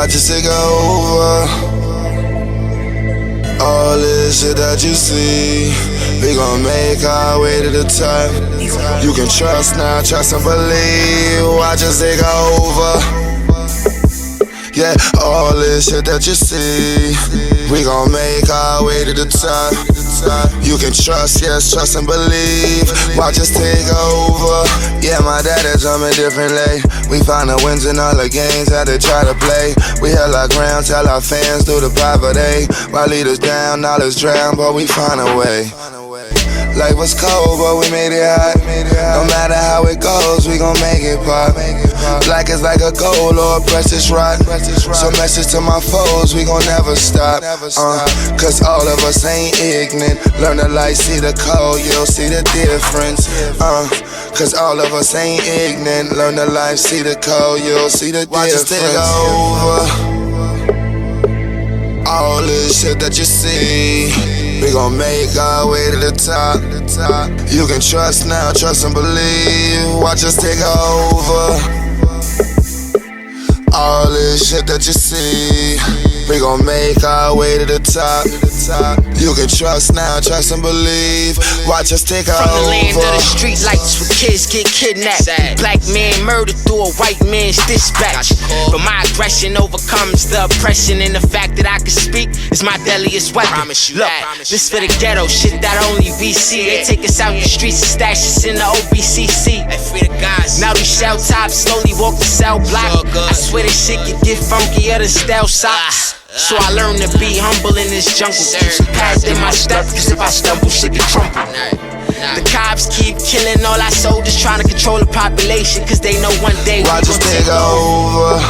watch us take over. All this shit that you see, we gon' make our way to the top. You can trust now, trust and believe. Watch us take over. Yeah, all this shit that you see, we gon' make our way to the top. You can trust, yes, trust and believe. Watch us take over. Yeah, my dad is drumming differently. We find the wins in all the games that they try to play. We held our ground, tell our fans through the poverty. While leaders down, knowledge drown, but we find a way. Life was cold, but we made it hot. No matter how it goes, we gon' make it pop. Black is like a gold or a precious rock. So message to my foes, we gon' never stop. Cause all of us ain't ignorant. Learn the light, see the code, you'll see the difference. Cause all of us ain't ignorant. Learn the life, see the code, you'll see the difference. Watch us take over. All this shit that you see, we gon' make our way to the top. You can trust now, trust and believe. Watch us take over. All this shit that you see, we gon' make our way to the top. You can trust now, trust and believe. Watch us take over. From the land of the street lights where kids get kidnapped. Black man murdered through a white man's dispatch. But my aggression overcomes the oppression, and the fact that I can speak is my deadliest weapon. Look, this for the ghetto, shit that only we see. They take us out the streets and stash us in the OBCC. Now these shell tops slowly walk the cell block. I swear this shit can get funkier than stale socks. So I learned to be humble in this jungle. Keep some pads in my step, cause if I stumble, shit can crumble. The cops keep killing all our soldiers, trying to control the population, cause they know one day watch us take over.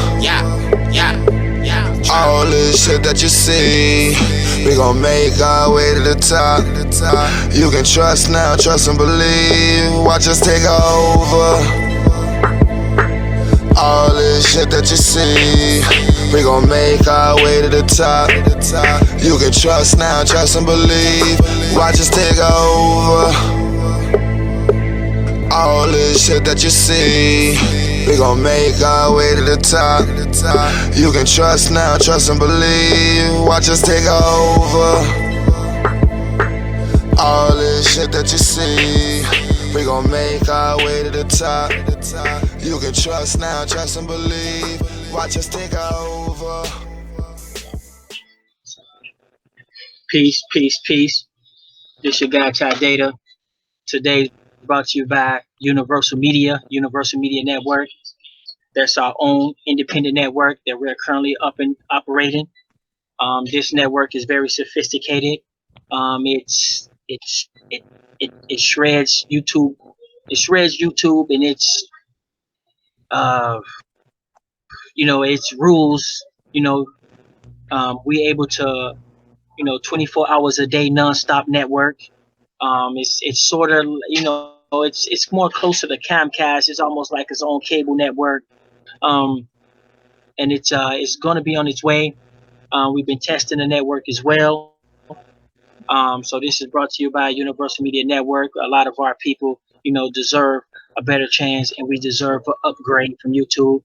All this shit that you see, we gon' make our way to the top. You can trust now, trust and believe. Watch us take over. All this shit that you see, we gon' make our way to the top. You can trust now, trust and believe. Watch us take over. All this shit that you see, we gon' make our way to the top. You can trust now, trust and believe. Watch us take over. All this shit that you see, we gon' make our way to the top. You can trust now, trust and believe. Watch us take over. Peace, peace, peace. This your guy, Ty Data. Today brought to you by Universal Media Network. That's our own independent network that we're currently up and operating. This network is very sophisticated. It shreds YouTube. It shreds YouTube, and it's its rules. We're able to 24 hours a day nonstop network. It's sort of it's more closer to Comcast. It's almost like its own cable network. And it's going to be on its way. We've been testing the network as well. So this is brought to you by Universal Media Network. A lot of our people, deserve a better chance, and we deserve an upgrade from YouTube.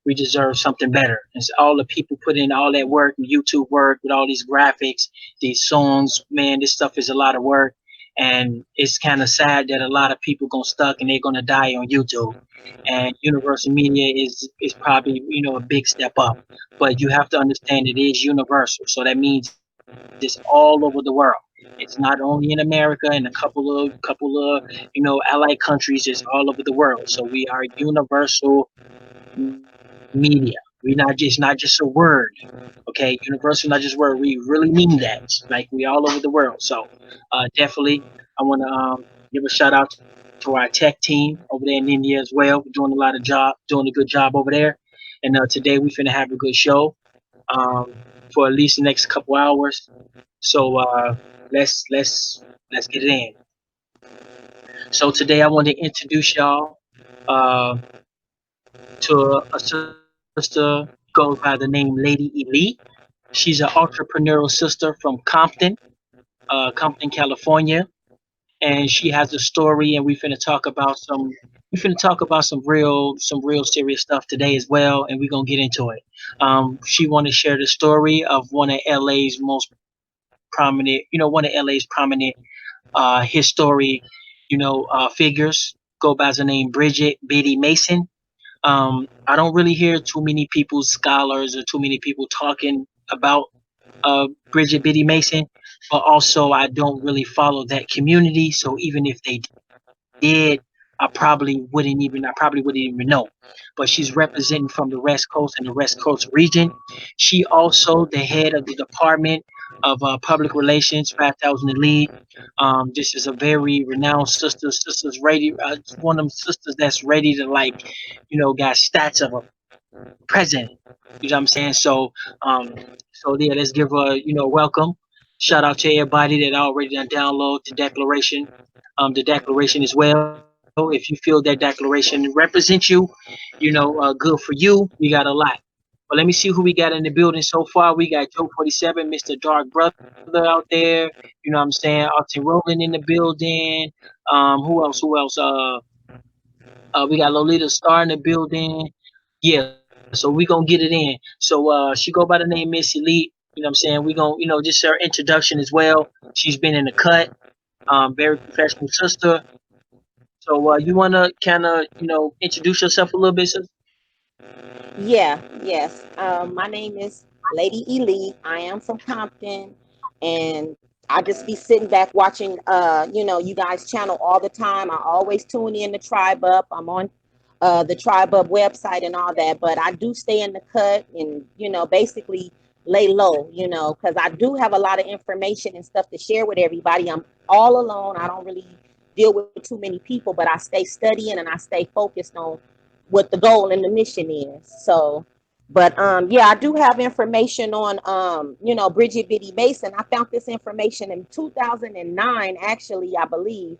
We deserve something better. And so all the people put in all that work, YouTube work, with all these graphics, these songs, man, this stuff is a lot of work. And it's kind of sad that a lot of people gonna stuck and they're gonna die on YouTube. And Universal Media is probably a big step up. But you have to understand it is universal. So that means it's all over the world. It's not only in America and a couple of allied countries. It's all over the world. So we are Universal Media. We're not just a word, okay? Universal, not just a word. We really mean that. Like, we all over the world. So definitely, I want to give a shout out to our tech team over there in India as well. We're doing a good job over there. And today we finna have a good show for at least the next couple hours. So let's get it in. So today I want to introduce y'all to a sister goes by the name Lady Elite. She's an entrepreneurial sister from Compton, California, and she has a story, and we finna talk about some real serious stuff today as well, and we're gonna get into it. She want to share the story of one of LA's prominent history, figures. Go by the name Bridget Biddy Mason. I don't really hear too many people, scholars, or too many people talking about Bridget Biddy Mason, but also I don't really follow that community. So even if they did, I probably wouldn't even know. But she's representing from the West Coast and the West Coast region. She also the head of the Department of Public Relations, 5,000 Elite. This is a very renowned sister. Sisters ready, one of them sisters that's ready to got stats of a president. You know what I'm saying? So yeah, let's give her, welcome. Shout out to everybody that already done download the declaration as well. If you feel that declaration represents you, good for you. We got a lot. But let me see who we got in the building so far. We got Joe 47, Mr. Dark Brother out there. You know what I'm saying? Austin Rolling in the building. Who else? We got Lolita Star in the building. Yeah, so we gonna get it in. So she go by the name Miss Elite. You know what I'm saying? We gonna, just her introduction as well. She's been in the cut. Very professional sister. So you wanna kind of, introduce yourself a little bit, sis? Yeah, yes. My name is Lady Elite. I am from Compton, and I just be sitting back watching, you guys channel all the time. I always tune in to Tribe Up. I'm on the Tribe Up website and all that, but I do stay in the cut and, basically lay low, because I do have a lot of information and stuff to share with everybody. I'm all alone. I don't really deal with too many people, but I stay studying and I stay focused on what the goal and the mission is. So, but yeah, I do have information on Bridget Biddy Mason. I found this information in 2009, actually, I believe,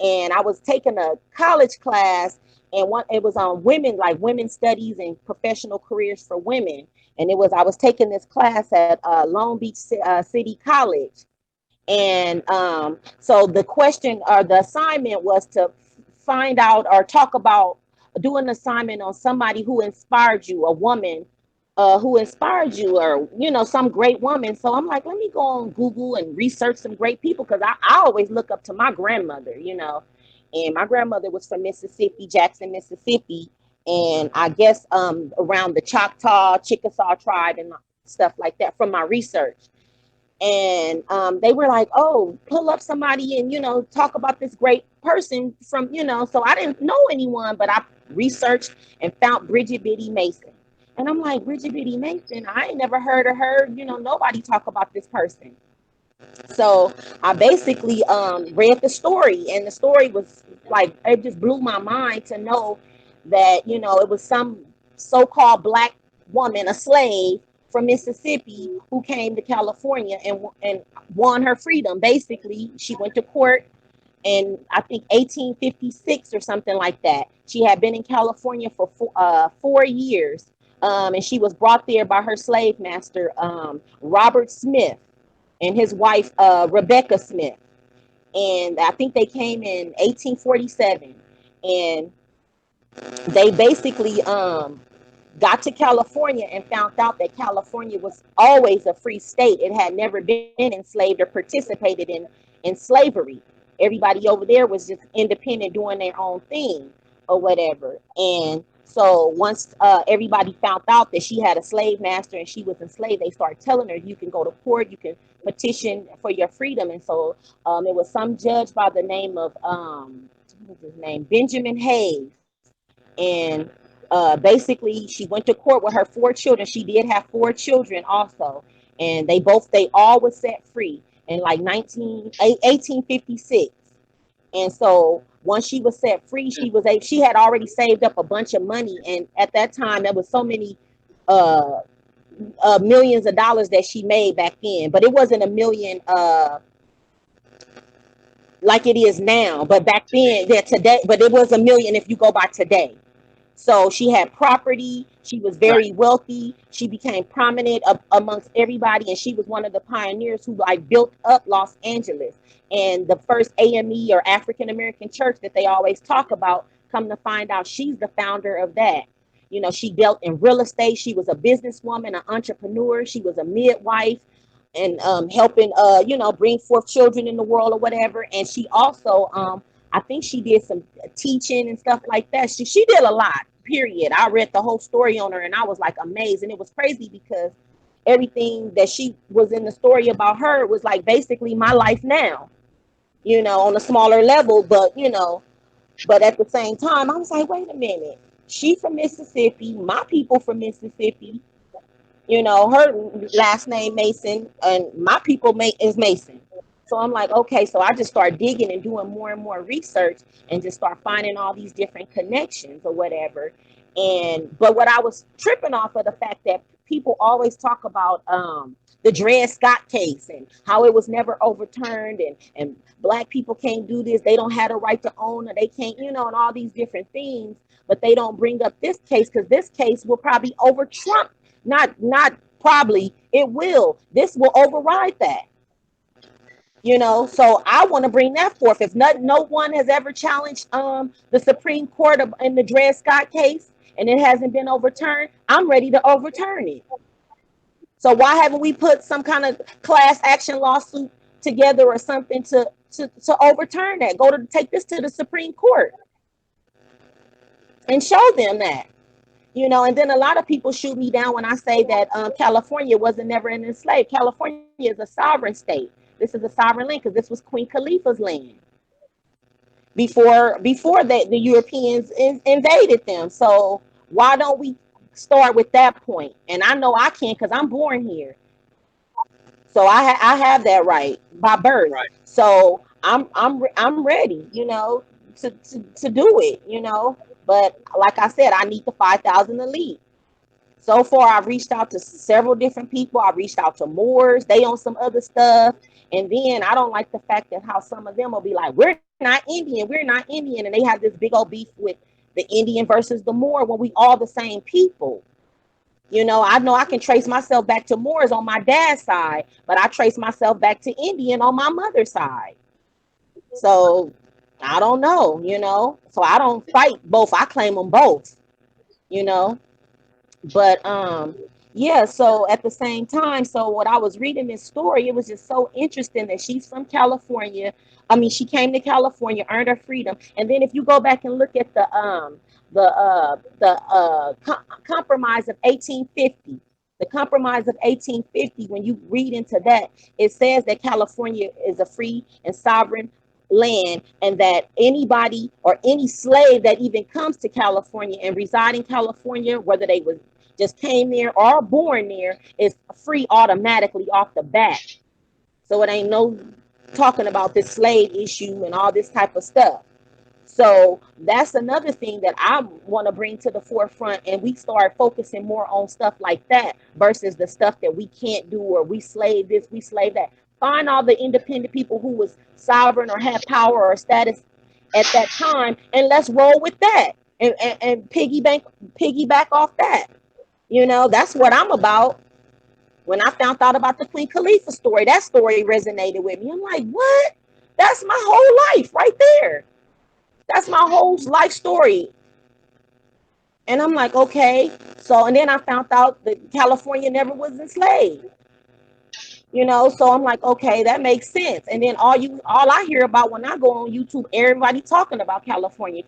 and I was taking a college class, and it was on women, like women studies and professional careers for women, and I was taking this class at Long Beach City College, and so the question or the assignment was to find out or talk about, do an assignment on somebody who inspired you, a woman who inspired you, or some great woman. So I'm like, let me go on Google and research some great people, because I always look up to my grandmother, and my grandmother was from Mississippi, Jackson, Mississippi, and I guess around the Choctaw, Chickasaw tribe and stuff like that from my research. And they were like, oh, pull up somebody and talk about this great person from, so I didn't know anyone, but I researched and found Bridget Biddy Mason. And I'm like, Bridget Biddy Mason, I ain't never heard of her, nobody talk about this person. So I basically read the story, and the story was like, it just blew my mind to know that it was some so-called black woman, a slave from Mississippi, who came to California and won her freedom. Basically, she went to court in, I think, 1856 or something like that. She had been in California for 4 years, and she was brought there by her slave master, Robert Smith, and his wife, Rebecca Smith. And I think they came in 1847, and they basically got to California and found out that California was always a free state. It had never been enslaved or participated in slavery. Everybody over there was just independent, doing their own thing or whatever. And so once everybody found out that she had a slave master and she was enslaved, they started telling her, you can go to court, you can petition for your freedom. And so it was some judge by the name of what was his name, Benjamin Hayes. And basically she went to court with her 4 children. She did have 4 children also, and they all were set free in like 1856. And so once she was set free, she had already saved up a bunch of money, and at that time there was so many millions of dollars that she made back then, but it wasn't a million like it is now. But back then, today, but it was a million if you go by today. So she had property. She was Right. very wealthy. She became prominent amongst everybody, and she was one of the pioneers who like built up Los Angeles. And the first AME or African American church that they always talk about, come to find out, she's the founder of that. You know, she dealt in real estate. She was a businesswoman, an entrepreneur. She was a midwife and helping, bring forth children in the world or whatever. And she also, I think she did some teaching and stuff like that. She did a lot, period. I read the whole story on her and I was like amazed. And it was crazy because everything that she was in the story about her was like basically my life now, on a smaller level. But at the same time, I was like, wait a minute. She from Mississippi, my people from Mississippi, her last name Mason, and my people is Mason. So I'm like, okay. So I just start digging and doing more and more research and just start finding all these different connections or whatever. But what I was tripping off of the fact that people always talk about the Dred Scott case and how it was never overturned, and black people can't do this. They don't have the right to own, or they can't, and all these different things. But they don't bring up this case because this case will probably over Trump. Not probably, it will. This will override that. So I want to bring that forth. If no one has ever challenged the Supreme Court in the Dred Scott case and it hasn't been overturned, I'm ready to overturn it. So why haven't we put some kind of class action lawsuit together or something to overturn that? Take this to the Supreme Court and show them that. And then a lot of people shoot me down when I say that California wasn't never enslaved. California is a sovereign state. This is a sovereign land because this was Queen Khalifa's land before the Europeans invaded them. So why don't we start with that point? And I know I can because I'm born here. So I have that right by birth. Right. So I'm ready, to do it, But like I said, I need the 5,000 elite. So far, I've reached out to several different people. I've reached out to Moors. They on some other stuff. And then I don't like the fact that how some of them will be like, we're not Indian. We're not Indian. And they have this big old beef with the Indian versus the Moor when we all the same people. I know I can trace myself back to Moors on my dad's side, but I trace myself back to Indian on my mother's side. So I don't know, so I don't fight both. I claim them both, but yeah. So at the same time, so what I was reading this story, it was just so interesting that she's from California. I mean, she came to California, earned her freedom, and then if you go back and look at the compromise of 1850. The compromise of 1850, when you read into that, it says that California is a free and sovereign land, and that anybody or any slave that even comes to California and reside in California, whether they was just came there or born there, is free automatically off the bat. So it ain't no talking about this slave issue and all this type of stuff. So that's another thing that I want to bring to the forefront, and we start focusing more on stuff like that versus the stuff that we can't do, or we slave this, we slave that. Find all the independent people who was sovereign or had power or status at that time, and let's roll with that and piggyback off that. That's what I'm about. When I found out about the Queen Khalifa story, that story resonated with me. I'm like, what? That's my whole life right there. That's my whole life story. And I'm like, okay. So, and then I found out that California never was enslaved. So I'm like, okay, that makes sense. And then all I hear about when I go on YouTube, everybody talking about California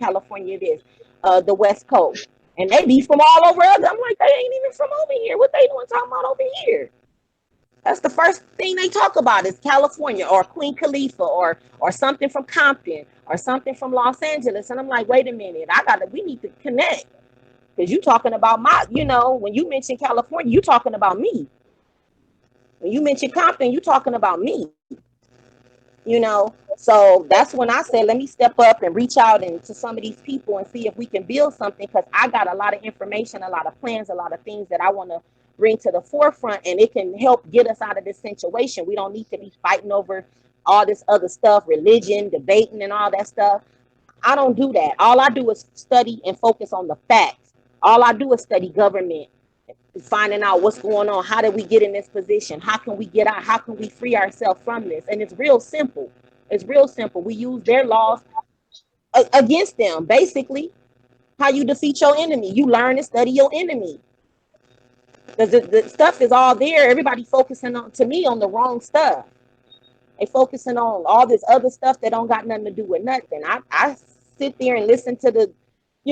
this, the West Coast. And they be from all over other. I'm like, they ain't even from over here. What they doing talking about over here? That's the first thing they talk about is California or Queen Khalifa or something from Compton or something from Los Angeles. And I'm like, wait a minute, we need to connect. Because you talking about when you mention California, you talking about me. When you mention Compton, you talking about me. So that's when I said, let me step up and reach out to some of these people and see if we can build something, because I got a lot of information, a lot of plans, a lot of things that I want to bring to the forefront, and it can help get us out of this situation. We don't need to be fighting over all this other stuff, religion, debating and all that stuff. I don't do that. All I do is study and focus on the facts. All I do is study government, finding out what's going on. How did we get in this position? How can we get out? How can we free ourselves from this? And it's real simple. It's real simple. We use their laws against them. Basically, how you defeat your enemy. You learn and study your enemy. The stuff is all there. Everybody focusing on, to me, on the wrong stuff. They focusing on all this other stuff that don't got nothing to do with nothing. I sit there and listen to the,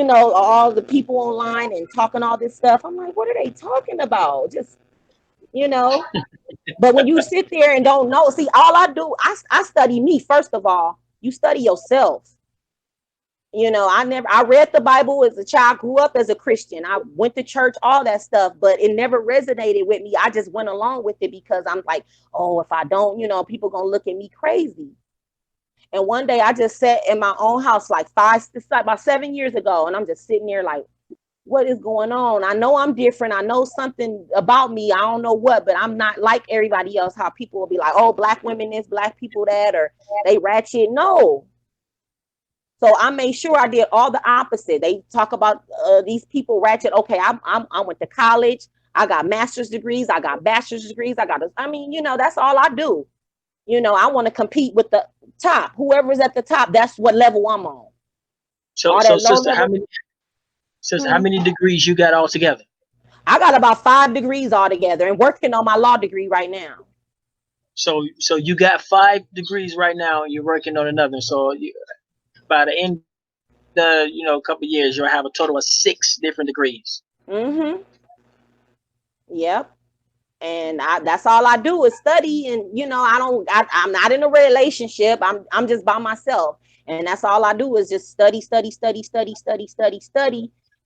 all the people online and talking all this stuff. I'm like, what are they talking about? Just, you know. But when you sit there and don't know, see, all I do, I study me first of all. You study yourself. I read the Bible as a child, grew up as a Christian. I went to church, all that stuff, but it never resonated with me. I just went along with it because I'm like, oh, if I don't, people gonna look at me crazy. And one day I just sat in my own house about 7 years ago, and I'm just sitting there like, what is going on? I know I'm different. I know something about me. I don't know what, but I'm not like everybody else. How people will be like, oh, black women this, black people that, or they ratchet. No. So I made sure I did all the opposite. They talk about these people ratchet. Okay, I went to college. I got master's degrees. I got bachelor's degrees. That's all I do. I want to compete with the top. Whoever's at the top, that's what level I'm on. So sister, how many degrees you got altogether? I got about 5 degrees altogether and working on my law degree right now. So you got 5 degrees right now, and you're working on another. So by the end of a couple of years, you'll have a total of 6 different degrees. Mm-hmm. Yep. And that's all I do is study. And I'm not in a relationship. I'm just by myself. And that's all I do is just study,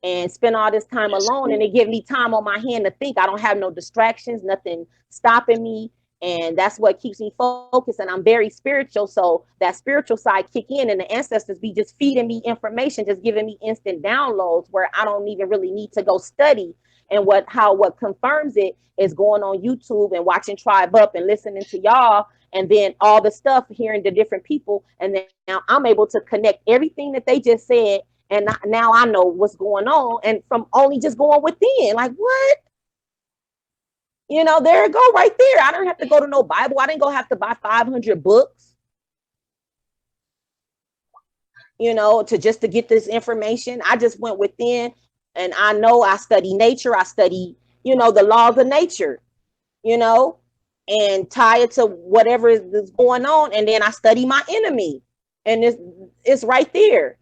and spend all this time alone. And it gives me time on my hand to think. I don't have no distractions, nothing stopping me. And that's what keeps me focused. And I'm very spiritual. So that spiritual side kick in, and the ancestors be just feeding me information, just giving me instant downloads where I don't even really need to go study. And what confirms it is going on YouTube and watching Tribe Up and listening to y'all, and then all the stuff, hearing the different people. And then now I'm able to connect everything that they just said. And now I know what's going on. And from only just going within, like, what? There it go right there. I don't have to go to no Bible. I didn't have to buy 500 books, to get this information. I just went within, and I know I study nature. I study, the laws of nature, and tie it to whatever is going on. And then I study my enemy, and it's right there.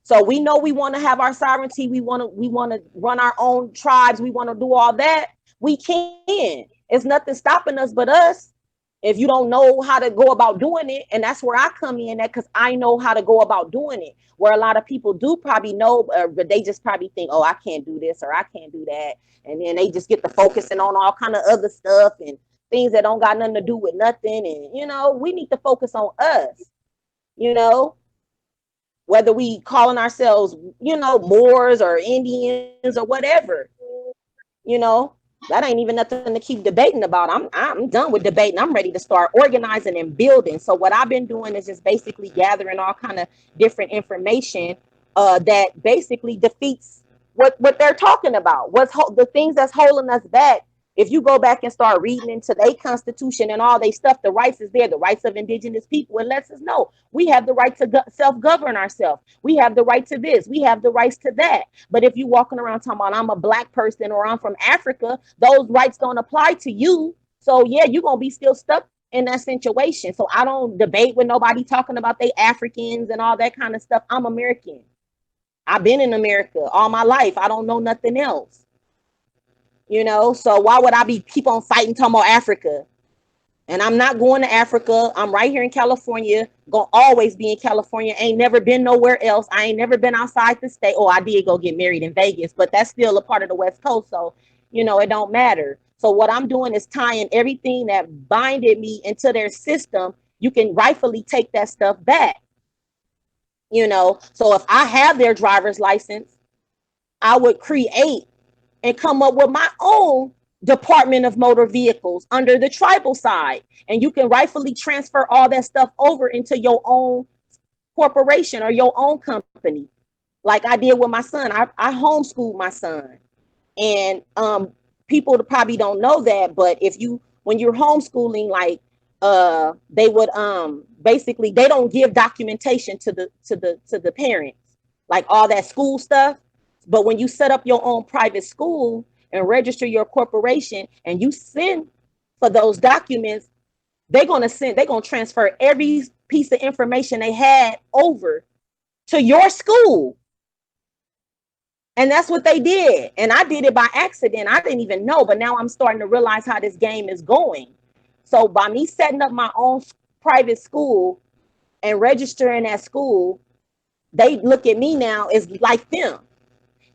So we know we want to have our sovereignty. We want to run our own tribes. We want to do all that. We can. It's nothing stopping us but us. If you don't know how to go about doing it, and that's where I come in at, because I know how to go about doing it. Where a lot of people do probably know, but they just probably think, oh, I can't do this or I can't do that. And then they just get to focusing on all kind of other stuff and things that don't got nothing to do with nothing. And, we need to focus on us, whether we calling ourselves, Moors or Indians or whatever, that ain't even nothing to keep debating about. I'm done with debating. I'm ready to start organizing and building. So what I've been doing is just basically gathering all kind of different information that basically defeats what they're talking about. The things that's holding us back. If you go back and start reading into their constitution and all they stuff, the rights is there, the rights of indigenous people. It lets us know we have the right to self-govern ourselves. We have the right to this. We have the rights to that. But if you're walking around talking about I'm a black person or I'm from Africa, those rights don't apply to you. So yeah, you're going to be still stuck in that situation. So I don't debate with nobody talking about they Africans and all that kind of stuff. I'm American. I've been in America all my life. I don't know nothing else. So why would I keep on fighting talking about Africa? And I'm not going to Africa. I'm right here in California, gonna always be in California. Ain't never been nowhere else. I ain't never been outside the state. Oh, I did go get married in Vegas, but that's still a part of the West Coast. So, it don't matter. So what I'm doing is tying everything that binded me into their system. You can rightfully take that stuff back. So if I have their driver's license, I would create and come up with my own Department of Motor Vehicles under the tribal side. And you can rightfully transfer all that stuff over into your own corporation or your own company, like I did with my son. I homeschooled my son, and people probably don't know that, but when you're homeschooling, like they would basically, they don't give documentation to the parents, like all that school stuff. But when you set up your own private school and register your corporation and you send for those documents, they're gonna transfer every piece of information they had over to your school. And that's what they did. And I did it by accident. I didn't even know, but now I'm starting to realize how this game is going. So by me setting up my own private school and registering at school, they look at me now as like them.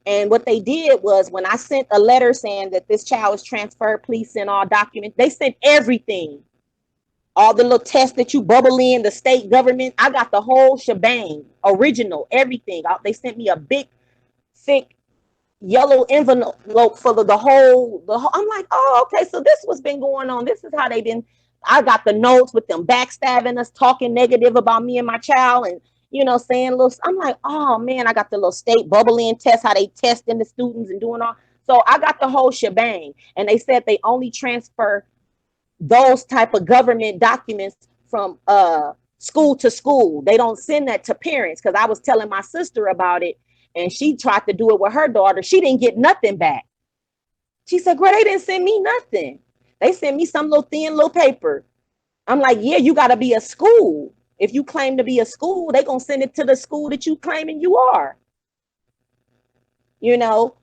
And what they did was, when I sent a letter saying that this child is transferred, please send all documents, they sent everything. All the little tests that you bubble in, the state government, I got the whole shebang, original, everything. They sent me a big, thick yellow envelope full of the whole. I'm like, oh, okay, so this what's been going on. This is how they've been. I got the notes with them backstabbing us, talking negative about me and my child, and saying little. I'm like, oh man, I got the little state bubble-in test, how they testing the students and doing all. So I got the whole shebang, and they said they only transfer those type of government documents from school to school. They don't send that to parents, because I was telling my sister about it, and she tried to do it with her daughter. She didn't get nothing back. She said, girl, they didn't send me nothing. They sent me some little thin little paper. I'm like, yeah, you got to be a school. If you claim to be a school, they going to send it to the school that you claiming you are.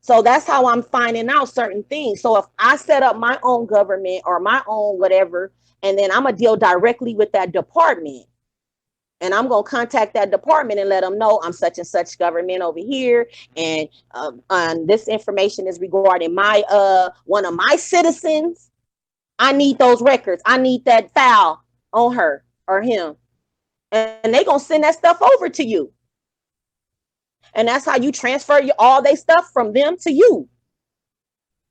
So that's how I'm finding out certain things. So if I set up my own government or my own whatever, and then I'm going to deal directly with that department, and I'm going to contact that department and let them know I'm such and such government over here. And this information is regarding my one of my citizens. I need those records. I need that file on her or him. And they're going to send that stuff over to you. And that's how you transfer all their stuff from them to you.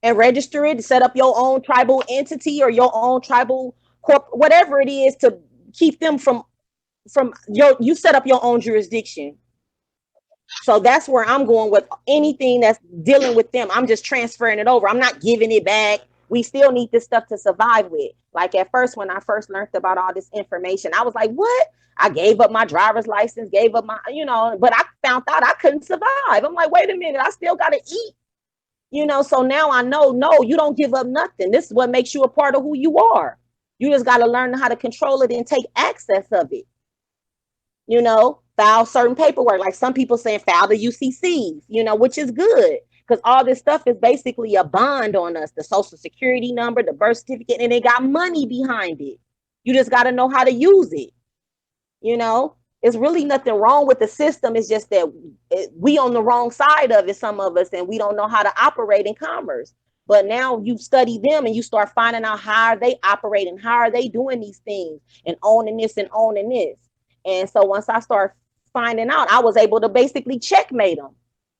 And register it, set up your own tribal entity or your own tribal corp, whatever it is, to keep them from you set up your own jurisdiction. So that's where I'm going with anything that's dealing with them. I'm just transferring it over. I'm not giving it back. We still need this stuff to survive with. Like at first, when I first learned about all this information, I was like, what? I gave up my driver's license, gave up my, but I found out I couldn't survive. I'm like, wait a minute, I still got to eat. So now I know, no, you don't give up nothing. This is what makes you a part of who you are. You just got to learn how to control it and take access of it. File certain paperwork, like some people saying file the UCCs, which is good, because all this stuff is basically a bond on us, the social security number, the birth certificate, and it got money behind it. You just got to know how to use it. It's really nothing wrong with the system. It's just that we on the wrong side of it, some of us, and we don't know how to operate in commerce. But now you study them and you start finding out how are they operating, how are they doing these things, and owning this and owning this. And so once I start finding out, I was able to basically checkmate them,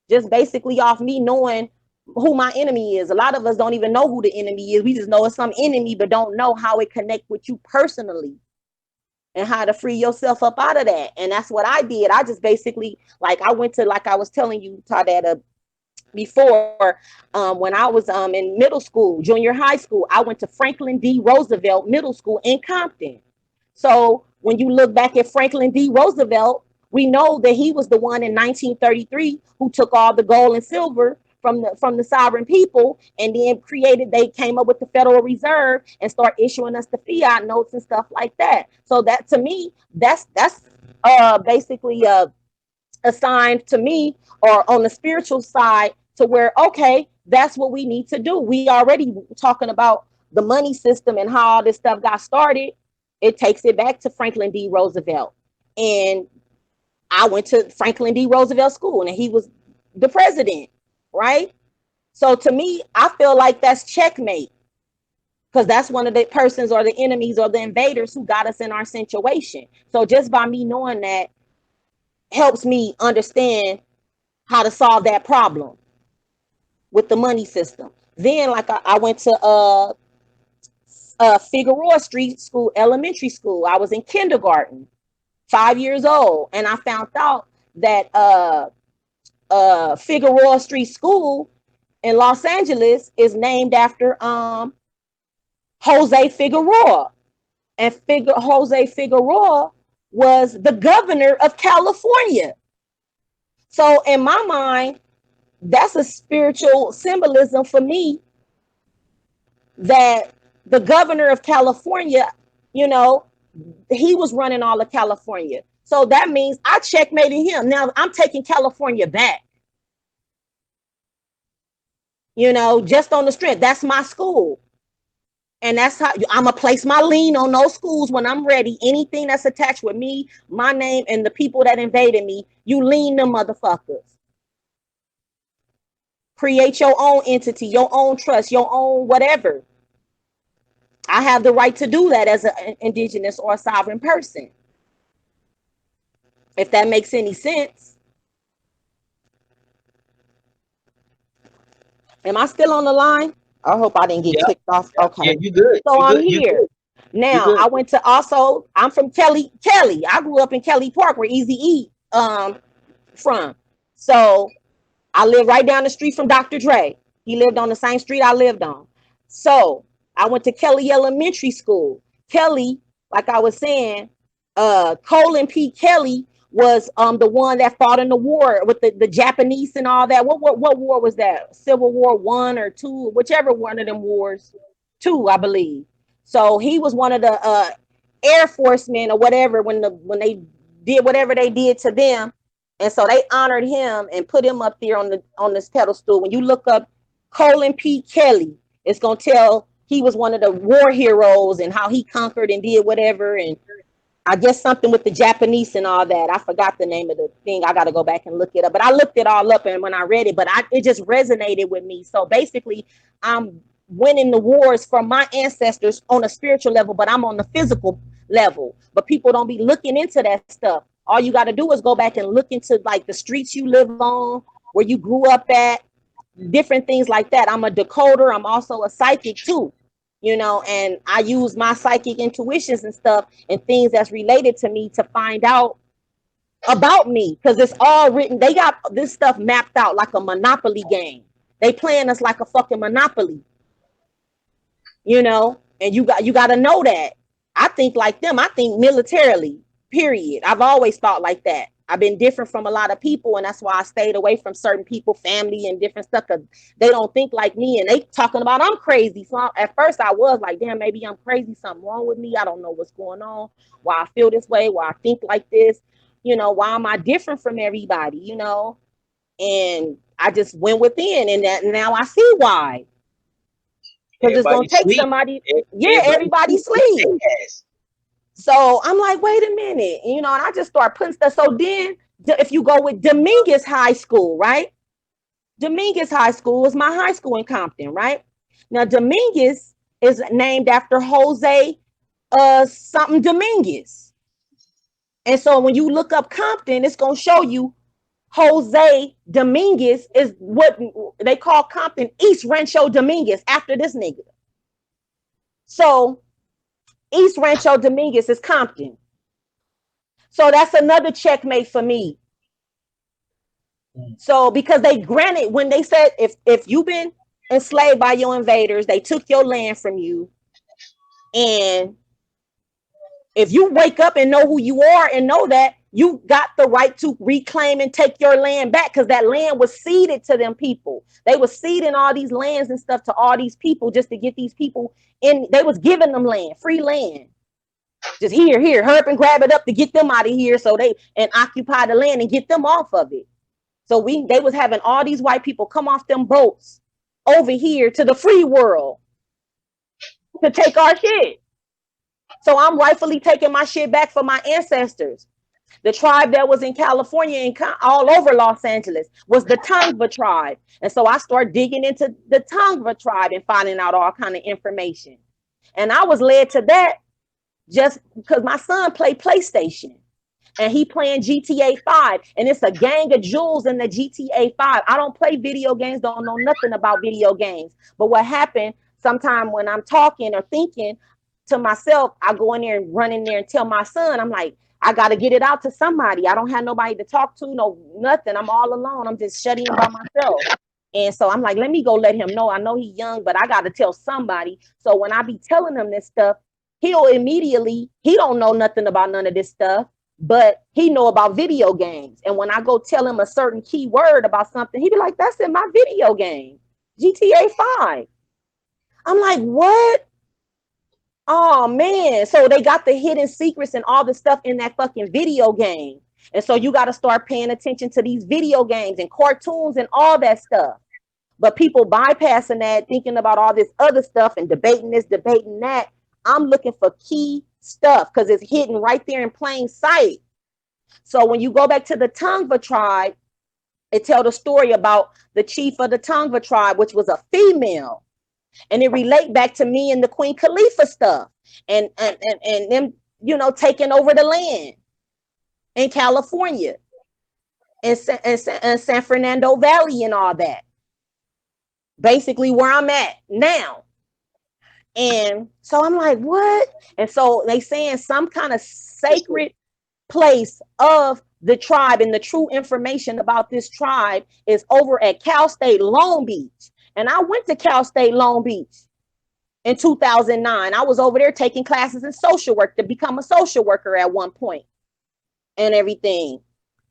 just basically off me knowing who my enemy is. A lot of us don't even know who the enemy is. We just know it's some enemy, but don't know how it connects with you personally and how to free yourself up out of that. And that's what I did. I just basically, I went to, like I was telling you, Tadetta, before, when I was in middle school, junior high school, I went to Franklin D. Roosevelt Middle School in Compton. So when you look back at Franklin D. Roosevelt, we know that he was the one in 1933 who took all the gold and silver from the sovereign people, and then they came up with the Federal Reserve and start issuing us the fiat notes and stuff like that. So that, to me, that's basically assigned to me, or on the spiritual side, to where, okay, that's what we need to do. We already talking about the money system and how all this stuff got started. It takes it back to Franklin D. Roosevelt. And I went to Franklin D. Roosevelt School, and he was the president, right? So to me, I feel like that's checkmate, because that's one of the persons or the enemies or the invaders who got us in our situation. So just by me knowing that helps me understand how to solve that problem with the money system. Then, I went to Figueroa Street School, elementary school. I was in kindergarten. 5 years old, and I found out that Figueroa Street School in Los Angeles is named after Jose Figueroa, and Jose Figueroa was the governor of California. So in my mind, that's a spiritual symbolism for me, that the governor of California, you know, he was running all of California. So that means I checkmated him. Now I'm taking California back, you know, just on the strength. That's my school. And that's how I'm gonna place my lien on those schools when I'm ready. Anything that's attached with me, my name, and the people that invaded me, you lien them motherfuckers. Create your own entity, your own trust, your own whatever. I have the right to do that as an indigenous or a sovereign person. If that makes any sense. Am I still on the line? I hope I didn't get Yeah, clicked off. Okay. yeah, you good. So You I'm good. You here. good. You Now good. I went to also, I'm from Kelly. I grew up in Kelly Park where Easy E from. So I live right down the street from Dr. Dre. He lived on the same street I lived on. So I went to Kelly Elementary School. Kelly, like I was saying, Colin P. Kelly was the one that fought in the war with the Japanese and all that. What war was that? Civil War I or II, whichever one of them wars. Two, I believe. So he was one of the Air Force men or whatever when they did whatever they did to them. And so they honored him and put him up there on this pedestal. When you look up Colin P. Kelly, it's gonna tell he was one of the war heroes and how he conquered and did whatever. And I guess something with the Japanese and all that. I forgot the name of the thing. I got to go back and look it up. But I looked it all up, and when I read it, it just resonated with me. So basically, I'm winning the wars from my ancestors on a spiritual level, but I'm on the physical level. But people don't be looking into that stuff. All you got to do is go back and look into like the streets you live on, where you grew up at, different things like that. I'm a decoder. I'm also a psychic too, you know, and I use my psychic intuitions and stuff and things that's related to me to find out about me, because it's all written. They got this stuff mapped out like a Monopoly game. They playing us like a fucking Monopoly, you know, and you got to know that. I think like them. I think militarily, period. I've always thought like that. I've been different from a lot of people, and that's why I stayed away from certain people, family, and different stuff, because they don't think like me, and they talking about I'm crazy. So at first I was like, damn, maybe I'm crazy, something wrong with me. I don't know what's going on, why I feel this way, why I think like this, you know, why am I different from everybody, you know? And I just went within, and that now I see why. Because it's gonna Everybody take sleep. somebody, yeah, everybody sleep. Yes. So I'm like, wait a minute, you know, and I just start putting stuff. So then if you go with Dominguez High School, right? Dominguez High School is my high school in Compton, right? Now Dominguez is named after Jose something Dominguez. And so when you look up Compton, it's gonna show you Jose Dominguez is what they call Compton East Rancho Dominguez after this nigga. So East Rancho Dominguez is Compton. So that's another checkmate for me. So because they granted, when they said if you've been enslaved by your invaders, they took your land from you, and if you wake up and know who you are and know that, you got the right to reclaim and take your land back, because that land was ceded to them people. They were ceding all these lands and stuff to all these people just to get these people in. They was giving them land, free land. Just here, hurry up and grab it up to get them out of here, so they and occupy the land and get them off of it. So they was having all these white people come off them boats over here to the free world to take our shit. So I'm rightfully taking my shit back for my ancestors. The tribe that was in California and all over Los Angeles was the Tongva tribe. And so I started digging into the Tongva tribe and finding out all kind of information. And I was led to that just because my son played PlayStation. And he playing GTA 5. And it's a gang of jewels in the GTA 5. I don't play video games, don't know nothing about video games. But what happened, sometime when I'm talking or thinking to myself, I go in there and run in there and tell my son, I'm like, I got to get it out to somebody. I don't have nobody to talk to, no nothing. I'm all alone. I'm just shut in by myself. And so I'm like, let me go let him know. I know he's young, but I got to tell somebody. So when I be telling him this stuff, he'll immediately, he don't know nothing about none of this stuff, but he know about video games. And when I go tell him a certain key word about something, he be like, that's in my video game, GTA 5. I'm like, what? Oh man. So they got the hidden secrets and all the stuff in that fucking video game. And so you got to start paying attention to these video games and cartoons and all that stuff. But people bypassing that, thinking about all this other stuff and debating this, debating that. I'm looking for key stuff because it's hidden right there in plain sight. So when you go back to the Tongva tribe, it tells the story about the chief of the Tongva tribe, which was a female. And it relate back to me and the Queen Khalifa stuff and them, you know, taking over the land in California and San Fernando Valley and all that. Basically where I'm at now. And so I'm like, what? And so they saying some kind of sacred place of the tribe, and the true information about this tribe is over at Cal State Long Beach. And I went to Cal State Long Beach in 2009. I was over there taking classes in social work to become a social worker at one point and everything.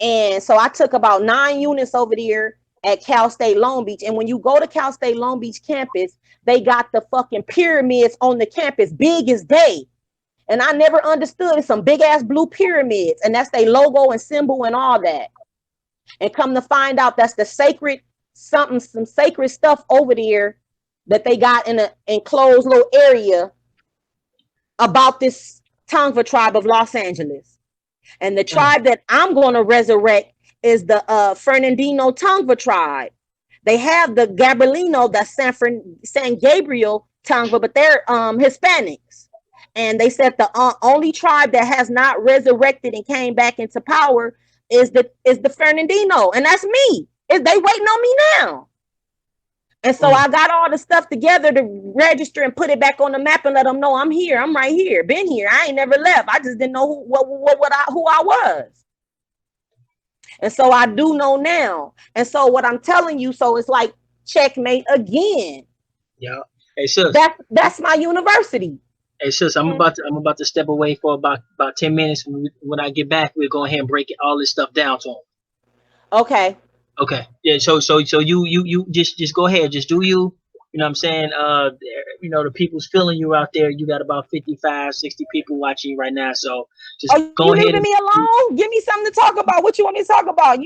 And so I took about 9 units over there at Cal State Long Beach. And when you go to Cal State Long Beach campus, they got the fucking pyramids on the campus, big as day. And I never understood. It's some big ass blue pyramids, and that's their logo and symbol and all that. And come to find out, that's the sacred something, some sacred stuff over there that they got in an enclosed little area about this Tongva tribe of Los Angeles. And the tribe that I'm going to resurrect is the Fernandino Tongva tribe. They have the Gabrielino, the San Gabriel Tongva, but they're Hispanics. And they said the only tribe that has not resurrected and came back into power is the Fernandino, and that's me. They waiting on me now. And so I got all the stuff together to register and put it back on the map and let them know I'm here. I'm right here. Been here. I ain't never left. I just didn't know who I was. And so I do know now. And so what I'm telling you, so it's like checkmate again. Yeah. Hey, sis. That's my university. Hey, sis, I'm about to step away for about 10 minutes. When I get back, we'll go ahead and break all this stuff down to them. Okay. Okay. Yeah. So you just go ahead, just do you. You know what I'm saying? You know, the people's feeling you out there. You got about 55, 60 people watching you right now. So just go ahead. Leaving me alone? Give me something to talk about. What you want me to talk about?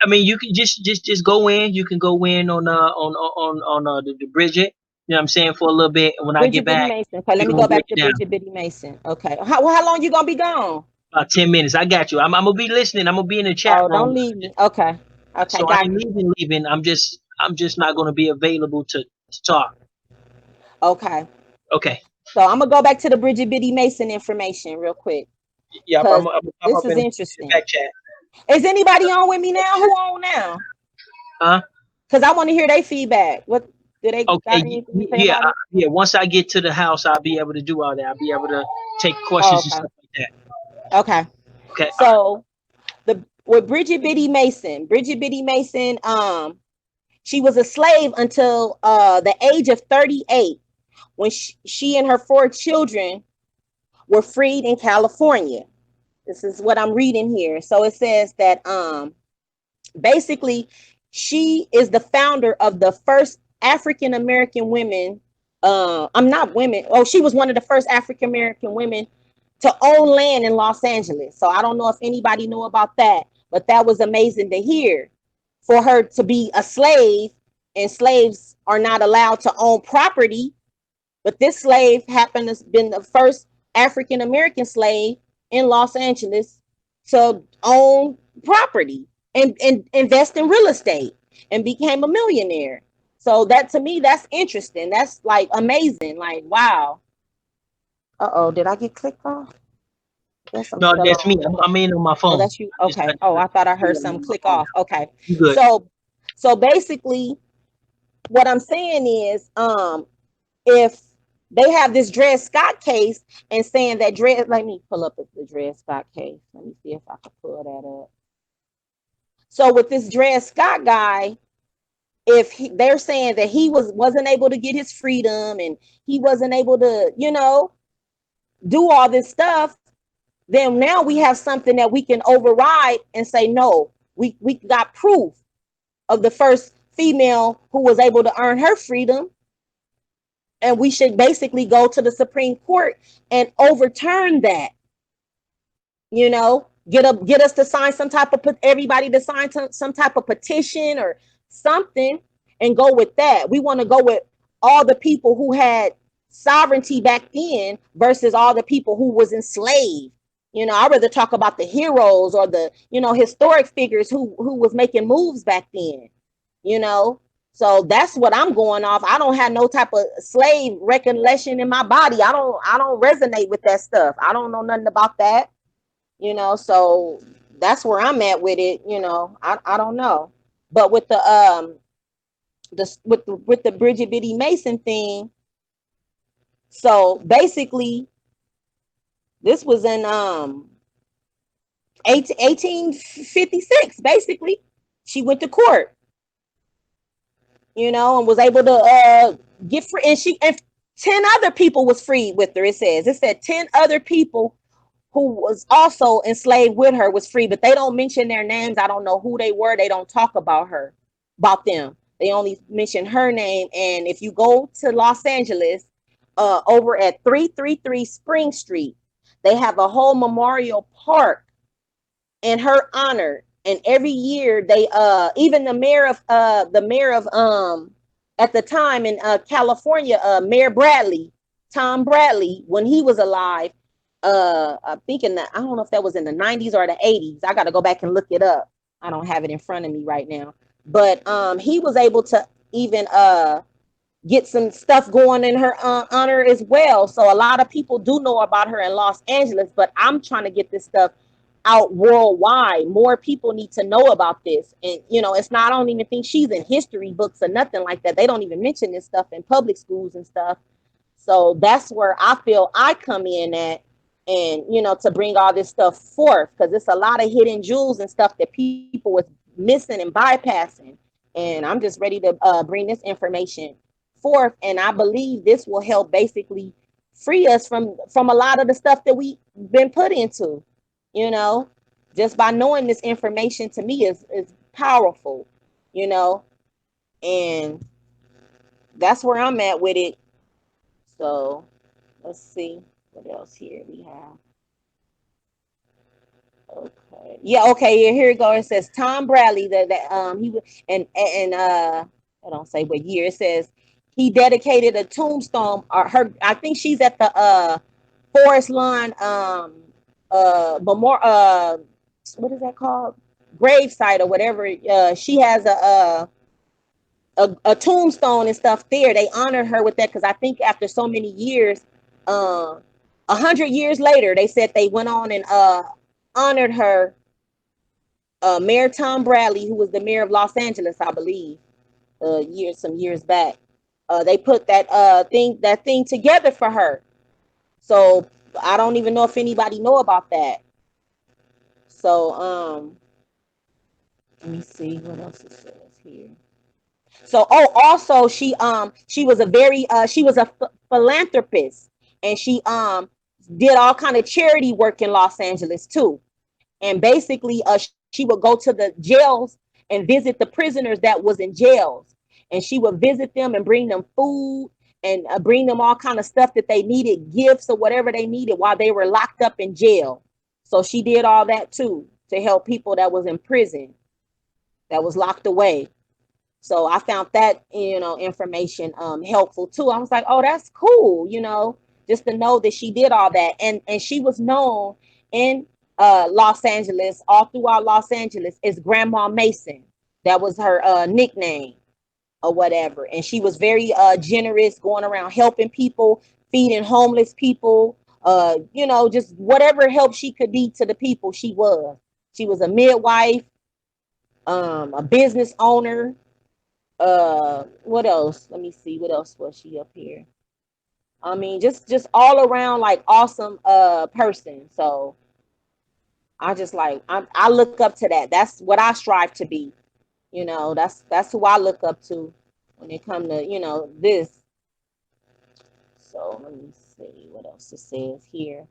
I mean, you can just go in. You can go in on the Bridget. You know what I'm saying, for a little bit. And when Bridget I get back, Mason. Okay, let me go back to Bridget Biddy Mason. Okay. How long you gonna be gone? About 10 minutes. I got you. I'm gonna be listening. I'm gonna be in the chat room. Don't leave me. Okay. So I ain't leaving. I'm just not gonna be available to talk. Okay. Okay. So I'm gonna go back to the Bridget Biddy Mason information real quick. Yeah, this is interesting. Back chat. Is anybody on with me now? Who on now? Huh? Because I want to hear their feedback. What do they? Okay. Yeah. Once I get to the house, I'll be able to do all that. I'll be able to take questions and stuff like that. Okay. Okay. So with Bridget Biddy Mason, she was a slave until the age of 38, when she and her 4 children were freed in California. This is what I'm reading here. So it says that basically she is the founder of the first African American women. She was one of the first African American women to own land in Los Angeles. So I don't know if anybody knew about that, but that was amazing to hear, for her to be a slave, and slaves are not allowed to own property. But this slave happened to have been the first African American slave in Los Angeles to own property and invest in real estate, and became a millionaire. So that, to me, that's interesting. That's like amazing. Like, wow. Did I get clicked off? No, that's me. I'm in on my phone. Oh, that's you. Okay. I thought I heard something click off. Okay. Good. So basically what I'm saying is, if they have this Dred Scott case and saying that let me pull up the Dred Scott case. Let me see if I can pull that up. So with this Dred Scott guy, if they're saying that he wasn't able to get his freedom and he wasn't able to, do all this stuff, then now we have something that we can override and say, no, we got proof of the first female who was able to earn her freedom. And we should basically go to the Supreme Court and overturn that. Get us to sign everybody to sign some type of petition or something and go with that. We want to go with all the people who had sovereignty back then versus all the people who was enslaved. I'd rather talk about the heroes or the, historic figures who was making moves back then, So that's what I'm going off. I don't have no type of slave recollection in my body. I don't resonate with that stuff. I don't know nothing about that. So that's where I'm at with it. I don't know. But with with the Bridget Biddy Mason thing, so basically this was in 1856. Basically, she went to court, and was able to get free, and 10 other people was freed with her. It said 10 other people who was also enslaved with her was free, but they don't mention their names. I don't know who they were. They don't talk about them. They only mention her name. And if you go to Los Angeles, over at 333 Spring Street, they have a whole memorial park in her honor. And every year they even the mayor of at the time in California, Mayor Tom Bradley, when he was alive, I think I don't know if that was in the 90s or the 80s. I got to go back and look it up. I don't have it in front of me right now. But he was able to even get some stuff going in her honor as well. So a lot of people do know about her in Los Angeles, but I'm trying to get this stuff out worldwide. More people need to know about this. And, it's not, I don't even think she's in history books or nothing like that. They don't even mention this stuff in public schools and stuff. So that's where I feel I come in at. And, to bring all this stuff forth, because it's a lot of hidden jewels and stuff that people was missing and bypassing. And I'm just ready to bring this information forth. And I believe this will help basically free us from a lot of the stuff that we've been put into, just by knowing this information to me is powerful, and that's where I'm at with it. So let's see. What else here we have? Okay. Yeah, okay, yeah, here we go. It says Tom Bradley that he was and I don't say what year. It says he dedicated a tombstone or her, I think she's at the Forest Lawn memorial, what is that called? Grave site or whatever. She has a tombstone and stuff there. They honored her with that because I think after so many years, 100 years later, they said they went on and honored her. Mayor Tom Bradley, who was the mayor of Los Angeles, I believe, some years back. They put that thing together for her. So I don't even know if anybody know about that. So let me see what else it says here. So also she was a philanthropist, and she did all kind of charity work in Los Angeles too. And basically she would go to the jails and visit the prisoners that was in jails, and she would visit them and bring them food and bring them all kind of stuff that they needed, gifts or whatever they needed while they were locked up in jail. So she did all that too to help people that was in prison, that was locked away. So I found that, information helpful too. I was like, oh, that's cool, just to know that she did all that. And she was known in Los Angeles, all throughout Los Angeles, as Grandma Mason. That was her nickname or whatever. And she was very generous, going around helping people, feeding homeless people, just whatever help she could be to the people. She was a midwife, a business owner. What else? Let me see. What else was she up here? I mean, just all around like awesome person. So I just like I look up to that. That's what I strive to be. You know, that's who I look up to when it come to, you know, this. So let me see what else it says here.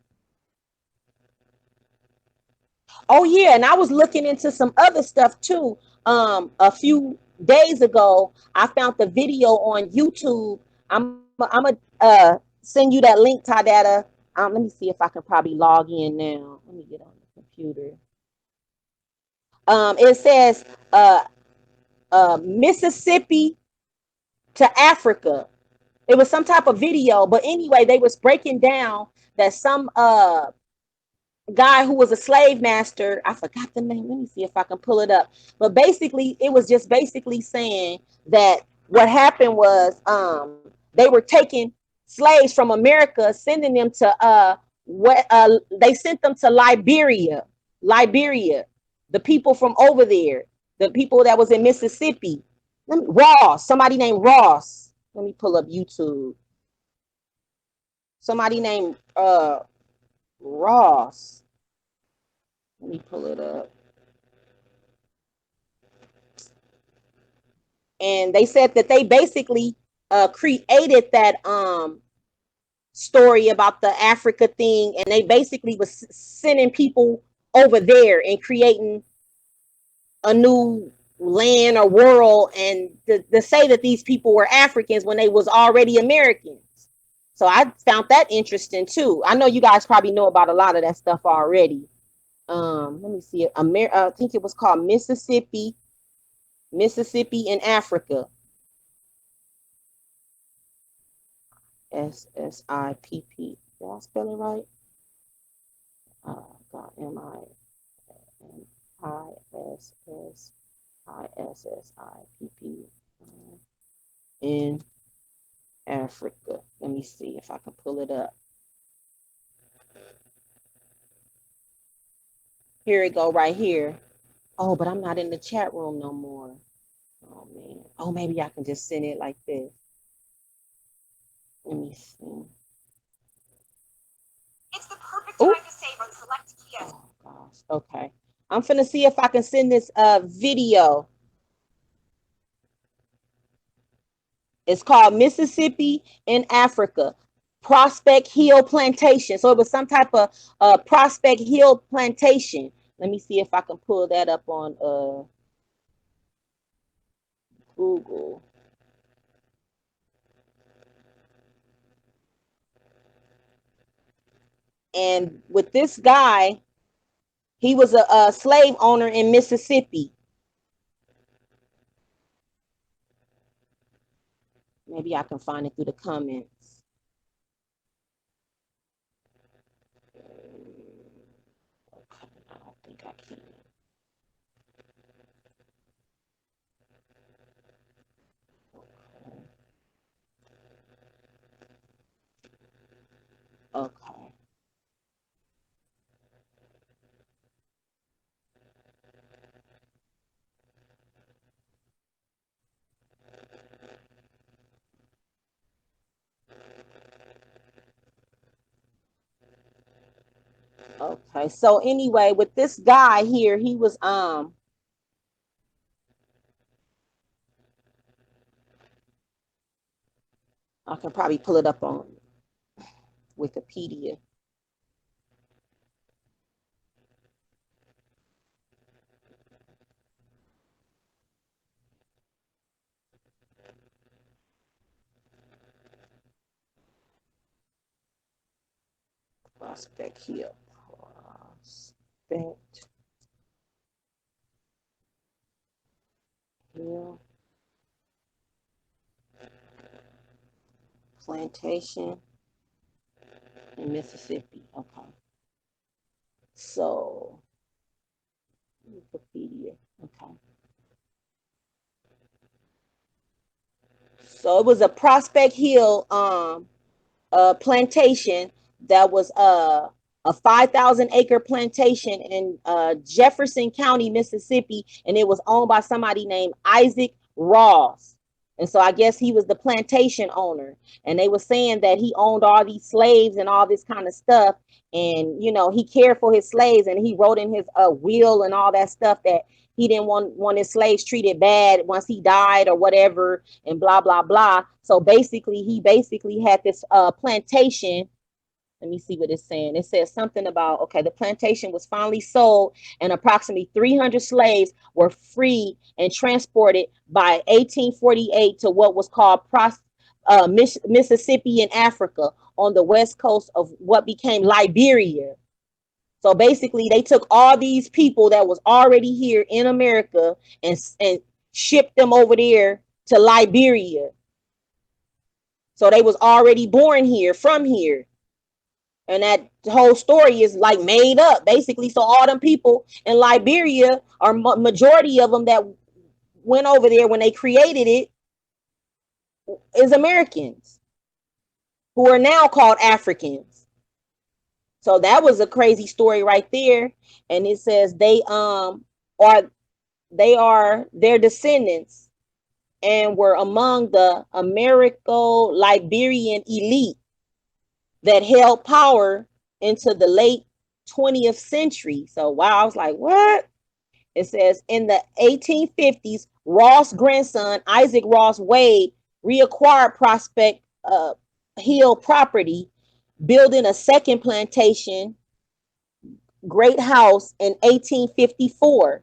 Oh yeah, and I was looking into some other stuff too. A few days ago, I found the video on YouTube. I'm a send you that link, Tadata. Let me see if I can probably log in now. Let me get on the computer. It says Mississippi to Africa. It was some type of video, but anyway, they was breaking down that some guy who was a slave master. I forgot the name. Let me see if I can pull it up. But basically, it was just basically saying that what happened was they were taking slaves from America, sending them to they sent them to Liberia. Liberia. The people from over there, the people that was in Mississippi. Ross, somebody named Ross. Let me pull up YouTube. Somebody named Ross. Let me pull it up. And they said that they basically created that story about the Africa thing, and they basically was sending people over there and creating a new land or world, and to say that these people were Africans when they was already Americans. So I found that interesting too. I know you guys probably know about a lot of that stuff already. Let me see it. I think it was called Mississippi in Africa. SSIPP. Did I spell it right? God, MISSISSIPP in Africa. Let me see if I can pull it up. Here it go right here. Oh, but I'm not in the chat room no more. Oh man. Oh, maybe I can just send it like this. Let me see. It's the perfect time to save on select kiosks. Oh gosh. Okay. I'm finna see if I can send this video. It's called Mississippi in Africa, Prospect Hill Plantation. So it was some type of Prospect Hill plantation. Let me see if I can pull that up on Google. And with this guy, he was a slave owner in Mississippi. Maybe I can find it through the comments. I don't think I can. Okay. Okay. So anyway, with this guy here, he was I can probably pull it up on Wikipedia. Prospect Hill. Prospect Hill Plantation in Mississippi. Okay. So Wikipedia. Okay. So it was a Prospect Hill plantation that was a 5,000 acre plantation in Jefferson County, Mississippi, and it was owned by somebody named Isaac Ross. And so I guess he was the plantation owner. And they were saying that he owned all these slaves and all this kind of stuff. And, you know, he cared for his slaves, and he wrote in his will and all that stuff that he didn't want his slaves treated bad once he died or whatever, and blah, blah, blah. So basically, he basically had this plantation. Let me see what it's saying. It says something about, okay, the plantation was finally sold, and approximately 300 slaves were freed and transported by 1848 to what was called Mississippi in Africa, on the west coast of what became Liberia. So basically, they took all these people that was already here in America and shipped them over there to Liberia. So they was already born here, from here. And that whole story is like made up, basically. So all them people in Liberia, or majority of them that went over there when they created it, is Americans who are now called Africans. So that was a crazy story right there. And it says they are their descendants, and were among the Americo-Liberian elite that held power into the late 20th century. So wow, I was like, what? It says in the 1850s, Ross' grandson, Isaac Ross Wade, reacquired Prospect Hill property, building a second plantation, Great House, in 1854.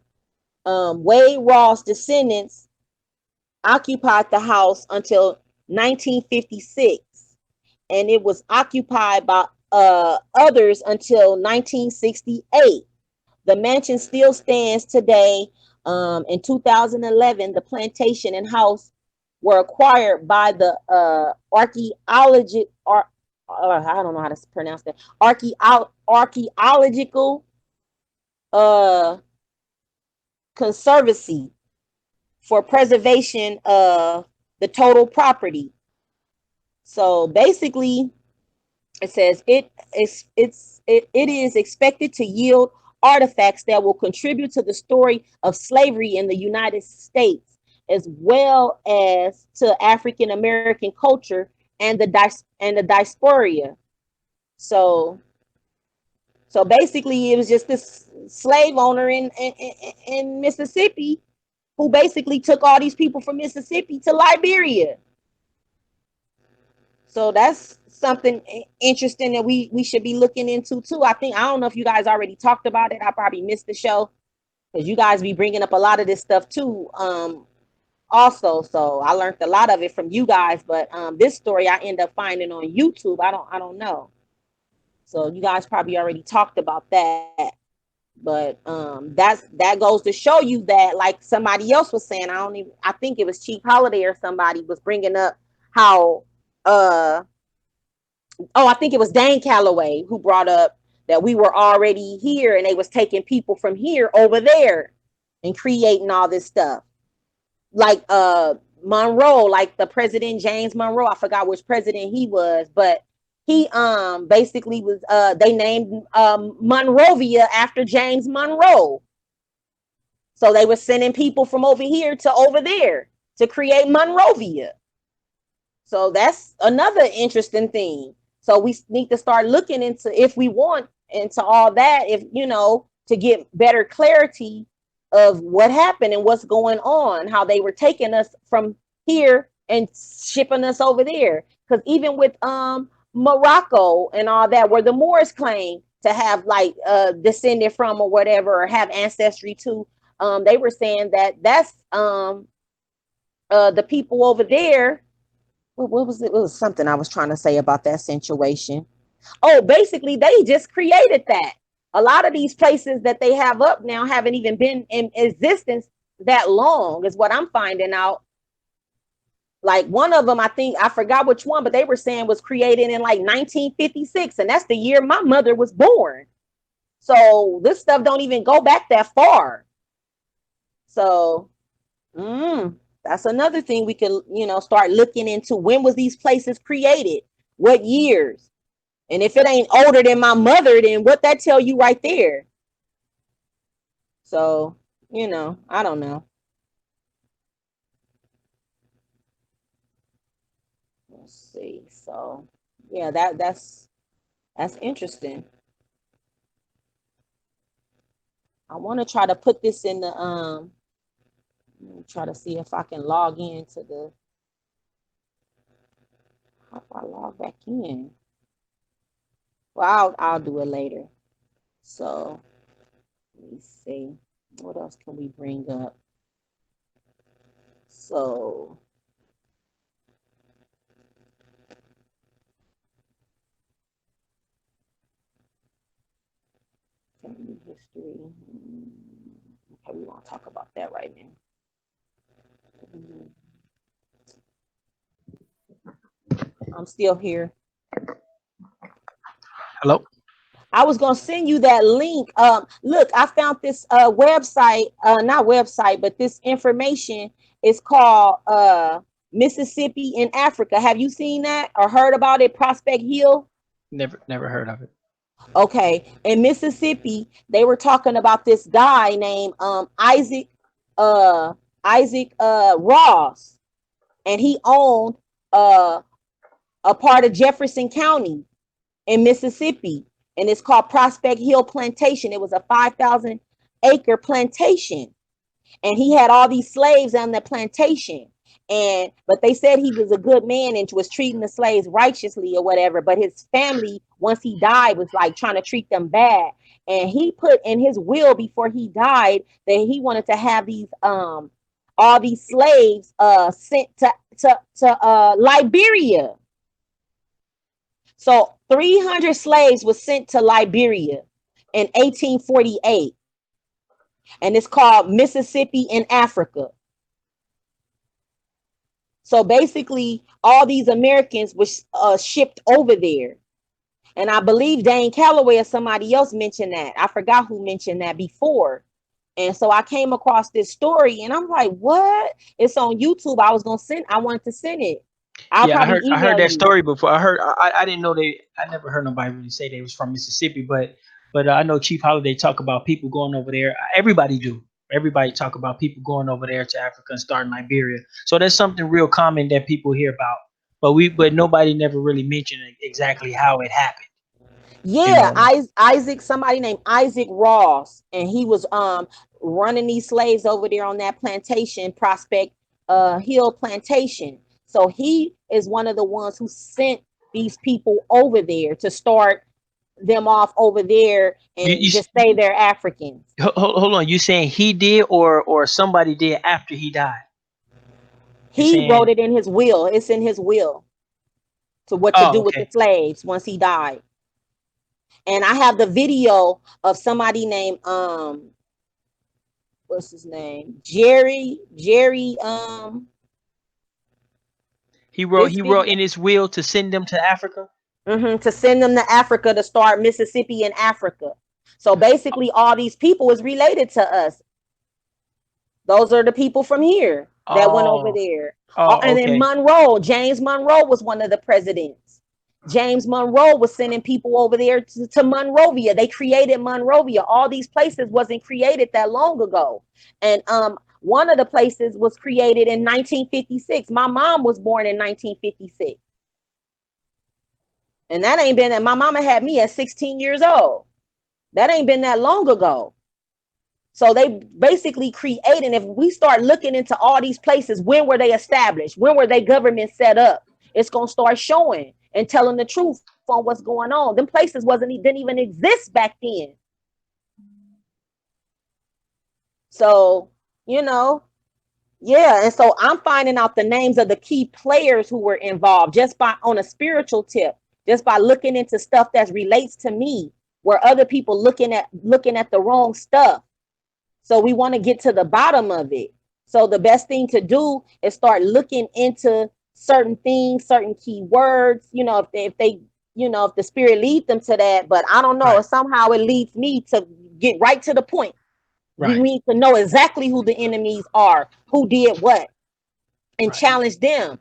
Wade Ross' descendants occupied the house until 1956. And it was occupied by others until 1968. The mansion still stands today. In 2011, the plantation and house were acquired by the archaeology, I don't know how to pronounce that, archaeological conservancy for preservation of the total property. So basically, it says it is expected to yield artifacts that will contribute to the story of slavery in the United States, as well as to African American culture and the diaspora. So basically, it was just this slave owner in Mississippi who basically took all these people from Mississippi to Liberia. So that's something interesting that we should be looking into too. I don't know if you guys already talked about it. I probably missed the show because you guys be bringing up a lot of this stuff too. Also, so I learned a lot of it from you guys. But this story I end up finding on YouTube. I don't know. So you guys probably already talked about that. But that goes to show you that, like somebody else was saying, I think it was Chief Holiday or somebody was bringing up how I think it was Dane Calloway who brought up that we were already here and they was taking people from here over there and creating all this stuff. Like Monroe, like the President James Monroe, I forgot which president he was, but he basically was they named Monrovia after James Monroe. So they were sending people from over here to over there to create Monrovia. So that's another interesting thing. So we need to start looking into, if we want, into all that, if to get better clarity of what happened and what's going on, how they were taking us from here and shipping us over there. Because even with Morocco and all that, where the Moors claim to have like descended from or whatever, or have ancestry to, they were saying that that's the people over there. What was it? It was something I was trying to say about that situation. Oh, basically, they just created that. A lot of these places that they have up now haven't even been in existence that long, is what I'm finding out. Like one of them, I think, I forgot which one, but they were saying was created in like 1956. And that's the year my mother was born. So this stuff don't even go back that far. So, that's another thing we can, start looking into. When was these places created? What years? And if it ain't older than my mother, then what that tell you right there? So, I don't know. Let's see. So yeah, that's interesting. I want to try to put this in the let me try to see if I can log into the how do I log back in? Well, I'll do it later. So let me see. What else can we bring up? So family history. Okay, we won't talk about that right now. I'm still here. Hello. I was gonna send you that link. Look, I found this website, not website, but this information is called Mississippi in Africa. Have you seen that or heard about it? Prospect Hill. Never heard of it. Okay, in Mississippi, they were talking about this guy named uh, Isaac Ross, and he owned uh, a part of Jefferson County in Mississippi, and it's called Prospect Hill Plantation. It was a 5,000-acre plantation, and he had all these slaves on the plantation. And but they said he was a good man and was treating the slaves righteously or whatever. But his family, once he died, was like trying to treat them bad. And he put in his will before he died that he wanted to have these all these slaves sent to Liberia. So 300 slaves was sent to Liberia in 1848, and it's called Mississippi in Africa. So basically, all these Americans was shipped over there. And I believe Dane Calloway or somebody else mentioned that. I forgot who mentioned that before. And so I came across this story and I'm like, what? It's on YouTube. I wanted to send it. I'll Yeah, probably I heard email that you. story before. I didn't know they. I never heard nobody really say they was from Mississippi, but I know Chief Holiday talk about people going over there. Everybody do. Everybody talk about people going over there to Africa and starting Liberia. So that's something real common that people hear about. But nobody never really mentioned exactly how it happened. You Yeah, know. Isaac, somebody named Isaac Ross, and he was running these slaves over there on that plantation, Prospect Hill Plantation. So he is one of the ones who sent these people over there to start them off over there and You just say they're Africans. hold on. You saying he did or somebody did after he died? You He wrote saying? it in his will. It's in his will to what to Oh, do with the okay. slaves once he died. And I have the video of somebody named what's his name? Jerry this He wrote video in his will to send them to Africa. to send them to Africa to start Mississippi in Africa. So basically all these people is related to us. Those are the people from here that went over Oh, there. oh, And then okay. Monroe, James Monroe was one of the presidents. James Monroe was sending people over there to Monrovia. They created Monrovia. All these places wasn't created that long ago. And one of the places was created in 1956. My mom was born in 1956. And that ain't been that. My mama had me at 16 years old. That ain't been that long ago. So they basically creating, if we start looking into all these places, when were they established? When were they government set up? It's going to start showing and telling the truth on what's going on. Them places didn't even exist back then. So, you know, yeah. And so I'm finding out the names of the key players who were involved just by on a spiritual tip, just by looking into stuff that relates to me, where other people looking at the wrong stuff. So we want to get to the bottom of it. So the best thing to do is start looking into certain things, certain key words, if they, if the spirit leads them to that. But I don't know, Right, somehow it leads me to get right to the point. We right. need to know exactly who the enemies are, who did what, and Right. challenge them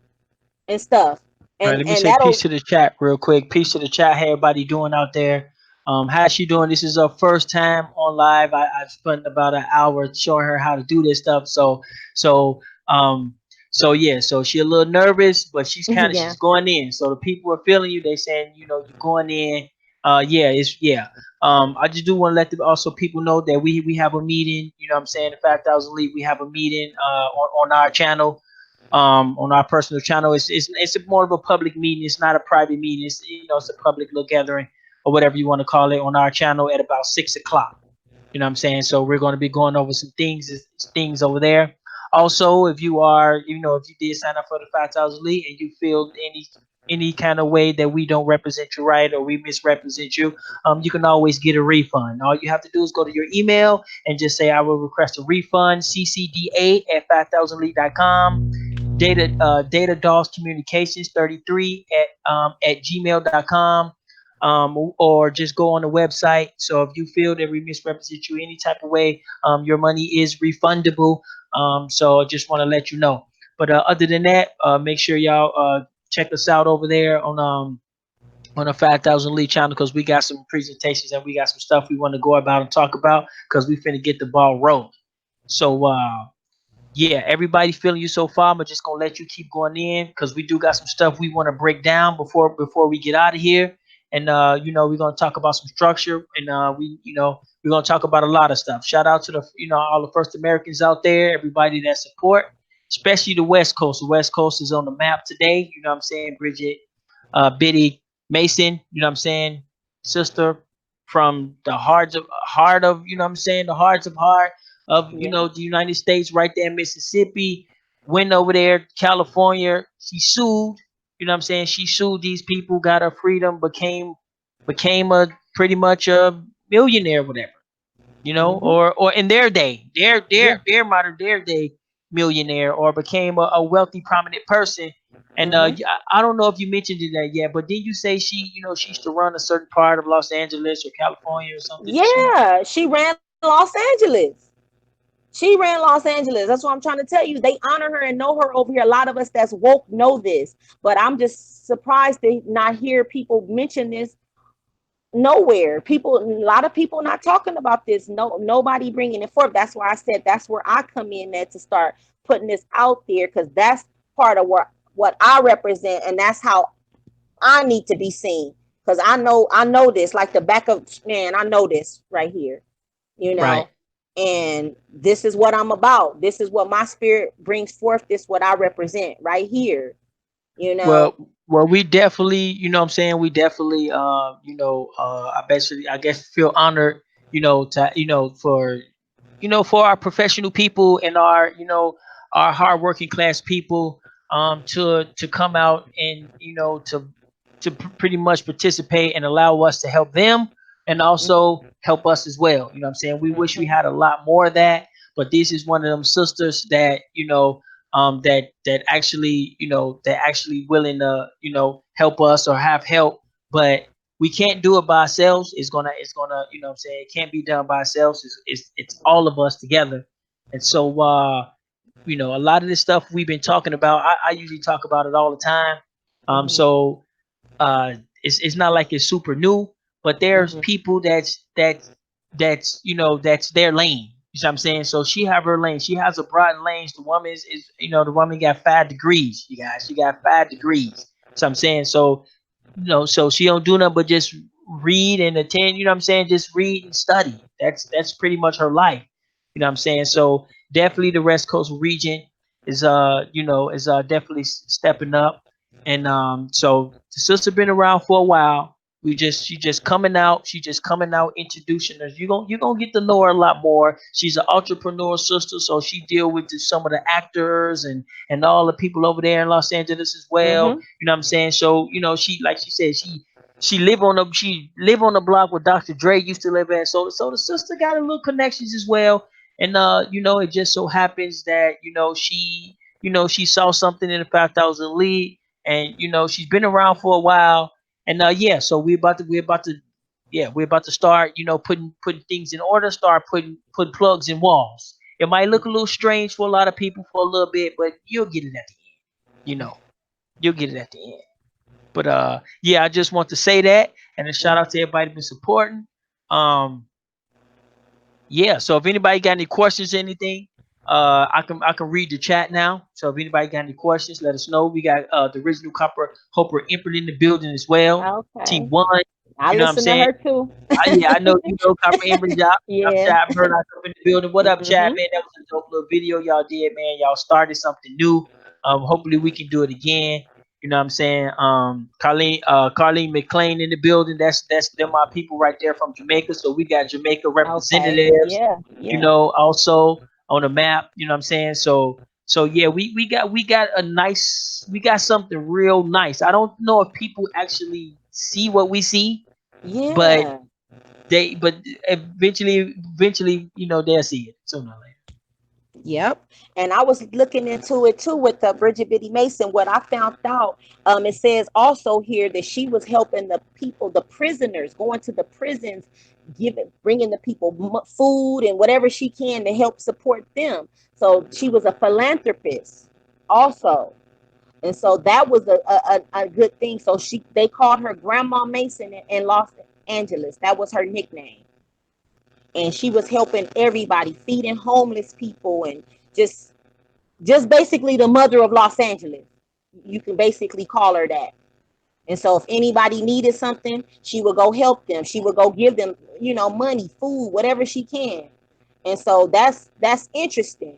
and stuff. All right, And let me and say peace that'll to the chat real quick. Peace to the chat. How everybody doing out there? How's she doing? This is her first time on live. I spent about an hour showing her how to do this stuff. So, um, So yeah, so she a little nervous, but Yeah. she's going in. So the people are feeling you. They saying, you're going in. Yeah, it's yeah. I just do want to let the also people know that we have a meeting. You know what I'm saying, the 5,000 League. We have a meeting on our channel, on our personal channel. It's more of a public meeting. It's not a private meeting. It's a public little gathering or whatever you want to call it on our channel at about 6 o'clock. You know what I'm saying? So we're going to be going over some things over there. Also, if you are, if you did sign up for the 5,000 League and you feel any kind of way that we don't represent you right or we misrepresent you, you can always get a refund. All you have to do is go to your email and just say, I will request a refund, ccda@5000league.com, data dolls communications 33 at gmail.com, or just go on the website. So if you feel that we misrepresent you any type of way, your money is refundable. So I just want to let you know. But other than that, make sure y'all check us out over there on the 5,000 Lead channel, because we got some presentations and we got some stuff we want to go about and talk about, because we finna get the ball rolling. So yeah, everybody feeling you so far. I'm just gonna let you keep going in, because we do got some stuff we want to break down before we get out of here. And we're gonna talk about some structure, and we're gonna talk about a lot of stuff. Shout out to the all the first Americans out there, everybody that support, especially the West Coast. The West Coast is on the map today. You know what I'm saying, Bridget, Biddy, Mason. You know what I'm saying, sister from the heart of you know what I'm saying, the hearts of heart of Yeah. the United States, right there in Mississippi. Went over there, California. She sued. You know what I'm saying? She sued these people, got her freedom, became a pretty much a millionaire, whatever. Hmm. Or in their day, Yeah. their modern their day millionaire, or became a wealthy, prominent person. And Hmm. I don't know if you mentioned it that yet, but didn't you say she used to run a certain part of Los Angeles or California or something? Yeah. She ran Los Angeles. She ran Los Angeles. That's what I'm trying to tell you. They honor her and know her over here. A lot of us that's woke know this, but I'm just surprised to not hear people mention this nowhere. People, a lot of people not talking about this. No, nobody bringing it forth. That's why I said that's where I come in at to start putting this out there, because that's part of what I represent, and that's how I need to be seen. Because I know this like the back of man. I know this right here, you Right. know, and this is what I'm about. This is what my spirit brings forth. This is what I represent right here, you know. Well, we definitely, what I'm saying, we definitely, I guess feel honored, for our professional people and our hardworking class people, to come out and, pretty much participate and allow us to help them and also help us as well. You know what I'm saying? We wish we Mm-hmm. had a lot more of that, but this is one of them sisters that, that actually willing to help us or have help, but we can't do it by ourselves. It's gonna what I'm saying, it can't be done by ourselves. It's all of us together. And so a lot of this stuff we've been talking about, I usually talk about it all the time. Mm-hmm. So uh, it's not like it's super new, but there's Mm-hmm. people that's their lane. You know what I'm saying? So she have her lane. She has a broad lanes. The woman is the woman got 5 degrees. You guys, she got 5 degrees. So I'm saying, so so she don't do nothing but just read and attend. You know what I'm saying? Just read and study. That's pretty much her life. You know what I'm saying? So definitely the West Coast region is definitely stepping up. And so the sister been around for a while. She just coming out. She just coming out, introducing us. You gonna get to know her a lot more. She's an entrepreneur sister, so she deal with some of the actors and all the people over there in Los Angeles as well. Mm-hmm. You know what I'm saying? So she, like she said, she live on the block where Dr. Dre used to live at. So the sister got a little connections as well. And it just so happens that she saw something in the 5,000 League, and she's been around for a while. And yeah, so we're about to start putting things in order, start putting plugs in walls. It might look a little strange for a lot of people for a little bit, but you'll get it at the end. you know you'll get it at the end. But yeah, I just want to say that, and a shout out to everybody been supporting. um yeah, so if anybody got any questions or anything, I can read the chat now. So if anybody got any questions, let us know. We got the original Copper Hopper Emperor in the building as well. Okay. T1. I You know what I'm listen to saying? her too. Yeah, I know you know Copper Emperor. Y'all, I'm Yeah. Chad Murdoch up in the building. What up, Chad, Hmm. man? That was a dope little video y'all did, man. Y'all started something new. Hopefully we can do it again. You know what I'm saying? Carlene McLean in the building. That's them my people right there from Jamaica. So we got Jamaica Okay. representatives, Yeah. you Yeah. know, also on the map, you know what I'm saying? So yeah, we got a nice, we got something real nice. I don't know if people actually see what we see, but Yeah. but eventually, you know, they'll see it sooner or later. Yep. And I was looking into it too with Bridget Biddy Mason. What I found out, it says also here that she was helping the people, the prisoners, going to the prisons, bringing the people food and whatever she can to help support them. So she was a philanthropist also. And so that was a good thing. So they called her Grandma Mason in Los Angeles. That was her nickname. And she was helping everybody, feeding homeless people, and just just basically the mother of Los Angeles. You can basically call her that. And so if anybody needed something, she would go help them. She would go give them, money, food, whatever she can. And so that's interesting,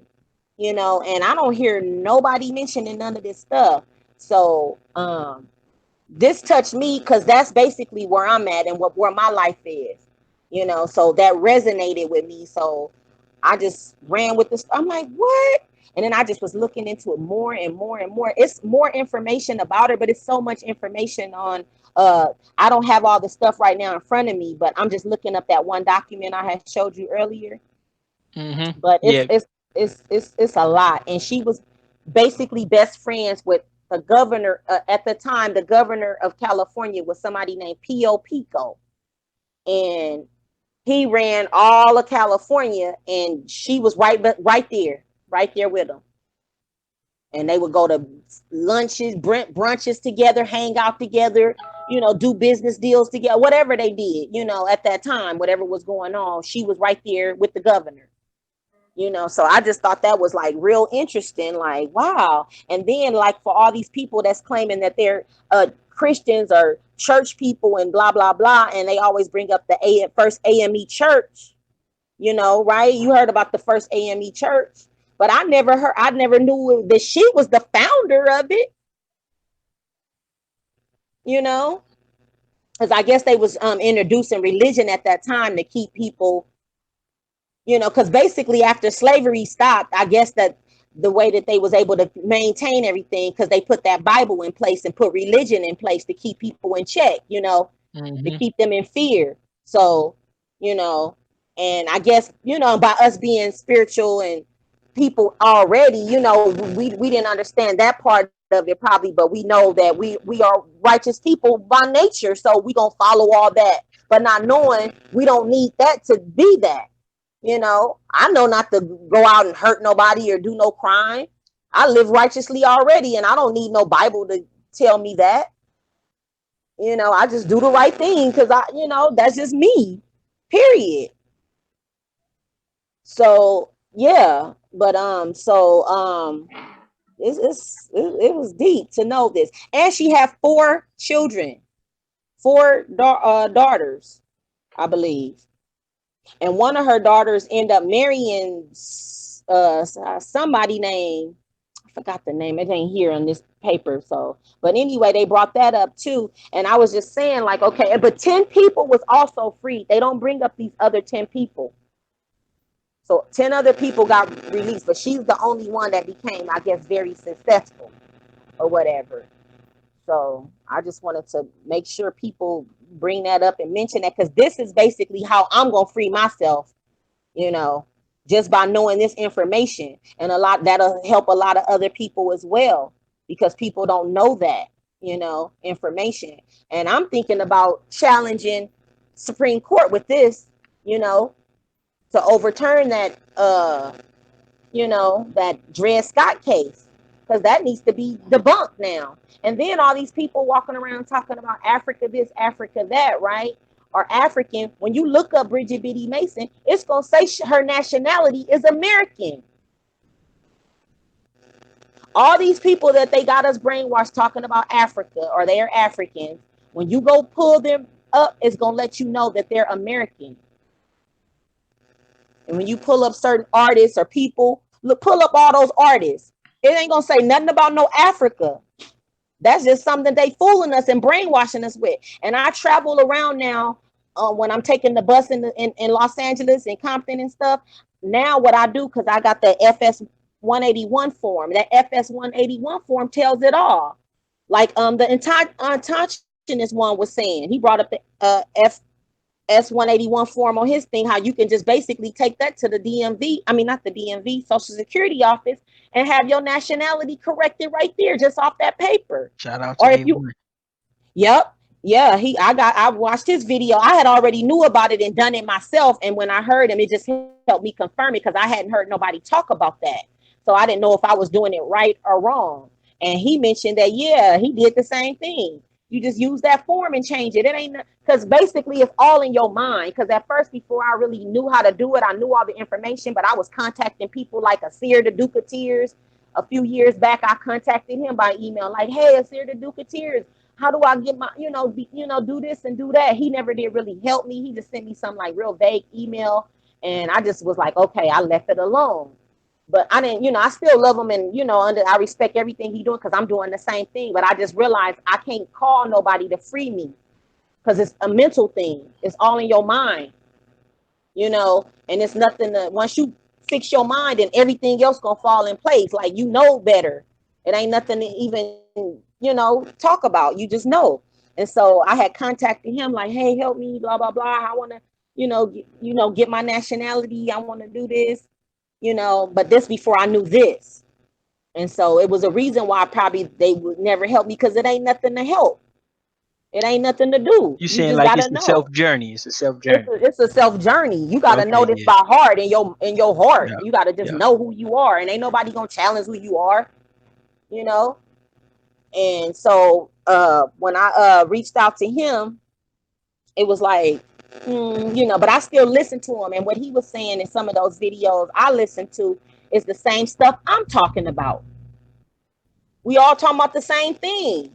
and I don't hear nobody mentioning none of this stuff. So this touched me because that's basically where I'm at and where my life is, so that resonated with me. So I just ran with this. I'm like, what? And then I just was looking into it more and more and more. It's more information about her, but it's so much information on. I don't have all the stuff right now in front of me, but I'm just looking up that one document I had showed you earlier. But it's Yeah. it's it's a lot. And she was basically best friends with the governor at the time. The governor of California was somebody named Pio Pico, and he ran all of California, and she was right there with him. And they would go to lunches, brunches together, hang out together, do business deals together, whatever they did, at that time, whatever was going on, she was right there with the governor. So I just thought that was like real interesting, like, wow. And then, like, for all these people that's claiming that they're Christians or church people and blah blah blah, and they always bring up the first AME church, right? You heard about the first AME church, but I never knew that she was the founder of it, you know because I guess they was introducing religion at that time to keep people, because basically after slavery stopped, I guess that the way that they was able to maintain everything, because they put that Bible in place and put religion in place to keep people in check, to Hmm. keep them in fear. So, you know, and I guess, by us being spiritual and people already, we didn't understand that part of it probably, but we know that we are righteous people by nature, so we gonna follow all that, but not knowing we don't need that to be that. I know not to go out and hurt nobody or do no crime. I live righteously already, and I don't need no Bible to tell me that. I just do the right thing because that's just me. Period. So yeah, but it was deep to know this, and she had 4 children, daughters, I believe, and one of her daughters ended up marrying somebody named, I forgot the name. It ain't here on this paper. So, but anyway, they brought that up too. And I was just saying, like, okay, but 10 people was also freed. They don't bring up these other 10 people. So 10 other people got released, but she's the only one that became, I guess, very successful or whatever. So I just wanted to make sure people bring that up and mention that, because this is basically how I'm going to free myself, you know, just by knowing this information. And that'll help a lot of other people as well, because people don't know that, information. And I'm thinking about challenging Supreme Court with this, you know, to overturn that Dred Scott case, because that needs to be debunked now. And then all these people walking around talking about Africa this, Africa that, right? Or African. When you look up Bridget Biddy Mason, it's going to say her nationality is American. All these people that they got us brainwashed talking about Africa or they're Africans, when you go pull them up, it's going to let you know that they're American. And when you pull up certain artists or people, look, pull up all those artists. It ain't going to say nothing about no Africa. That's just something they fooling us and brainwashing us with. And I travel around now when I'm taking the bus in Los Angeles and Compton and stuff. Now what I do, because I got the FS 181 form. That FS 181 form tells it all. Like the Untouchinist one was saying, he brought up the FS 181 form on his thing, how you can just basically take that to the DMV, I mean not the DMV, Social Security office, and have your nationality corrected right there, just off that paper. Shout out to Or if you, yep, yeah, I watched his video. I had already knew about it and done it myself, and when I heard him, it just helped me confirm it, because I hadn't heard nobody talk about that. So I didn't know if I was doing it right or wrong. And he mentioned that, yeah, he did the same thing. You just use that form and change it. It ain't, because basically it's all in your mind. Because at first, before I really knew how to do it, I knew all the information, but I was contacting people like Asir the Duke of Tears. A few years back, I contacted him by email, like, hey, Asir the Duke of Tears, how do I get my, do this and do that? He never did really help me. He just sent me some like real vague email. And I just was like, okay, I left it alone. But I didn't, I still love him, and I respect everything he's doing, because I'm doing the same thing. But I just realized I can't call nobody to free me, because it's a mental thing. It's all in your mind, and it's nothing that once you fix your mind, and everything else gonna fall in place. Like, better. It ain't nothing to even talk about. You just know. And so I had contacted him like, hey, help me, blah blah blah. I want to get my nationality. I want to do this. But this before I knew this. And so it was a reason why probably they would never help me, because it ain't nothing to help. It ain't nothing to do. You saying like it's a self journey. It's a self journey. It's a self journey. You got to know this by heart, in your heart. Yeah. You got to just know who you are, and ain't nobody going to challenge who you are, And so when I reached out to him, it was like, but I still listened to him. And what he was saying in some of those videos I listened to is the same stuff I'm talking about. We all talking about the same thing,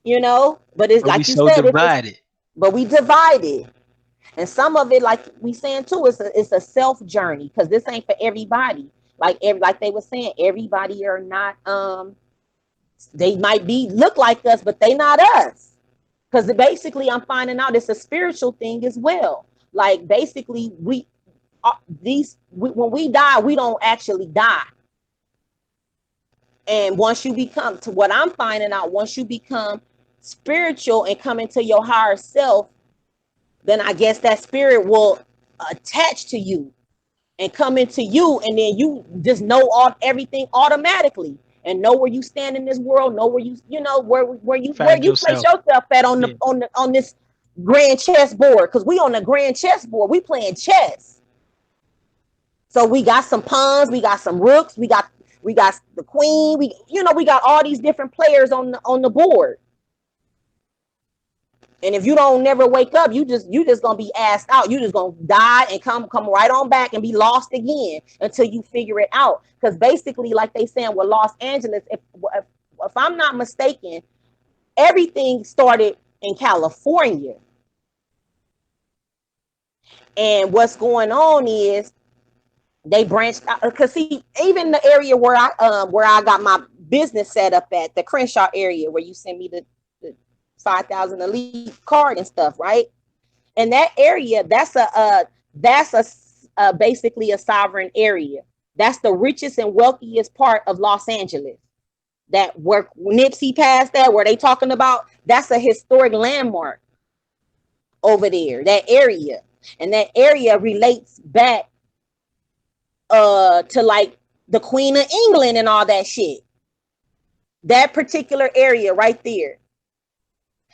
but it's but like you said, divided. But we divided. And some of it, like we saying too, it's a self journey, because this ain't for everybody. Like they were saying, everybody are not, they might look like us, but they not us. Because basically, I'm finding out it's a spiritual thing as well. Like, basically, when we die, we don't actually die. And once you become, to what I'm finding out, once you become spiritual and come into your higher self, then I guess that spirit will attach to you and come into you, and then you just know everything automatically. And know where you stand in this world, know where where you place yourself at on this grand chessboard, because we on the grand chessboard, we playing chess. So we got some pawns, we got some rooks, we got the queen, we got all these different players on the board. And if you don't never wake up, you just gonna be asked out. You just gonna die and come right on back and be lost again until you figure it out. Because basically, like they saying with Los Angeles, if I'm not mistaken, everything started in California. And what's going on is they branched out. Because see, even the area where I got my business set up at, the Crenshaw area, where you send me the 5,000 elite card and stuff, right? And that area, that's basically a sovereign area. That's the richest and wealthiest part of Los Angeles. That where Nipsey passed, that where they talking about, that's a historic landmark over there, that area. And that area relates back to like the Queen of England and all that shit. That particular area right there.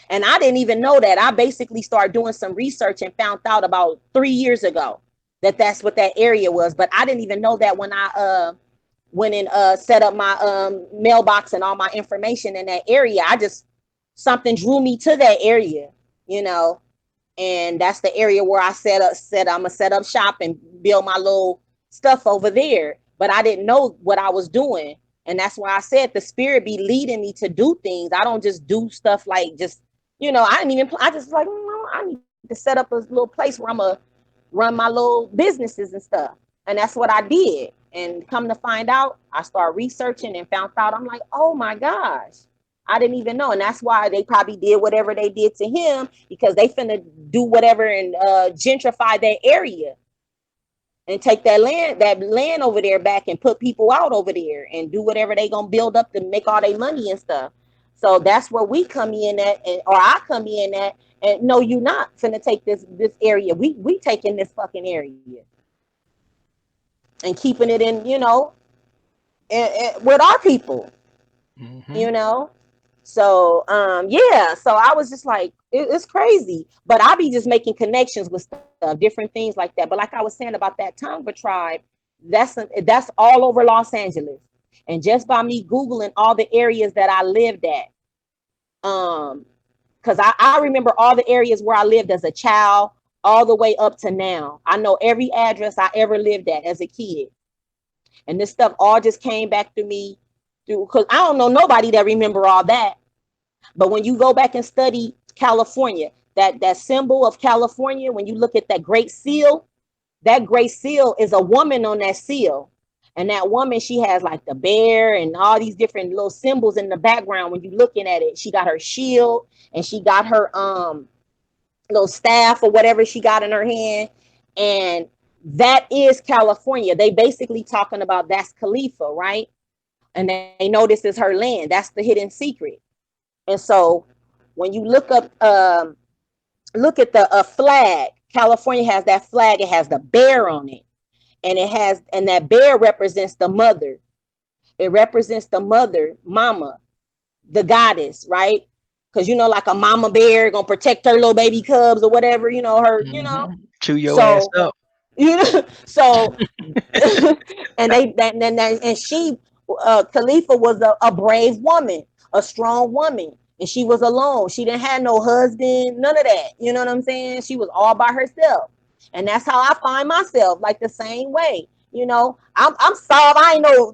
And I didn't even know that. I basically started doing some research and found out about 3 years ago that that's what that area was. But I didn't even know that when I went and set up my mailbox and all my information in that area. Something drew me to that area, and that's the area where I said I'm gonna set up shop and build my little stuff over there. But I didn't know what I was doing. And that's why I said the spirit be leading me to do things. I don't just do stuff like just, I didn't even, I just like, I need to set up a little place where I'm going to run my little businesses and stuff. And that's what I did. And come to find out, I started researching and found out, I'm like, oh my gosh, I didn't even know. And that's why they probably did whatever they did to him, because they finna do whatever and gentrify that area and take that land over there back and put people out over there and do whatever they gonna build up to make all their money and stuff. So that's where we come in at, or I come in at, and no, you not finna take this area. We taking this fucking area and keeping it in, with our people, So yeah, so I was just like, it's crazy. But I be just making connections with stuff, different things like that. But like I was saying about that Tonga tribe, that's all over Los Angeles. And just by me Googling all the areas that I lived at, because I remember all the areas where I lived as a child, all the way up to now. I know every address I ever lived at as a kid. And this stuff all just came back to me through, because I don't know nobody that remember all that. But when you go back and study California, that symbol of California, when you look at that great seal is a woman on that seal. And that woman, she has like the bear and all these different little symbols in the background. When you're looking at it, she got her shield and she got her little staff or whatever she got in her hand. And that is California. They basically talking about that's Khalifa, right? And they know this is her land. That's the hidden secret. And so when you look up, look at the flag, California has that flag. It has the bear on it. And that bear represents the mother. It represents the mother, mama, the goddess, right? Because, like a mama bear gonna protect her little baby cubs or whatever, her, Chew your ass up. So and she Khalifa was a brave woman, a strong woman, and she was alone. She didn't have no husband, none of that. You know what I'm saying? She was all by herself. And that's how I find myself, like the same way. I'm soft. I ain't no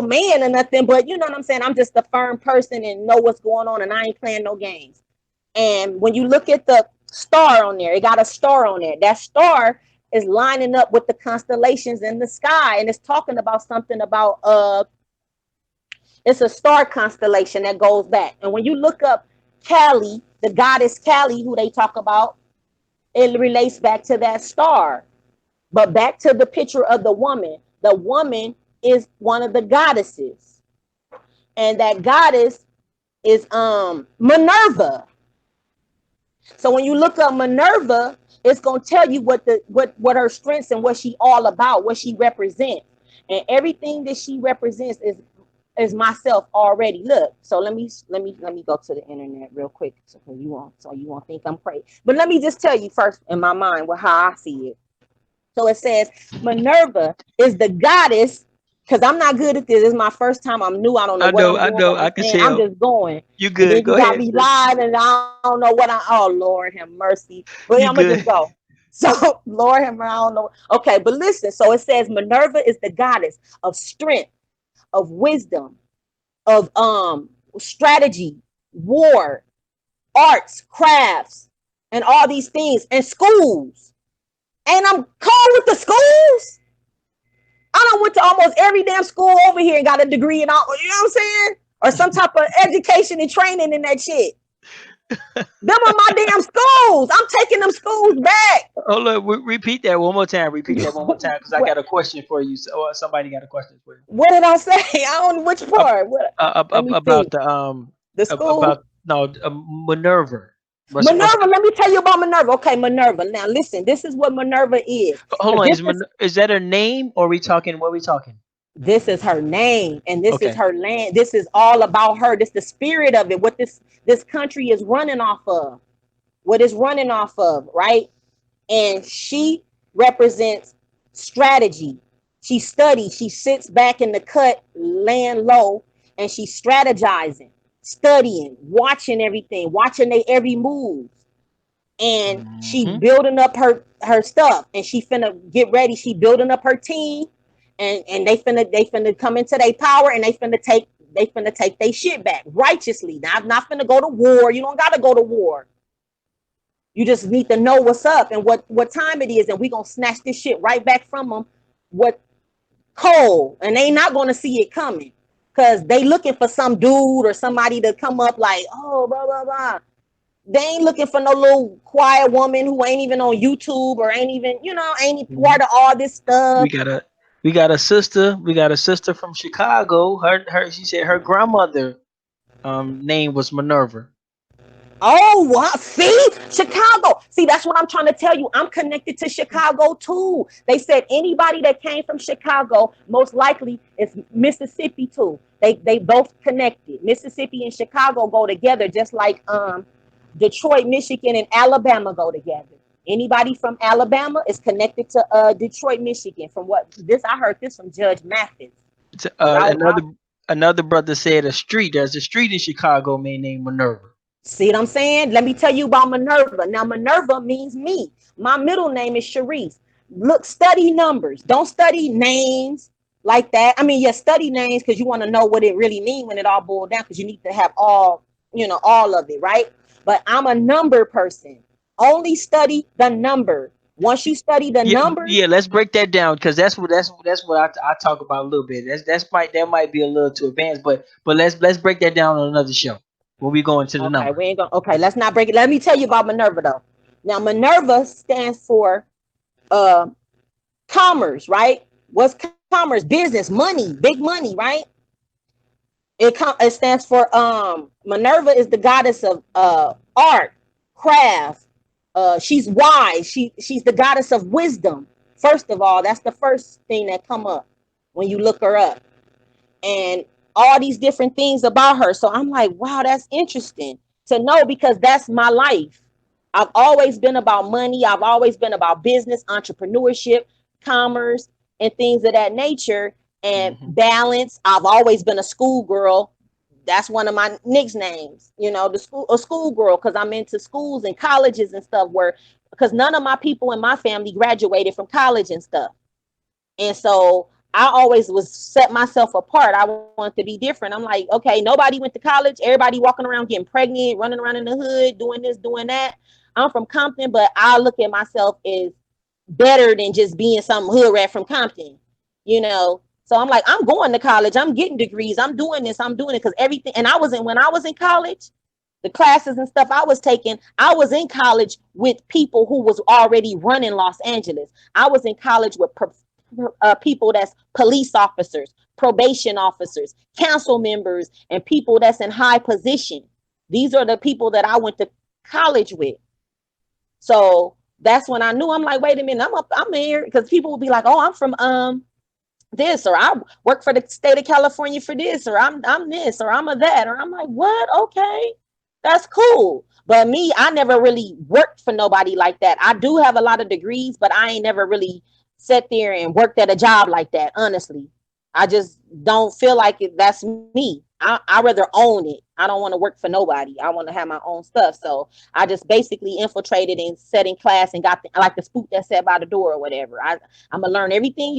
man or nothing, but you know what I'm saying? I'm just a firm person and know what's going on, and I ain't playing no games. And when you look at the star on there, it got a star on there. That star is lining up with the constellations in the sky, and it's talking about something about it's a star constellation that goes back. And when you look up Kali, the goddess Kali, who they talk about, it relates back to that star. But back to the picture of the woman is one of the goddesses, and that goddess is Minerva. So when you look up Minerva, it's gonna tell you what her strengths and what she all about, what she represents, and everything that she represents is myself already. Look, so let me go to the internet real quick, so you won't think I'm crazy. But let me just tell you first in my mind how I see it. So it says Minerva is the goddess, because I'm not good at this. This is my first time. I'm new. I don't know what I'm doing. I can tell. I'm just going. You good? And then go you got ahead. me live, and I don't know what oh Lord have mercy. But You I'm gonna good. just go. So Lord have mercy. I don't know. Okay, but listen. So it says Minerva is the goddess of strength, of wisdom, of strategy, war, arts, crafts, and all these things, and schools. And I'm cold with the schools. I done went to almost every damn school over here and got a degree and all, you know what I'm saying? Or some type of education and training in that shit. Them are my damn schools. I'm taking them schools back. Oh look, repeat that one more time. Repeat that one more time, because I got a question for you. So, somebody got a question for you. What did I say? I don't know which part. About the school. Minerva. Minerva, let me tell you about Minerva. Okay, Minerva. Now listen, this is what Minerva is. Hold on, is that her name, or what are we talking? This is her name, and this Okay. is her land. This is all about her. This is the spirit of it. What this country is running off of. What it's running off of, right? And she represents strategy. She studies. She sits back in the cut, laying low, and she's strategizing, studying, watching everything, watching their every move. And she building up her stuff, and she finna get ready. She building up her team, and they finna come into their power, and they finna take their shit back righteously. Now, I'm not finna go to war. You don't gotta go to war. You just need to know what's up and what time it is, and we gonna snatch this shit right back from them. What cold, and they not gonna see it coming, cause they looking for some dude or somebody to come up like, oh, blah blah blah. They ain't looking for no little quiet woman who ain't even on YouTube or ain't even, ain't part of all this We stuff. got a we got a sister. We got a sister from Chicago. Her she said her grandmother name was Minerva. Oh, what? See, Chicago. See, that's what I'm trying to tell you. I'm connected to Chicago too. They said anybody that came from Chicago most likely is Mississippi too. They both connected. Mississippi and Chicago go together, just like Detroit, Michigan, and Alabama go together. Anybody from Alabama is connected to Detroit, Michigan. From what this I heard this from Judge Mathis. Cause Another brother said a street. There's a street in Chicago named Minerva. See what I'm saying? Let me tell you about Minerva. Now, Minerva means me. My middle name is Sharice. Look, study numbers. Don't study names like that. I mean, yeah, study names because you want to know what it really means when it all boiled down, because you need to have all of it, right? But I'm a number person. Only study the number. Once you study the Yeah, numbers, yeah. Let's break that down because that's what I talk about a little bit. That might be a little too advanced, but let's break that down on another show when we go into the okay, numbers. we ain't gonna, okay, let's not break it. Let me tell you about Minerva though. Now, Minerva stands for uh commerce, right? What's commerce? Business, money, big money, right? It stands for Minerva is the goddess of art, craft. She's wise. She's the goddess of wisdom. First of all, that's the first thing that come up when you look her up, and all these different things about her. So I'm like, wow, that's interesting to know, because that's my life. I've always been about money. I've always been about business, entrepreneurship, commerce, and things of that nature, and Hmm. balance. I've always been a schoolgirl. That's one of my nicknames, a schoolgirl, because I'm into schools and colleges and stuff, where because none of my people in my family graduated from college and stuff. And so I always was set myself apart. I wanted to be different. I'm like, okay, nobody went to college. Everybody walking around getting pregnant, running around in the hood, doing this, doing that. I'm from Compton, but I look at myself as better than just being some hood rat from Compton, you know. So I'm like, I'm going to college. I'm getting degrees. I'm doing this. I'm doing it because everything. And when I was in college, the classes and stuff I was taking, I was in college with people who was already running Los Angeles. I was in college with people that's police officers, probation officers, council members, and people that's in high position. These are the people that I went to college with. So that's when I knew. I'm like, wait a minute, I'm here, because people will be like, oh, I'm from this, or I work for the state of California for this, or I'm this, or I'm a that, or I'm like, what? Okay, that's cool. But me, I never really worked for nobody like that. I do have a lot of degrees, but I ain't never really sat there and worked at a job like that. Honestly, I just don't feel like that's me. I rather own it. I don't want to work for nobody. I want to have my own stuff. So I just basically infiltrated and sat in class and got like the spook that sat by the door or whatever. I'm gonna learn everything,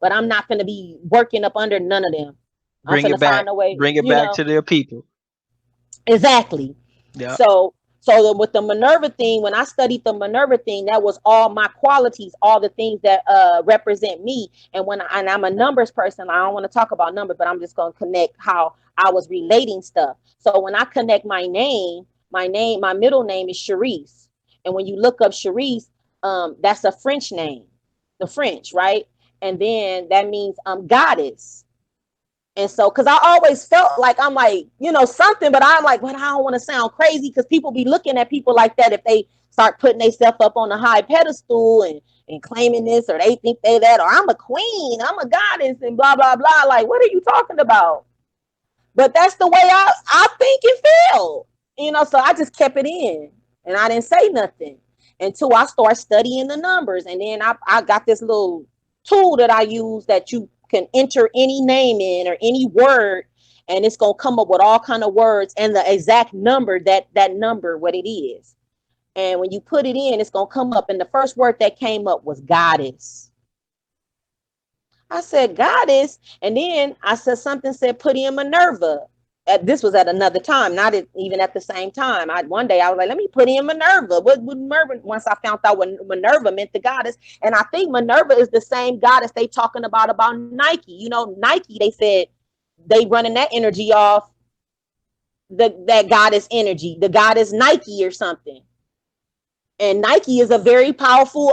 but I'm not gonna be working up under none of them. I'm Bring gonna it back. find a way, Bring it back to their people. exactly. Yeah. So with the Minerva thing, when I studied the Minerva thing, that was all my qualities, all the things that represent me. And I'm a numbers person. I don't want to talk about numbers, but I'm just going to connect how I was relating stuff. So when I connect my middle name is Charisse. And when you look up Charisse, that's a French name, the French, right? And then that means goddess. And so, because I always felt like I'm like, something, but I'm like, well, I don't want to sound crazy, because people be looking at people like that if they start putting themselves up on a high pedestal and claiming this, or they think they that, or I'm a queen, I'm a goddess, and blah, blah, blah. Like, what are you talking about? But that's the way I think it felt, so I just kept it in, and I didn't say nothing until I start studying the numbers. And then I got this little tool that I use that you can enter any name in or any word, and it's going to come up with all kind of words and the exact number, that number, what it is. And when you put it in, it's going to come up. And the first word that came up was goddess. I said, goddess. And then I said something said, put in Minerva. This was at another time, not even at the same time. One day I was like, let me put in Minerva. What would Minerva? Once I found out what Minerva meant, the goddess, and I think Minerva is the same goddess they talking about Nike. You know, Nike. They said they running that energy off that goddess energy. The goddess Nike or something. And Nike is a very powerful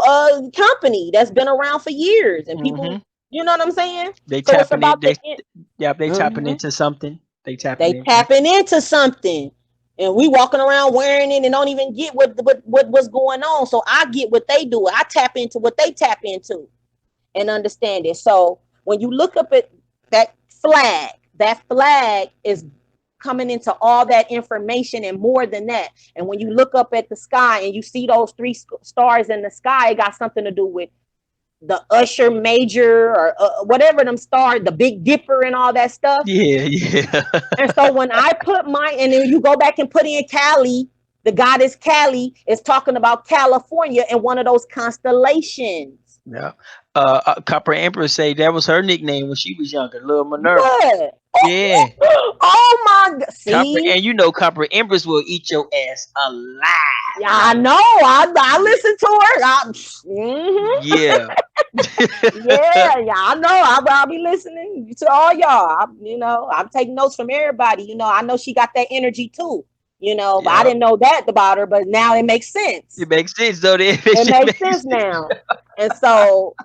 company that's been around for years, and people, you know what I'm saying? They So it's tapping about it. the They tapping into something. They tapping they into. tapping into something, and we walking around wearing it and don't even get what what's going on. So I get what they do. I tap into what they tap into and understand it. So when you look up at that flag is coming into all that information and more than that. And when you look up at the sky and you see those three stars in the sky, it got something to do with the Usher Major or whatever them stars, the Big Dipper and all that stuff. Yeah, yeah. And so when I put and then you go back and put in Cali, the goddess Cali is talking about California and one of those constellations. Yeah. Copper Empress say that was her nickname when she was younger, Little Minerva. What? Yeah. Oh my God. Copper, See? and you know Copper Empress will eat your ass alive. Yeah, I know. I listen to her. Yeah. Yeah, I know. I'll be listening to all y'all. I'm taking notes from everybody. I know she got that energy too. But I Yeah. didn't know that about her. But now it makes sense. It makes sense though. It makes sense now. And so,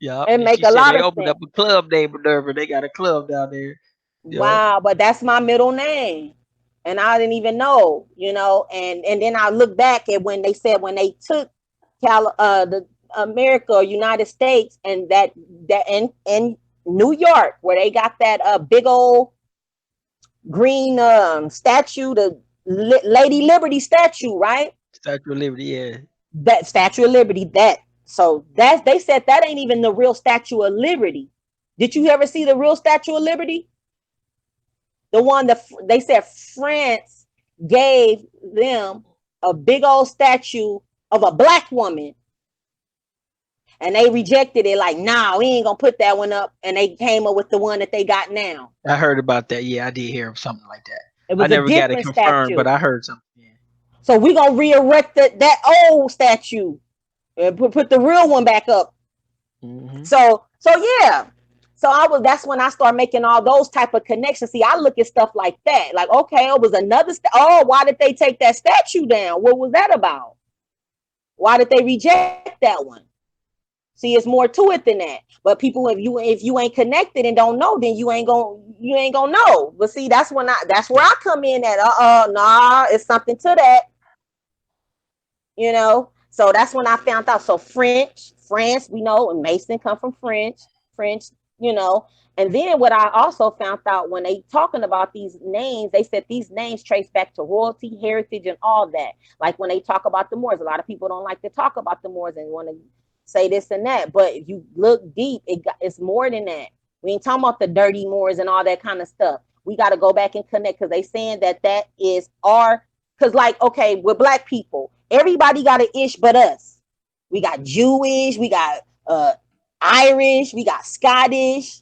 Yeah. it And make she a said lot they of opened sense. up a club named Minerva. They got a club down there. Yeah. Wow, but that's my middle name. And I didn't even know, and then I look back at when they said when they took the America or United States and that in New York where they got that big old green statue, the Lady Liberty statue, right? Statue of Liberty, yeah. That Statue of Liberty, they said that ain't even the real Statue of Liberty. Did you ever see the real Statue of Liberty? The one that they said France gave them a big old statue of a black woman. And they rejected it like, nah, we ain't gonna put that one up. And they came up with the one that they got now. I heard about that. Yeah, I did hear something like that. It I was a never got it different confirmed, statue. but I heard something. Yeah. So we gonna re-erect that old statue and put the real one back up. Mm-hmm. So yeah. So that's when I started making all those type of connections. See, I look at stuff like that. Like, okay, it was another why did they take that statue down? What was that about? Why did they reject that one? See, it's more to it than that. But people, if you ain't connected and don't know, then you ain't gonna know. But see, that's where I come in at. Nah, it's something to that. So that's when I found out. So France, we know, and Mason come from French, and then what I also found out when they talking about these names, they said these names trace back to royalty, heritage, and all that. Like when they talk about the Moors, a lot of people don't like to talk about the Moors and want to say this and that. But if you look deep, it's more than that. We ain't talking about the dirty Moors and all that kind of stuff. We got to go back and connect because they saying that is because like, okay, with black people, everybody got an ish but us. We got Jewish, we got Irish, we got Scottish.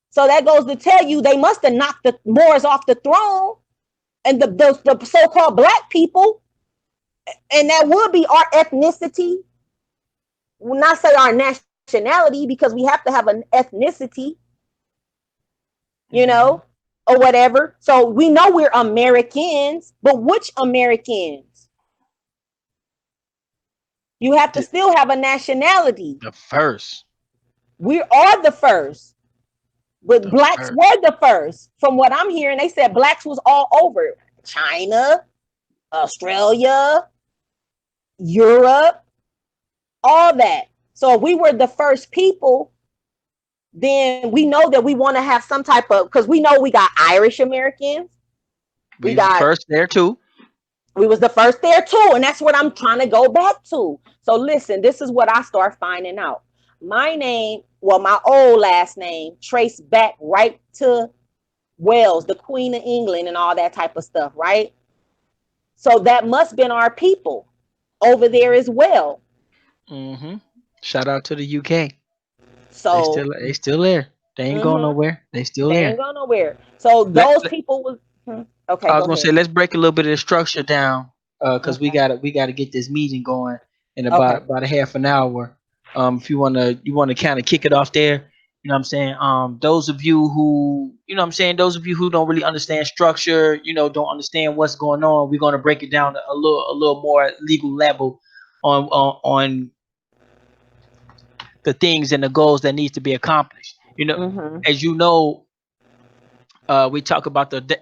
So that goes to tell you they must have knocked the Moors off the throne and the so-called black people. And that would be our ethnicity. We'll not say our nationality because we have to have an ethnicity, or whatever. So we know we're Americans, but which Americans? You have to still have a nationality. The first. We are the first. But blacks were the first. From what I'm hearing, they said blacks was all over. China, Australia, Europe, all that. So if we were the first people, then we know that we want to have some type of, because we know we got Irish Americans. We got first there too. We was the first there too. And that's what I'm trying to go back to. So listen, this is what I start finding out. My name, my old last name traced back right to Wales, the Queen of England and all that type of stuff, right? So that must have been our people over there as well. Mm-hmm. Shout out to the UK. So They still there. They ain't going mhm, nowhere. They still they there. ain't going nowhere. So Let, those let- people was okay. I was Go gonna ahead. say let's break a little bit of the structure down, because Okay. we gotta get this meeting going in Okay. about a half an hour. If you wanna kind of kick it off there, you know what I'm saying. Those of you who those of you who don't really understand structure, don't understand what's going on, we're gonna break it down a little more legal level on the things and the goals that needs to be accomplished. Mhm. As you know, we talk about the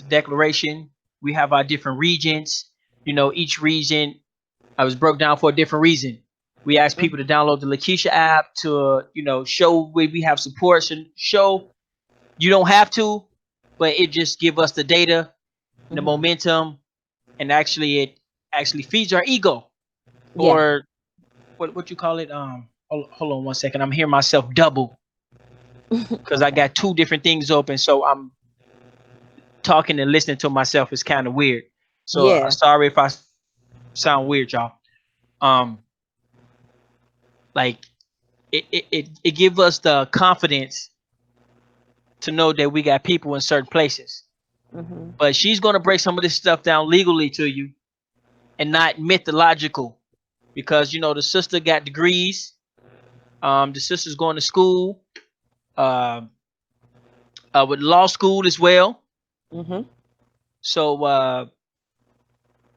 declaration. We have our different regions. Each region I was broke down for a different reason. We asked people to download the Lakeisha app to, show where we have support. So show you don't have to, but it just give us the data, the Mhm. momentum, and it actually feeds our ego, Yeah. or what you call it. Hold on one second. I'm hearing myself double because I got two different things open. So I'm talking and listening to myself is kind of weird. So Yeah. sorry if I sound weird, y'all. Um, like it give us the confidence to know that we got people in certain places. Mhm. But she's gonna break some of this stuff down legally to you and not mythological, because the sister got degrees. The sister's going to school, uh, with law school as well. Mhm.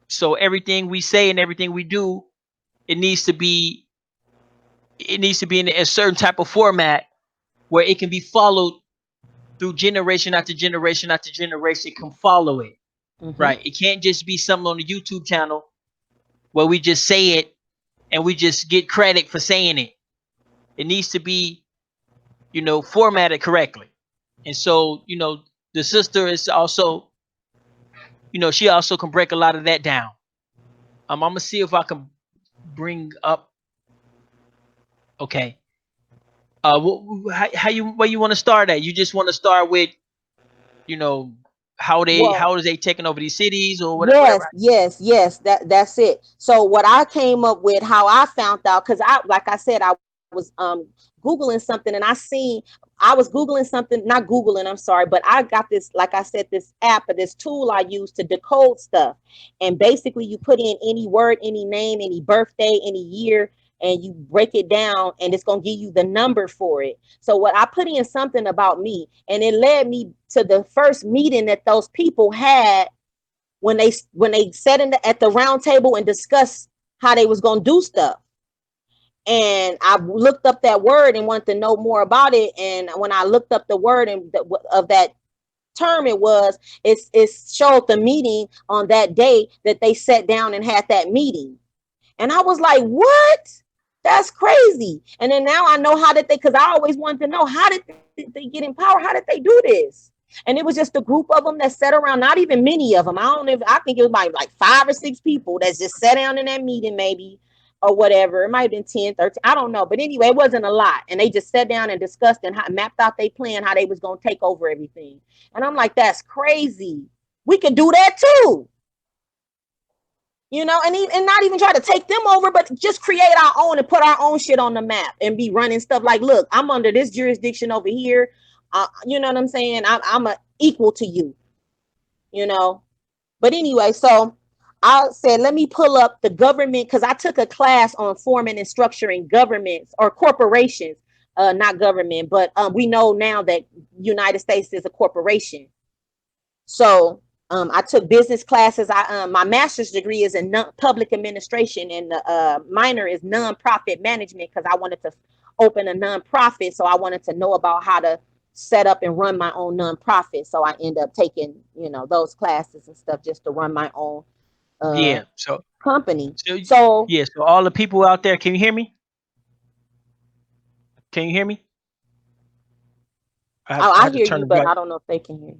So everything we say and everything we do, it needs to be it needs to be in a certain type of format where it can be followed through generation after generation after generation can follow it. Mhm. Right. It can't just be something on the YouTube channel where we just say it and we just get credit for saying it. It needs to be, formatted correctly. And so, the sister is also, she also can break a lot of that down. I'm gonna see if I can bring up. Okay. How you where you want to start at? You just want to start with, you know, Well, how is they taking over these cities or whatever. yes, yes, yes. That's it. So what I came up with, how I found out, because I, like I said, I was googling something, and I was googling something, not googling. I'm sorry, but I got this, like I said, this app or this tool I use to decode stuff, and basically you put in any word, any name, any birthday, any year, and you break it down, and it's gonna give you the number for it. So what I put in something about me, and it led me to the first meeting that those people had when they sat at the round table and discussed how they was going to do stuff. And I looked up that word and wanted to know more about it. And when I looked up the word of that term, it showed the meeting on that day that they sat down and had that meeting. And I was like, what? That's crazy. And then now I know how did they, because I always wanted to know, how did they get in power? How did they do this? And it was just a group of them that sat around, not even many of them. I don't know if, I think it was like 5 or 6 people that just sat down in that meeting, maybe, or whatever. It might have been 10, 13. I don't know. But anyway, it wasn't a lot. And they just sat down and discussed and mapped out their plan, how they was going to take over everything. And I'm like, that's crazy. We could do that too. And not even try to take them over, but just create our own and put our own shit on the map and be running stuff like, look, I'm under this jurisdiction over here. You know what I'm saying? I'm a equal to you, you know. But anyway, so I said, let me pull up the government, because I took a class on forming and structuring governments or corporations, not government, but we know now that United States is a corporation. So I took business classes. My master's degree is in public administration, and the minor is nonprofit management, because I wanted to open a nonprofit. So I wanted to know about how to set up and run my own nonprofit. So I end up taking, those classes and stuff just to run my own uh, Yeah. So company. so So yeah. So all the people out there, can you hear me? Can you hear me? I I had to hear turn you, the but volume. I don't know if they can hear.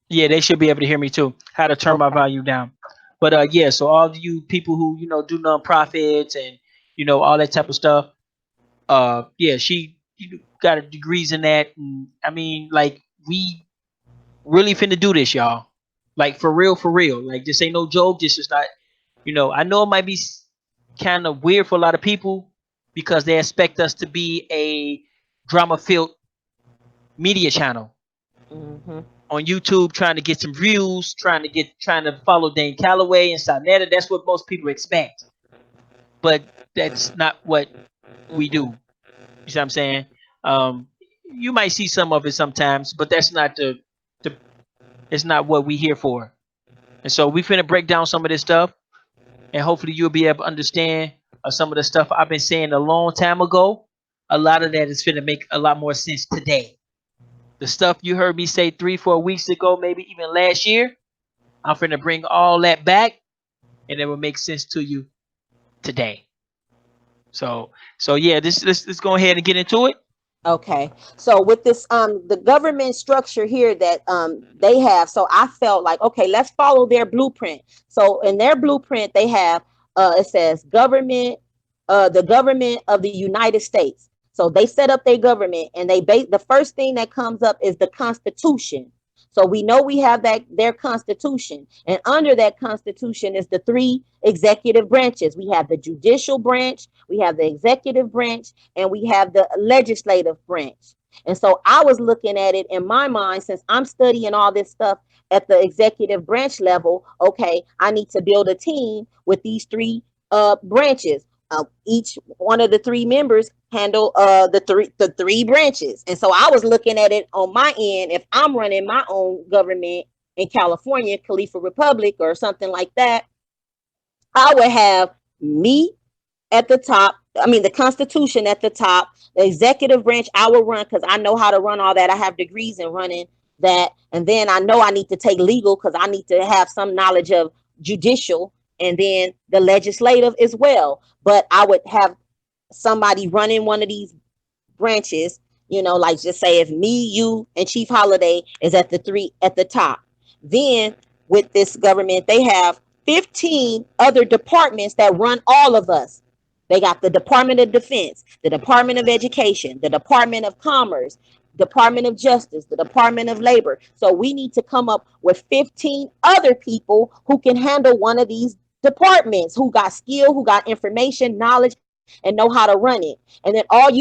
Yeah, they should be able to hear me too. How to turn my Okay. volume down. But yeah, so all of you people who do nonprofits and all that type of stuff. Yeah, she got her degrees in that, and I mean, like, we really finna do this, y'all. Like, for real, for real. Like, this ain't no joke. This is not. I know it might be kind of weird for a lot of people because they expect us to be drama filled media channel Mm-hmm. on YouTube, trying to get some views, trying to follow Dane Calloway and Sonetta. That's what most people expect, but that's not what we do. Mm-hmm. You see what I'm saying? Um, you might see some of it sometimes, but that's not the it's not what we here for. And so we finna break down some of this stuff, and hopefully you'll be able to understand some of the stuff I've been saying a long time ago. A lot of that is finna make a lot more sense today. The stuff you heard me say 3, 4 weeks ago, maybe even last year, I'm finna bring all that back, and it will make sense to you today. So yeah, let's go ahead and get into it. Okay. So with this the government structure here that they have, so I felt like, okay, let's follow their blueprint. So in their blueprint they have it says government, the government of the United States. So they set up their government, and the first thing that comes up is the Constitution. So we know we have that their Constitution, and under that Constitution is the three executive branches. We have the judicial branch, we have the executive branch, and we have the legislative branch. And so I was looking at it in my mind, since I'm studying all this stuff at the executive branch level. Okay, I need to build a team with these three branches. Each one of the three members handle the three branches. And so I was looking at it on my end. If I'm running my own government in California, Khalifa Republic or something like that, I would have me at the top. I mean, the Constitution at the top, the executive branch I will run because I know how to run all that. I have degrees in running that. And then I know I need to take legal because I need to have some knowledge of judicial, and then the legislative as well. But I would have somebody running one of these branches, like just say if me, you, and Chief Holiday is at the three at the top. Then with this government, they have 15 other departments that run all of us. They got the Department of Defense, the Department of Education, the Department of Commerce, Department of Justice, the Department of Labor. So we need to come up with 15 other people who can handle one of these departments, who got skill, who got information, knowledge, and know how to run it. And then all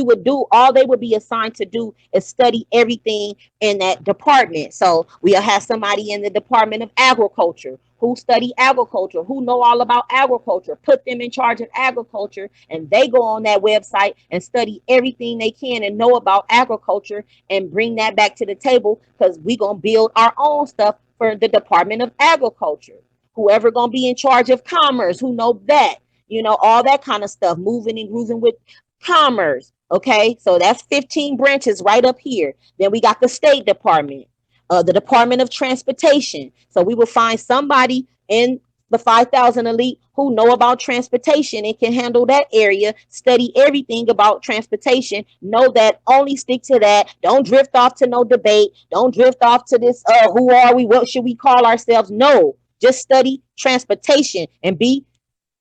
they would be assigned to do is study everything in that department. So we'll have somebody in the Department of Agriculture who study agriculture, who know all about agriculture, put them in charge of agriculture, and they go on that website and study everything they can and know about agriculture and bring that back to the table, because we're going to build our own stuff for the Department of Agriculture. Whoever going to be in charge of commerce, who know that, all that kind of stuff, moving and grooving with commerce. Okay, so that's 15 branches right up here. Then we got the State Department, the Department of Transportation. So we will find somebody in the 5,000 elite who know about transportation and can handle that area, study everything about transportation, know that, only stick to that. Don't drift off to no debate. Don't drift off to this, who are we? What should we call ourselves? No, just study transportation and be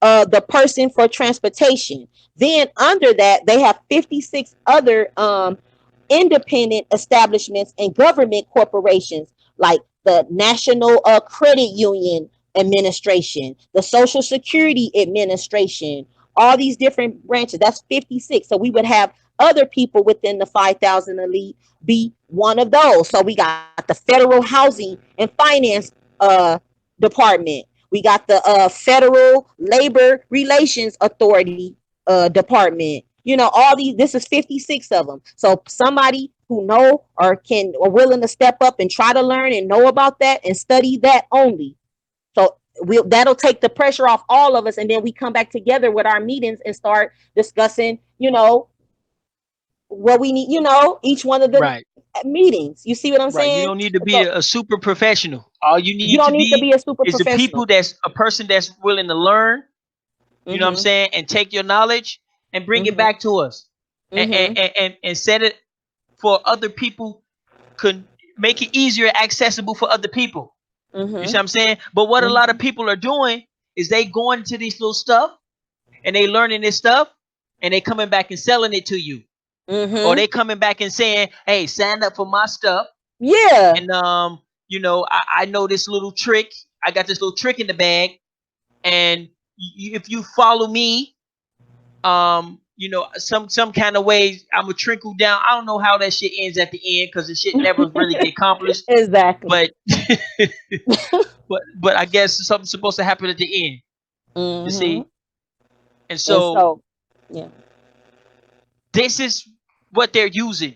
the person for transportation. Then under that, they have 56 other independent establishments and government corporations, like the National Credit Union Administration, the Social Security Administration, all these different branches. That's 56. So we would have other people within the 5,000 elite be one of those. So we got the Federal Housing and Finance Department. We got the Federal Labor Relations Authority Department. All these, this is 56 of them. So somebody who know or can or willing to step up and try to learn and know about that and study that only. So that'll take the pressure off all of us, and then we come back together with our meetings and start discussing, what we need, each one of the Right. meetings. You see what I'm Right. You saying? don't need to be So a super professional. All you you need to don't need to be be a super is professional. a person that's willing to learn, you know what I'm Mm-hmm. saying, and take your knowledge and bring it Mm-hmm. back to us. And Mm-hmm. and set it for other people, could make it easier accessible for other people. You see Mm-hmm. what I'm saying? But what a lot Mm-hmm. of people are doing is they going to these little stuff and they learning this stuff and they coming back and selling it to you. Or Mm-hmm. they coming back and saying, hey, sign up for my stuff. Yeah. And I know this little trick. I got this little trick in the bag. And if you follow me, some kind of way I'm gonna trickle down. I don't know how that shit ends at the end because the shit never really get accomplished. Exactly. But but I guess something's supposed to happen at the end. You Mm-hmm. see, and And so so, yeah. this is what they're using.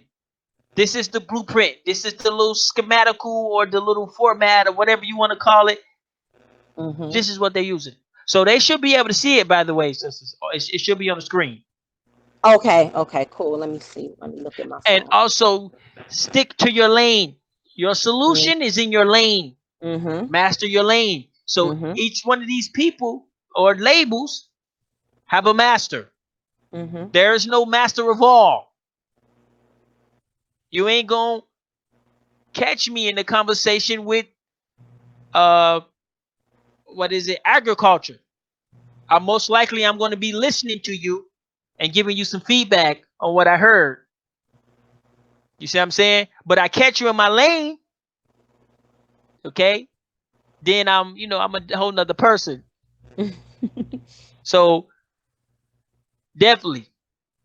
This is the blueprint. This is the little schematical or the little format or whatever you want to call it. Mm-hmm. This is what they're using. So they should be able to see it, by the way, sisters. It should be on the screen. Okay. Okay. Cool. Let me see. Let me look at my And phone. also stick to your lane. Your Mm-hmm. solution is in your lane. Mm-hmm. Master your lane. So Mm-hmm. each one of these people or labels have a master. Mm-hmm. There is no master of all. You ain't gonna catch me in the conversation with what is it, agriculture. I'm going to be listening to you and giving you some feedback on what I heard. You see what I'm saying? But I catch you in my lane, okay? Then I'm a whole nother person. So definitely,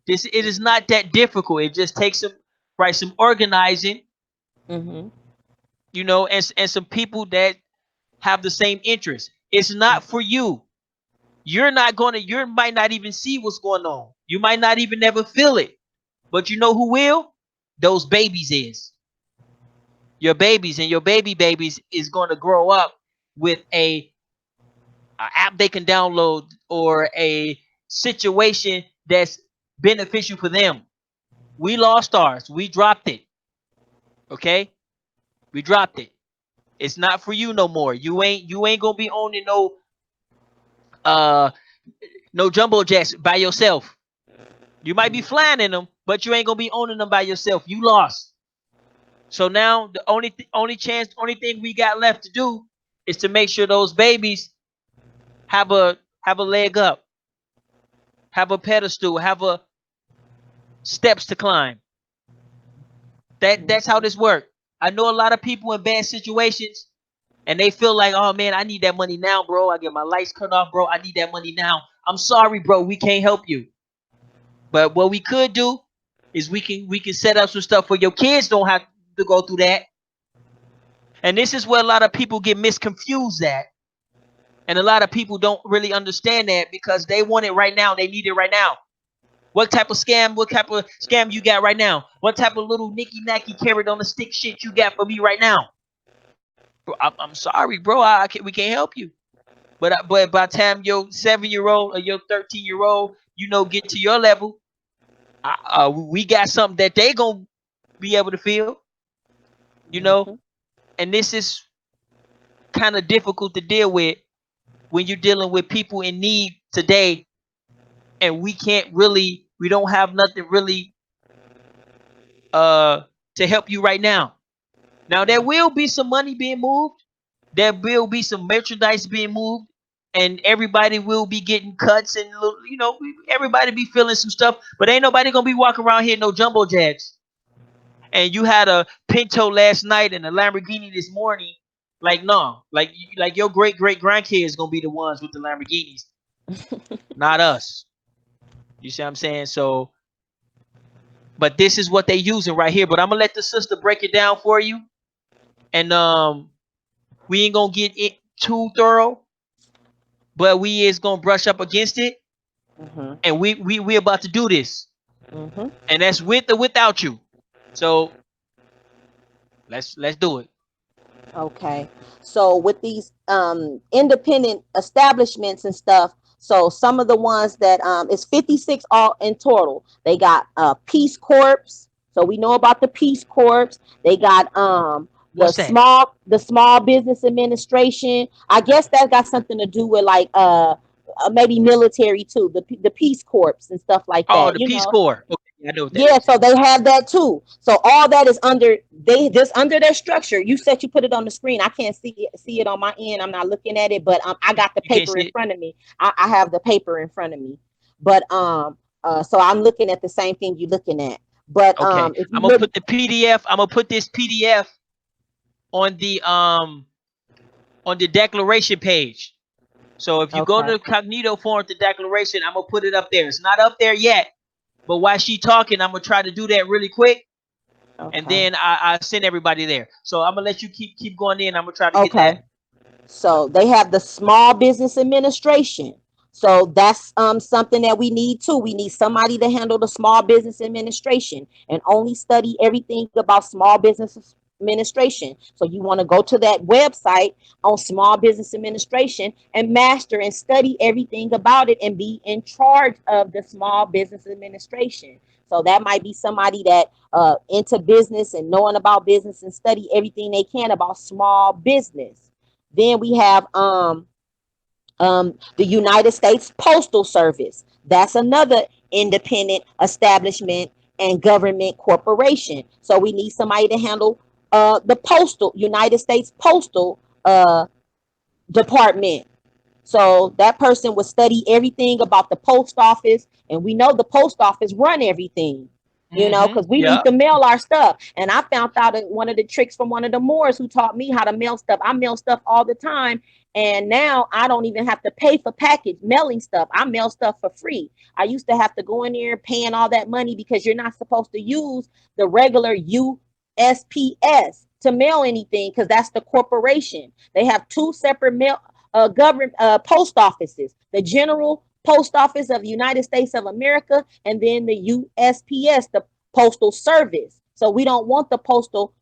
it is not that difficult. It just takes some organizing, Mm-hmm. and some people that have the same interest. It's not for you. You might not even see what's going on. You might not even ever feel it. But you know who will? Those babies is. Your babies, and your babies is going to grow up with a app they can download or a situation that's beneficial for them. We lost ours. We dropped it. Okay? We dropped it. It's not for you no more. You ain't gonna be owning uh no jumbo jets by yourself. You might be flying in them, but you ain't gonna be owning them by yourself. You lost. So now the only thing we got left to do is to make sure those babies have a leg up, have a pedestal, have a steps to climb. That's how this works. I know a lot of people in bad situations, and they feel like, oh man, I need that money now, bro. I get my lights cut off, bro. I need that money now. I'm sorry, bro. We can't help you. But what we could do is we can set up some stuff where your kids don't have to go through that. And this is where a lot of people get misconfused at. And a lot of people don't really understand that because they want it right now. They need it right now. What type of scam you got right now? What type of little nicky nacky carrot on the stick shit you got for me right now? Bro, I'm sorry, bro. We can't help you. But by the time your 7-year-old or your 13-year-old, get to your level, we got something that they gonna be able to feel, you know. Mm-hmm. And this is kind of difficult to deal with when you're dealing with people in need today, and we don't have nothing really to help you right now. Now there will be some money being moved, there will be some merchandise being moved, and everybody will be getting cuts, and everybody be feeling some stuff, but ain't nobody gonna be walking around here no jumbo jets. And you had a Pinto last night and a Lamborghini this morning. Like no, like your great grandkids gonna be the ones with the Lamborghinis, not us. You see what I'm saying? So, but this is what they using right here. But I'm gonna let the sister break it down for you, and we ain't gonna get it too thorough, but we is gonna brush up against it, Mm-hmm. and we about to do this, Mm-hmm. and that's with or without you. So let's do it. Okay. So with these independent establishments and stuff, so some of the ones that it's 56 all in total. They got Peace Corps. So we know about the Peace Corps. They got What's that? the Small Business Administration. I guess that got something to do with like maybe military too, the Peace Corps and stuff like Oh, that, the you Peace know. Corps. Okay, I know what that Yeah, is. so they have that too. So all that is under they just under their structure. You said you put it on the screen. I can't see it on my end. I'm not looking at it, but I got the You can't paper see in it. front of me. I have the paper in front of me. But so I'm looking at the same thing you're looking at. But Okay, if you I'm gonna look, put the PDF. I'm gonna put this PDF on the declaration page. So if you go to okay, the Cognito form, the declaration, I'm gonna put it up there. It's not up there yet, But while she talking, I'm gonna try to do that really quick, and Okay. then I send everybody there. So I'm gonna let you keep going in. I'm gonna try to get that. Okay. So they have the Small Business Administration. So that's something that we need too. We need somebody to handle the Small Business Administration and only study everything about Small Business Administration. So you want to go to that website on Small Business Administration and master and study everything about it and be in charge of the Small Business Administration. So that might be somebody that into business and knowing about business and study everything they can about small business. Then we have the United States Postal Service. That's another independent establishment and government corporation. So we need somebody to handle the postal United States Postal Department. So that person would study everything about the post office, and we know the post office run everything, because we Yeah. need to mail our stuff. And I found out that one of the tricks from one of the Moors who taught me how to mail stuff. I mail stuff all the time, and now I don't even have to pay for package mailing stuff. I mail stuff for free. I used to have to go in there paying all that money because you're not supposed to use the regular USPS to mail anything because that's the corporation. They have two separate government post offices: the General Post Office of the United States of America, and then the USPS, the Postal Service. So we don't want the Postal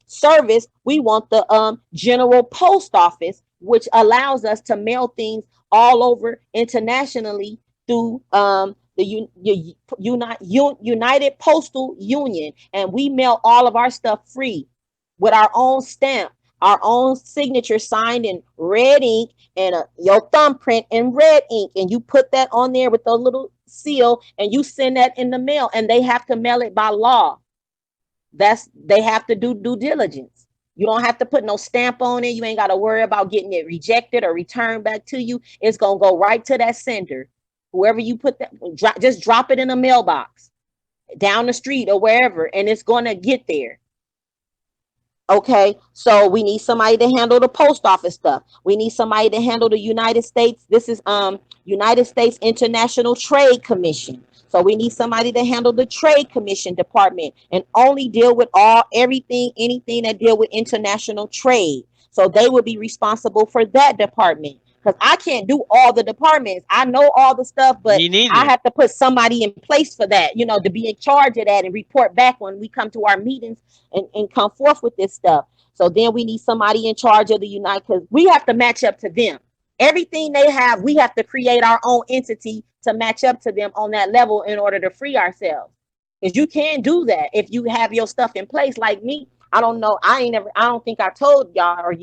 Service. We want the General Post Office, which allows us to mail things all over internationally through the United Postal Union, and we mail all of our stuff free with our own stamp, our own signature signed in red ink and your thumbprint in red ink. And you put that on there with a little seal and you send that in the mail, and they have to mail it by law. They have to do due diligence. You don't have to put no stamp on it. You ain't got to worry about getting it rejected or returned back to you. It's going to go right to that sender. Whoever you put that, just drop it in a mailbox down the street or wherever, and it's going to get there. Okay, so we need somebody to handle the post office stuff. We need somebody to handle the United States. This is United States International Trade Commission. So we need somebody to handle the Trade Commission department and only deal with anything that deal with international trade. So they would be responsible for that department. Because I can't do all the departments. I know all the stuff, but I have to put somebody in place for that, to be in charge of that and report back when we come to our meetings and come forth with this stuff. So then we need somebody in charge of the United, because we have to match up to them. Everything they have, we have to create our own entity to match up to them on that level in order to free ourselves. Because you can't do that if you have your stuff in place. Like me, I don't know. I don't think I told y'all or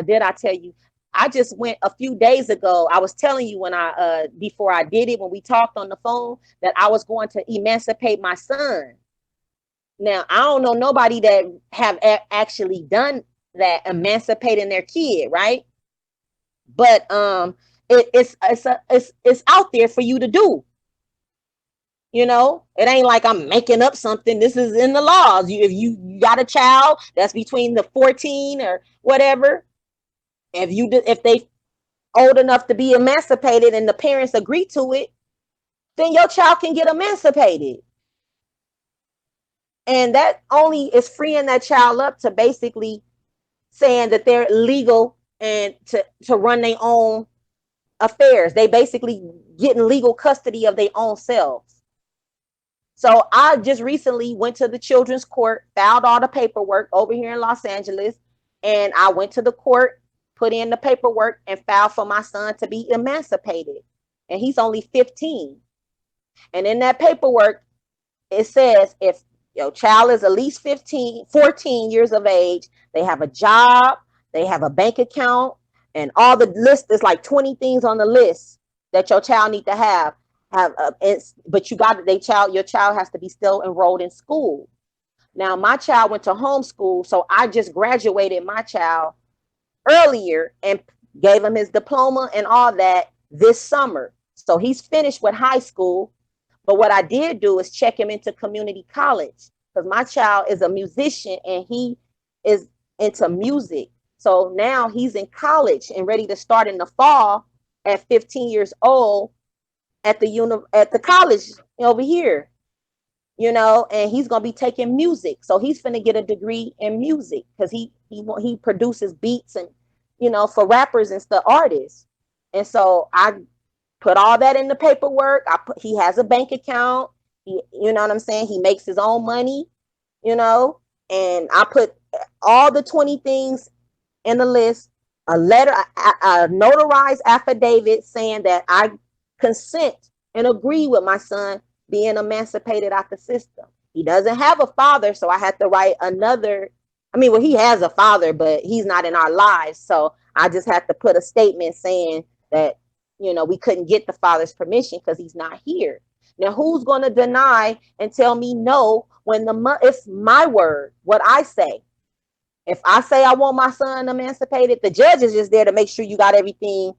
did I tell you? I just went a few days ago. I was telling you when before I did it, when we talked on the phone, that I was going to emancipate my son. Now, I don't know nobody that have actually done that, emancipating their kid, right? But it's out there for you to do. It ain't like I'm making up something. This is in the laws. If you got a child that's between the 14 or whatever, if they old enough to be emancipated and the parents agree to it, then your child can get emancipated. And that only is freeing that child up to basically saying that they're legal and to run their own affairs. They basically getting legal custody of their own selves. So I just recently went to the children's court, filed all the paperwork over here in Los Angeles, and I went to the court, put in the paperwork, and filed for my son to be emancipated. And he's only 15. And in that paperwork, it says if your child is at least 14 years of age, they have a job, they have a bank account, and all the list is like 20 things on the list that your child need to have. But your child has to be still enrolled in school. Now, my child went to homeschool, so I just graduated my child earlier and gave him his diploma and all that this summer. So he's finished with high school. But what I did do is check him into community college, because my child is a musician and he is into music. So now he's in college and ready to start in the fall at 15 years old at the college over here, and he's gonna be taking music. So he's gonna get a degree in music because he produces beats and for rappers and stuff, artists. And so I put all that in the paperwork. He has a bank account. You know what I'm saying? He makes his own money, and I put all the 20 things in the list, a letter, a notarized affidavit saying that I consent and agree with my son being emancipated out the system. He doesn't have a father, so I had to write another. I mean, well, he has a father, but he's not in our lives. So I just had to put a statement saying that, we couldn't get the father's permission because he's not here. Now, who's going to deny and tell me no when it's my word, what I say? If I say I want my son emancipated, the judge is just there to make sure you got everything,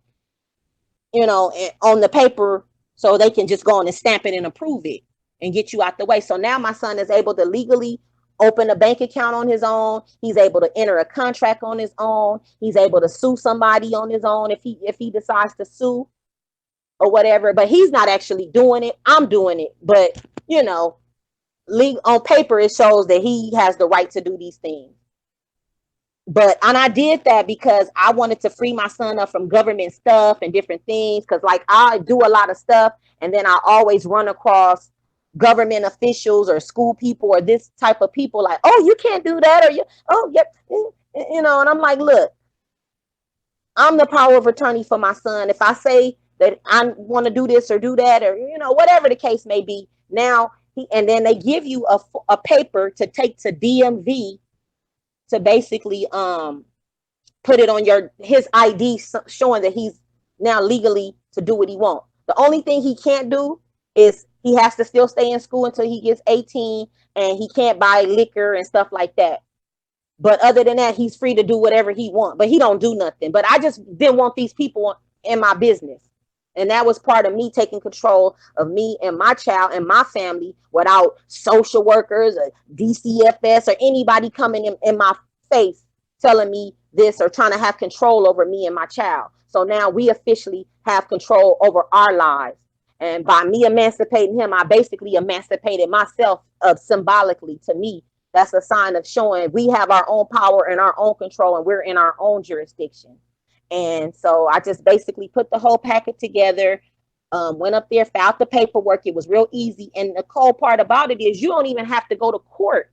on the paper so they can just go on and stamp it and approve it and get you out the way. So now my son is able to legally open a bank account on his own. He's able to enter a contract on his own. He's able to sue somebody on his own if he decides to sue or whatever. But he's not actually doing it. I'm doing it. But, on paper, it shows that he has the right to do these things. And I did that because I wanted to free my son up from government stuff and different things. Because like I do a lot of stuff, and then I always run across government officials or school people or this type of people like, oh, you can't do that, or yep, and I'm like, look, I'm the power of attorney for my son. If I say that I want to do this or do that, or whatever the case may be, now and then they give you a paper to take to DMV to basically put it on his ID showing that he's now legally to do what he wants. The only thing he can't do is he has to still stay in school until he gets 18, and he can't buy liquor and stuff like that. But other than that, he's free to do whatever he wants, but he don't do nothing. But I just didn't want these people in my business. And that was part of me taking control of me and my child and my family without social workers or DCFS or anybody coming in my face telling me this or trying to have control over me and my child. So now we officially have control over our lives. And by me emancipating him, I basically emancipated myself symbolically. To me, that's a sign of showing we have our own power and our own control, and we're in our own jurisdiction. And so I just basically put the whole packet together, went up there, filed the paperwork. It was real easy. And the cool part about it is you don't even have to go to court.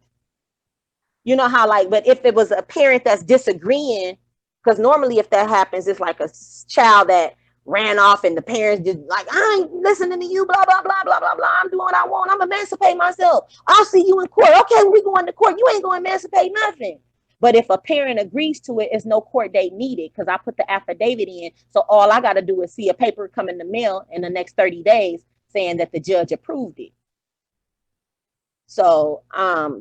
You know how but if it was a parent that's disagreeing, because normally if that happens, it's like a child that ran off and the parents just like, I ain't listening to you, blah, blah, blah, blah, blah, blah. I'm doing what I want. I'm emancipating myself. I'll see you in court. Okay, we going to court. You ain't going to emancipate nothing. But if a parent agrees to it, it's no court date needed because I put the affidavit in. So all I got to do is see a paper come in the mail in the next 30 days saying that the judge approved it. So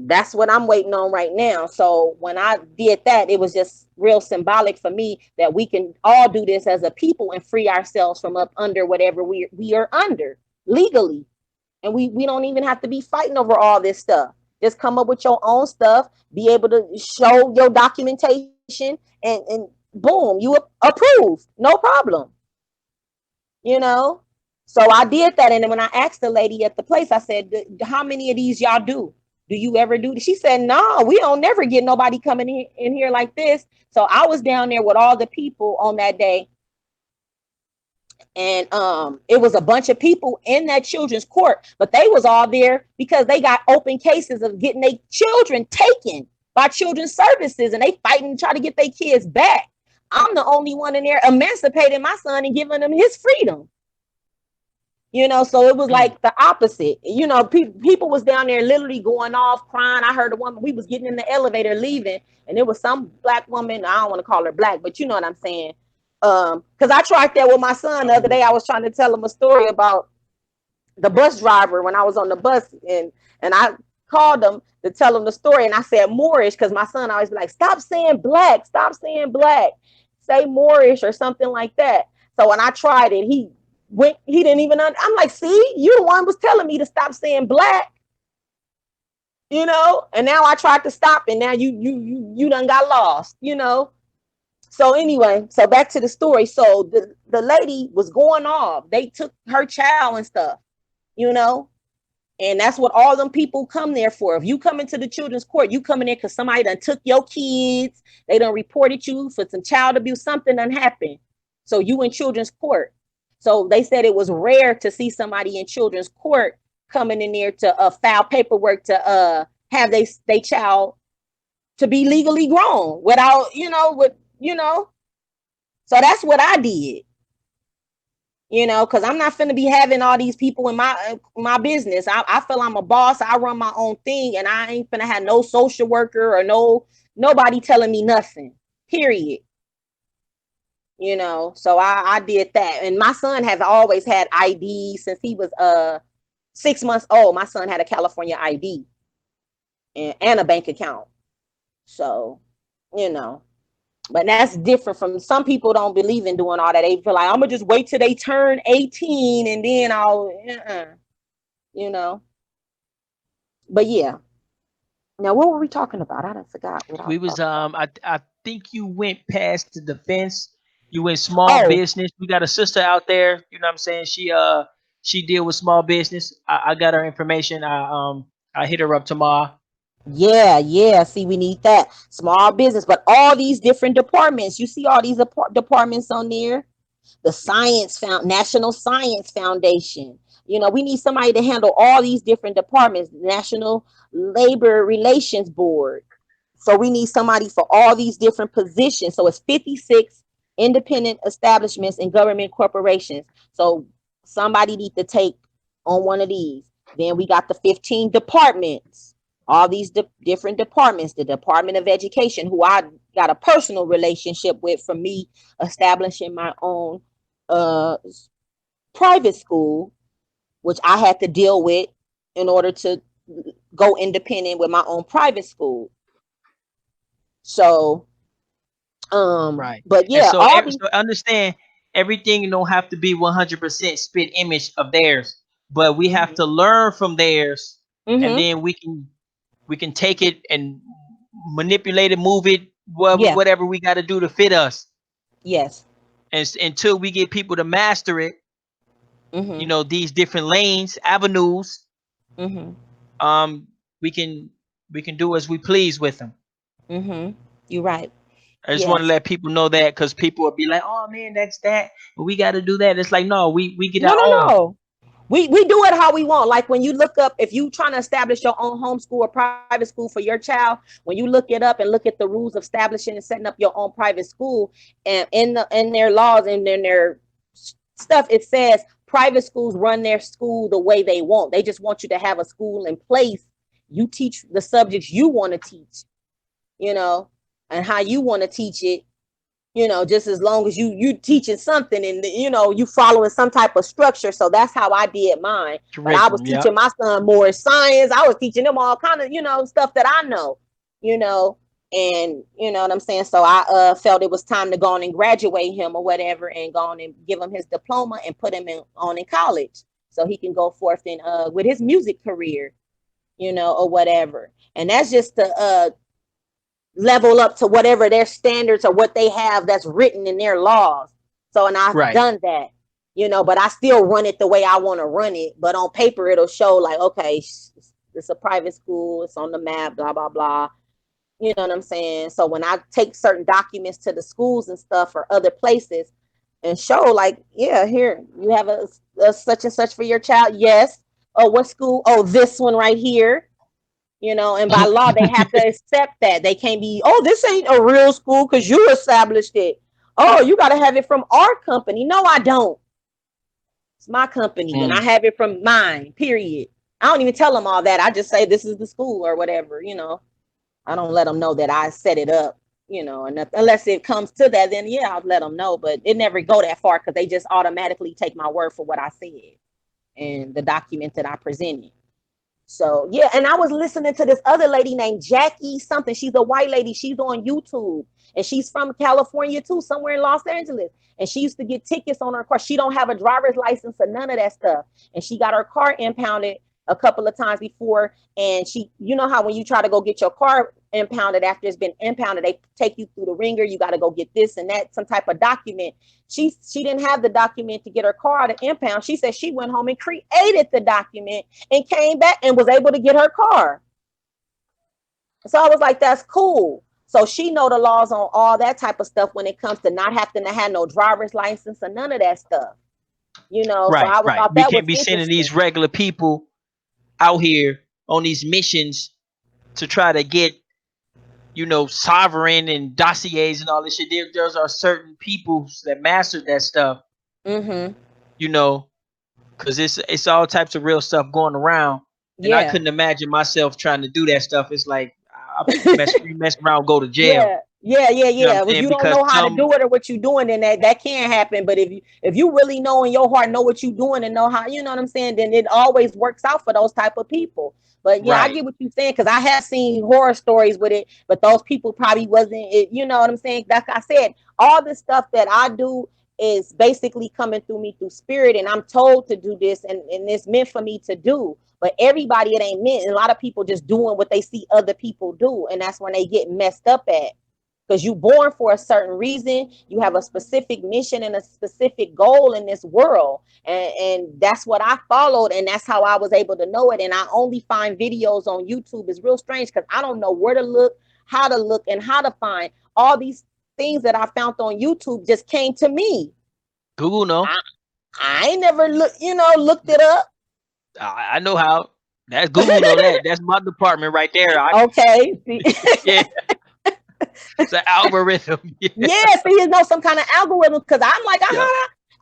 that's what I'm waiting on right now. So when I did that, it was just real symbolic for me that we can all do this as a people and free ourselves from up under whatever we are under legally. And we don't even have to be fighting over all this stuff. Just come up with your own stuff, be able to show your documentation, and boom, you approved. No problem. So I did that. And then when I asked the lady at the place, I said, how many of these y'all do? Do you ever do this? She said, no, we don't never get nobody coming in here like this. So I was down there with all the people on that day. And it was a bunch of people in that children's court, but they was all there because they got open cases of getting their children taken by children's services, and they fighting to try to get their kids back. I'm the only one in there emancipating my son and giving him his freedom. So it was like the opposite. People was down there literally going off, crying. I heard a woman, we was getting in the elevator leaving, and it was some black woman. I don't want to call her black, but you know what I'm saying. Because I tried that with my son the other day. I was trying to tell him a story about the bus driver when I was on the bus, and I called him to tell him the story, and I said Moorish because my son always be like, stop saying black, say Moorish or something like that. So when I tried it, he didn't even I'm like, see, you the one was telling me to stop saying black, and now I tried to stop, and now you done got lost, So anyway, so back to the story. So the lady was going off. They took her child and stuff, you know, and that's what all them people come there for. If you come into the children's court, you come in there because somebody done took your kids. They done reported you for some child abuse. Something done happened. So you in children's court. So they said it was rare to see somebody in children's court coming in there to file paperwork to have they child to be legally grown without, so that's what I did, because I'm not finna be having all these people in my business. I feel I'm a boss. I run my own thing, and I ain't finna have no social worker or nobody telling me nothing, period. So I did that. And my son has always had ID since he was 6 months old. My son had a California ID and a bank account. So, but that's different from some people don't believe in doing all that. They feel like I'm gonna just wait till they turn 18 and then I'll, But yeah. Now, what were we talking about? I done forgot what We was I think you went past the defense. You went small Oh, business. We got a sister out there. You know what I'm saying? She deal with small business. I got her information. I hit her up tomorrow. yeah. See, we need that small business, but all these different departments. You see all these departments on there. The National Science Foundation. We need somebody to handle all these different departments. National Labor Relations Board. So we need somebody for all these different positions. So it's 56 independent establishments and government corporations. So somebody need to take on one of these. Then we got the 15 departments, all these different departments, the Department of Education, who I got a personal relationship with from me establishing my own private school, which I had to deal with in order to go independent with my own private school. So, Right. but And yeah, so, all these. so understand everything don't have to be 100% spit image of theirs, but we have Mhm, to learn from theirs, and mhm, then we can take it and manipulate it, move it, yeah, whatever we got to do to fit us. yes, And until we get people to master it, mhm, these different lanes, avenues, mhm, um, we can we can do as we please with them. mhm. You're right. I just want to Yes. let people know that because people will be like, "Oh man, that's that. But we got to do that." It's like, no, we get No, our no, own. no. We do it how we want. Like when you look up, if you trying to establish your own homeschool or private school for your child, when you look it up and look at the rules of establishing and setting up your own private school, and in their laws and in their stuff, it says private schools run their school the way they want. They just want you to have a school in place. You teach the subjects you want to teach, you know, and how you want to teach it, just as long as you teaching something and you following some type of structure. So that's how I did mine. But I was Curriculum, yeah. teaching my son more science. I was teaching him all kind of stuff that I know, you know and you know what I'm saying. So I felt it was time to go on and graduate him or whatever, and go on and give him his diploma and put him in college so he can go forth in with his music career, or whatever. And that's just to level up to whatever their standards or what they have that's written in their laws. So, and I've Right. done that, but I still run it the way I want to run it. But on paper, it'll show like, okay, it's a private school, it's on the map, blah, blah, blah. You know what I'm saying? So when I take certain documents to the schools and stuff or other places and show like, yeah, here, you have a such and such for your child. Yes. Oh, what school? Oh, this one right here. And by law they have to accept that. They can't be, oh, this ain't a real school because you established it. Oh, you got to have it from our company. No, I don't. It's my company and I Mm. have it from mine, period. I don't even tell them all that. I just say this is the school or whatever. I don't let them know that I set it up, and unless it comes to that, then yeah, I'll let them know. But it never go that far because they just automatically take my word for what I said and the document that I presented. So yeah, and I was listening to this other lady named Jackie something. She's a white lady. She's on YouTube, and she's from California too, somewhere in Los Angeles. And she used to get tickets on her car. She don't have a driver's license or none of that stuff. And she got her car impounded a couple of times before. And she, you know how when you try to go get your car impounded. After it's been impounded, they take you through the ringer. You got to go get this and that, some type of document. She didn't have the document to get her car out of impound. She said she went home and created the document and came back and was able to get her car. So I was like, that's cool. So she know the laws on all that type of stuff when it comes to not having to have no driver's license or none of that stuff. You know, so Right, I right. thought We that was can't be sending interesting. these regular people out here on these missions to try to get, sovereign and dossiers and all this shit. There's are certain people that mastered that stuff, Mm-hmm. because it's all types of real stuff going around, and I Yeah. couldn't imagine myself trying to do that stuff. It's like I mess around, go to jail. Yeah, yeah, yeah, You know what yeah. I'm If saying? you don't Because know how to some do it or what you're doing, then that can happen. But if you really know in your heart know what you're doing and know how, you know what I'm saying, then it always works out for those type of people. But yeah, I right. get what you're saying, because I have seen horror stories with it, but those people probably wasn't it, you know what I'm saying? Like I said, all the stuff that I do is basically coming through me through spirit, and I'm told to do this, and it's meant for me to do. But everybody, it ain't meant. And a lot of people just doing what they see other people do, and that's when they get messed up at. Because you born for a certain reason, you have a specific mission and a specific goal in this world, and that's what I followed, and that's how I was able to know it. And I only find videos on YouTube. It's real strange because I don't know where to look, and how to find all these things that I found on YouTube just came to me. Google, no. I ain't never looked it up. I know how. That's Google, know that. That's my department right there. Okay. Yeah, it's an algorithm. Yeah. Yeah, so you know, some kind of algorithm, because I'm like, Yeah.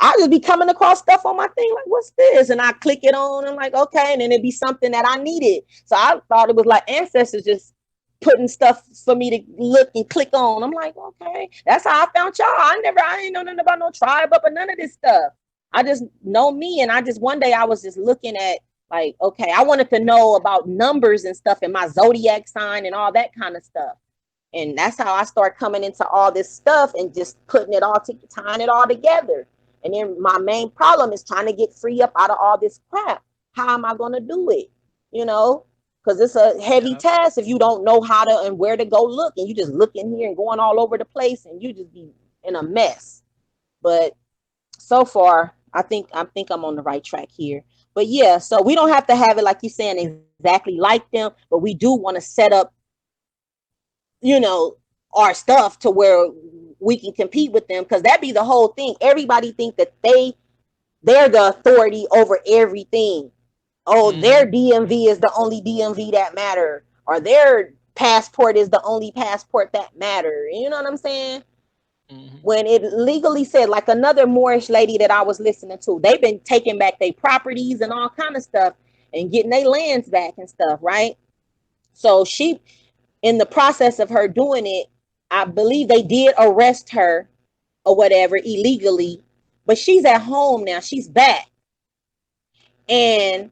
I just be coming across stuff on my thing, like, what's this? And I click it on, and I'm like, okay, and then it'd be something that I needed. So I thought it was like ancestors just putting stuff for me to look and click on. I'm like, okay, that's how I found y'all. I ain't know nothing about no tribe up or none of this stuff. I just know me, and I just one day I was just looking at, like, okay, I wanted to know about numbers and stuff and my zodiac sign and all that kind of stuff. And that's how I start coming into all this stuff and just putting it all tying it all together. And then my main problem is trying to get free up out of all this crap. How am I going to do it? You know, because it's a heavy Yeah. task if you don't know how to and where to go look, and you just look in here and going all over the place, and you just be in a mess. But so far, I think I'm on the right track here. But yeah, so we don't have to have it like you're saying exactly like them, but we do want to set up, you know, our stuff to where we can compete with them, because that'd be the whole thing. Everybody think that they're the authority over everything. Oh, their Mm-hmm. DMV is the only DMV that matter, or their passport is the only passport that matter. You know what I'm saying? Mm-hmm. When it legally said, like another Moorish lady that I was listening to, they've been taking back their properties and all kind of stuff and getting their lands back and stuff, right? So she, in the process of her doing it, I believe they did arrest her or whatever illegally, but she's at home now. She's back, and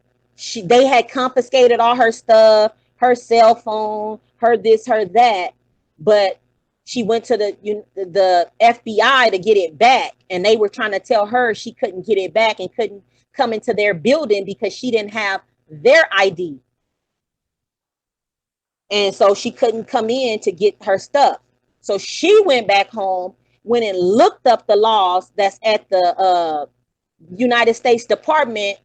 they had confiscated all her stuff, her cell phone, her this, her that, but she went to the FBI to get it back, and they were trying to tell her she couldn't get it back and couldn't come into their building because she didn't have their ID. And so she couldn't come in to get her stuff. So she went back home, went and looked up the laws that's at the United States Department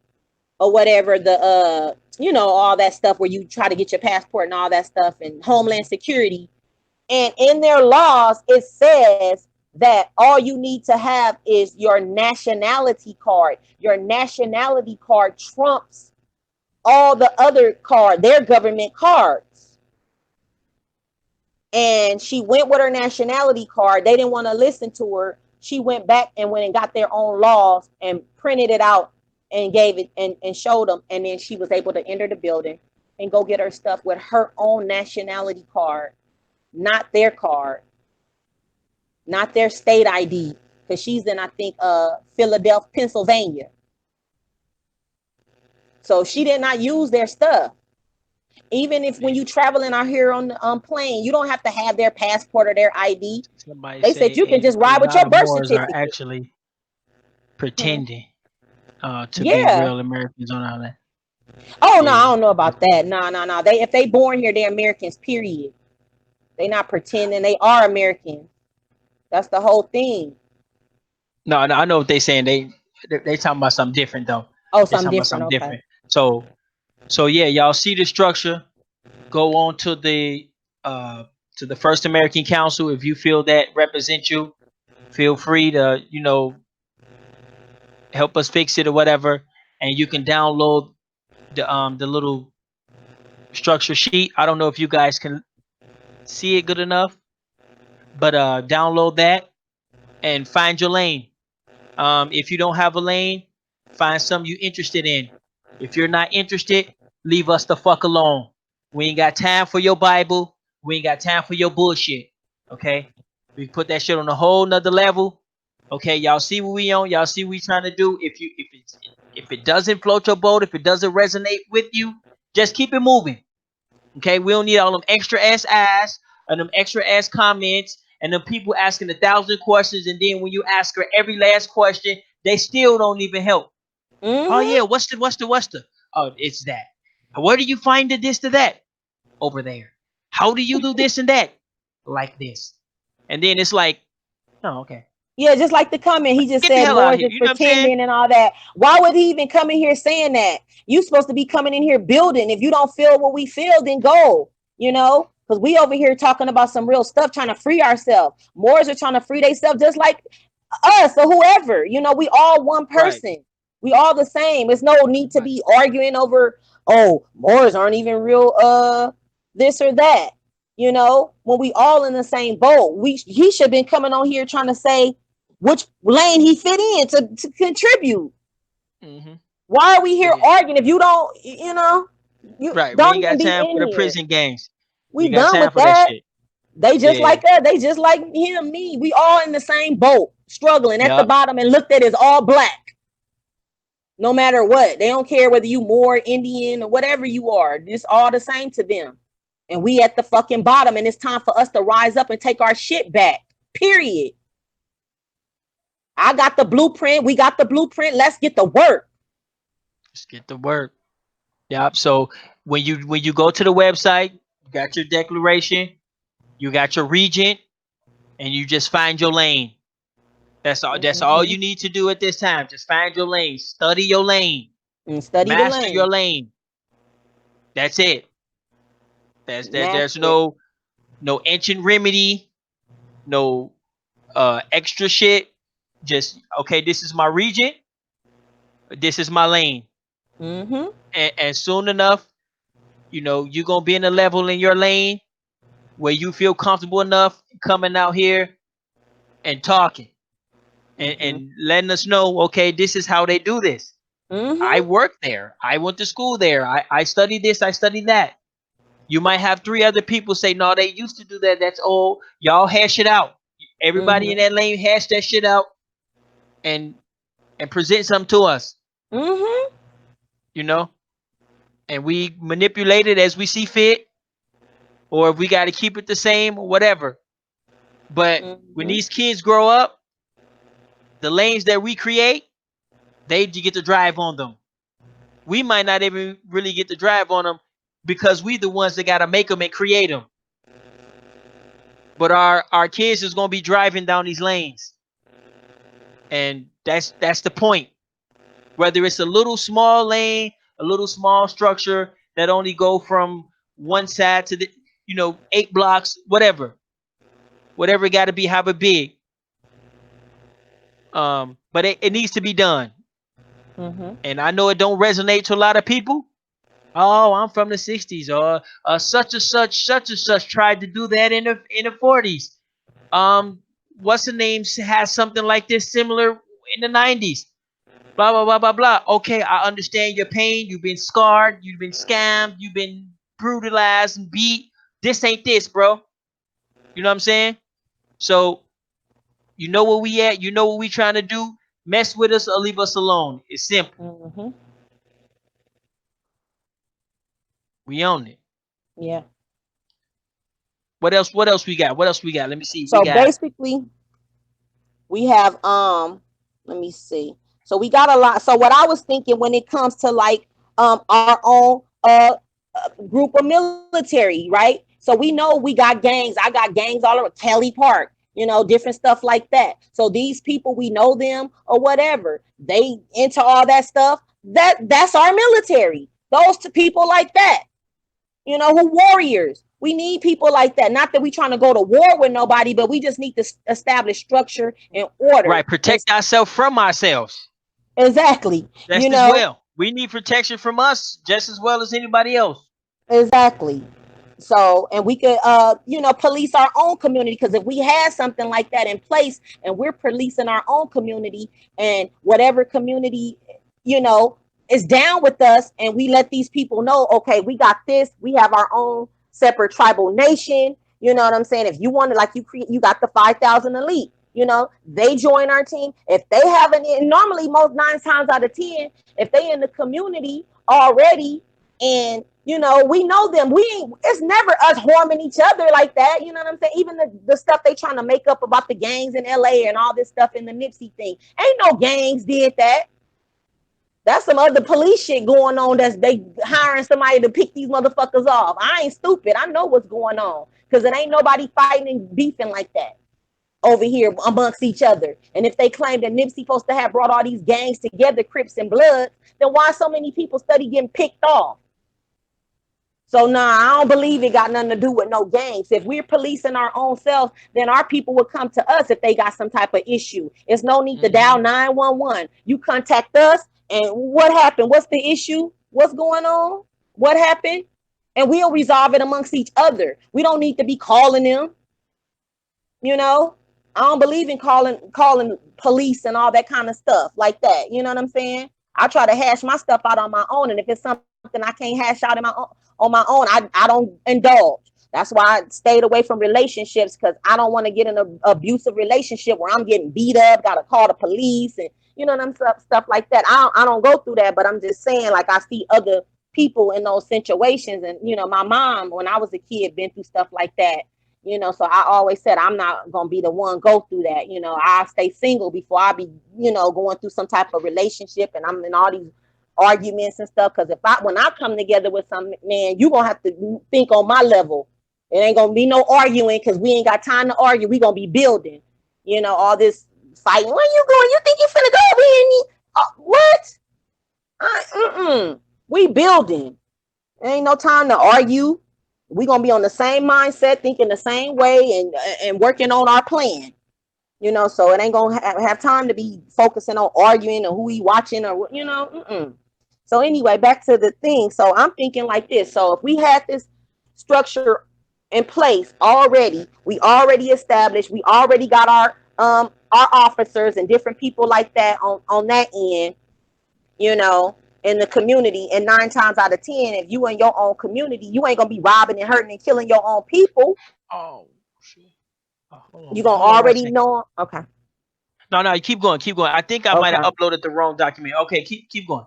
or whatever, the all that stuff where you try to get your passport and all that stuff, and Homeland Security. And in their laws, it says that all you need to have is your nationality card. Your nationality card trumps all the other their government cards. And she went with her nationality card. They didn't want to listen to her. She went back and went and got their own laws and printed it out and gave it and showed them. And then she was able to enter the building and go get her stuff with her own nationality card, not their card, not their state ID, because she's in, I think, Philadelphia, Pennsylvania. So she did not use their stuff. Even if when you traveling out here on the plane, you don't have to have their passport or their ID. Somebody They say said you can just a ride with lot your of birth Moors are certificate. actually pretending to be Yeah. real Americans on all that. Oh no, I Yeah. don't know about that. No. They if they born here, they're Americans. Period. They not pretending they are American. That's the whole thing. No, no, I know what they saying. They talking about something different though. Oh, They something talking about different. something Okay. different. So yeah, y'all see the structure. Go on uh to the First American Council if you feel that represents you. Feel free to help us fix it or whatever, and you can download the little structure sheet. I don't know if you guys can see it good enough, but download that and find your lane. If you don't have a lane, find something you interested in. If you're not interested, leave us the fuck alone. We ain't got time for your Bible. We ain't got time for your bullshit. Okay? We put that shit on a whole nother level. Okay, y'all see what we on? Y'all see what we trying to do? If it doesn't float your boat, if it doesn't resonate with you, just keep it moving. Okay, we don't need all them extra ass eyes and them extra ass comments and them people asking 1,000 questions, and then when you ask her every last question, they still don't even help. Oh Mm-hmm. yeah, what's the? Oh, it's that. Where do you find the this to that? Over there. How do you do this and that? Like this. And then it's like, oh okay, Yeah, just like the comment, he just get the said hell out more of here. just You know what I'm saying? pretending and all that. Why would he even come in here saying that? You supposed to be coming in here building. If you don't feel what we feel, then go. Because we over here talking about some real stuff, trying to free ourselves. Moors are trying to free themselves, just like us or whoever. We all one Right, person. We all the same. There's no need to right. be arguing over, oh, Moors aren't even real this or that. When we all in the same boat. He should have been coming on here trying to say which lane he fit in to contribute. Mm-hmm. Why are we here Yeah. arguing if you don't, you Right. We don't ain't even got be time for in the here. prison games. We We got done time with for that that. shit. They just Yeah. like us. They just like him, me. We all in the same boat, struggling at the Yup. bottom and looked at as all black. No matter what. They don't care whether you more Indian or whatever you are. It's all the same to them. And we at the fucking bottom, and it's time for us to rise up and take our shit back. Period. I got the blueprint. We got the blueprint. Let's get to work. Just get the work. Yep. So when you go to the website, you got your declaration, you got your regent, and you just find your lane. That's all Mm-hmm. you need to do at this time. Just find your lane. Study your lane. And study the Master your lane. lane. That's it. There's Master it. no ancient remedy, no extra shit. Just okay, this is my regent, this is my lane. Mm-hmm. And soon enough, you're gonna be in a level in your lane where you feel comfortable enough coming out here and talking and, Mm-hmm. and letting us know, okay, this is how they do this. I Mm-hmm. worked there. I went to school there. I studied this. I studied that. You might have three other people say, no, they used to do that. That's old. Y'all hash it out. Everybody in Mm-hmm. that lane hash that shit out and present something to us, Mm-hmm. you know? And we manipulate it as we see fit, or if we got to keep it the same or whatever. But when Mm-hmm. these kids grow up, the lanes that we create, they get to drive on them. We might not even really get to drive on them because we the ones that got to make them and create them. But our kids is gonna be driving down these lanes, and that's the point. Whether it's a little small lane, a little small structure that only go from one side to the 8 blocks, whatever it got to be, however big. But it needs to be done, Mm-hmm. and I know it don't resonate to a lot of people. Oh, I'm from the '60s, or such and such tried to do that in the '40s. What's the name has something like this similar in the '90s. Blah blah blah blah blah. Okay, I understand your pain. You've been scarred. You've been scammed. You've been brutalized and beat. This ain't this, bro. You know what I'm saying? So you know where we at. You know what we trying to do. Mess with us or leave us alone. It's simple. Mm-hmm. We own it. Yeah. What else? What else we got? What else we got? Let me see. We So got. basically, we have let me see. So we got a lot. So what I was thinking when it comes to like our own group of military, right? So we know we got gangs. I got gangs all over Kelly Park, different stuff like that. So these people, we know them or whatever. They into all that stuff. That's our military. Those two people like that, who warriors. We need people like that. Not that we trying to go to war with nobody, but we just need to establish structure and order. Right. Protect ourselves from ourselves. Exactly. Just as well. We need protection from us just as well as anybody else. Exactly. So, and we could, police our own community, because if we had something like that in place and we're policing our own community, and whatever community, is down with us, and we let these people know, okay, we got this, we have our own separate tribal nation. You know what I'm saying? If you want to, like, you got the 5,000 elite, they join our team. If they haven't, normally most 9 times out of 10, if they in the community already, and we know them, it's never us harming each other like that. You know what I'm saying? Even the stuff they trying to make up about the gangs in LA and all this stuff in the Nipsey thing, ain't no gangs did that. That's some other police shit going on. That's they hiring somebody to pick these motherfuckers off. I ain't stupid. I know what's going on, because it ain't nobody fighting and beefing like that over here amongst each other. And if they claim that Nipsey supposed to have brought all these gangs together, Crips and Bloods, then why so many people study getting picked off? So I don't believe it got nothing to do with no gangs. If we're policing our own selves, then our people will come to us if they got some type of issue. It's no need to dial 911. You contact us, and what happened? What's the issue? What's going on? What happened? And we'll resolve it amongst each other. We don't need to be calling them. I don't believe in calling police and all that kind of stuff like that. You know what I'm saying? I try to hash my stuff out on my own, and if it's something I can't hash out on my own, I don't indulge. That's why I stayed away from relationships, because I don't want to get in an abusive relationship where I'm getting beat up, gotta call the police, and stuff like that. I don't go through that, but I'm just saying, like, I see other people in those situations, and my mom, when I was a kid, been through stuff like that. So I always said I'm not gonna be the one go through that. I stay single before I be, going through some type of relationship, and I'm in all these arguments and stuff. Because when I come together with some man, you gonna have to think on my level. It ain't gonna be no arguing, because we ain't got time to argue. We gonna be building, all this fighting. Where you going? You think you finna go over here? What? We building. There ain't no time to argue. We gonna be on the same mindset, thinking the same way, and working on our plan. So it ain't gonna have time to be focusing on arguing or who we watching or So anyway, back to the thing. So I'm thinking like this. So if we had this structure in place already, we already established, we already got our officers and different people like that on that end, in the community. And 9 times out of 10, if you in your own community, you ain't gonna be robbing and hurting and killing your own people. Oh shit. You gonna already know. Okay. No, keep going. I think I might have uploaded the wrong document. Okay, keep going.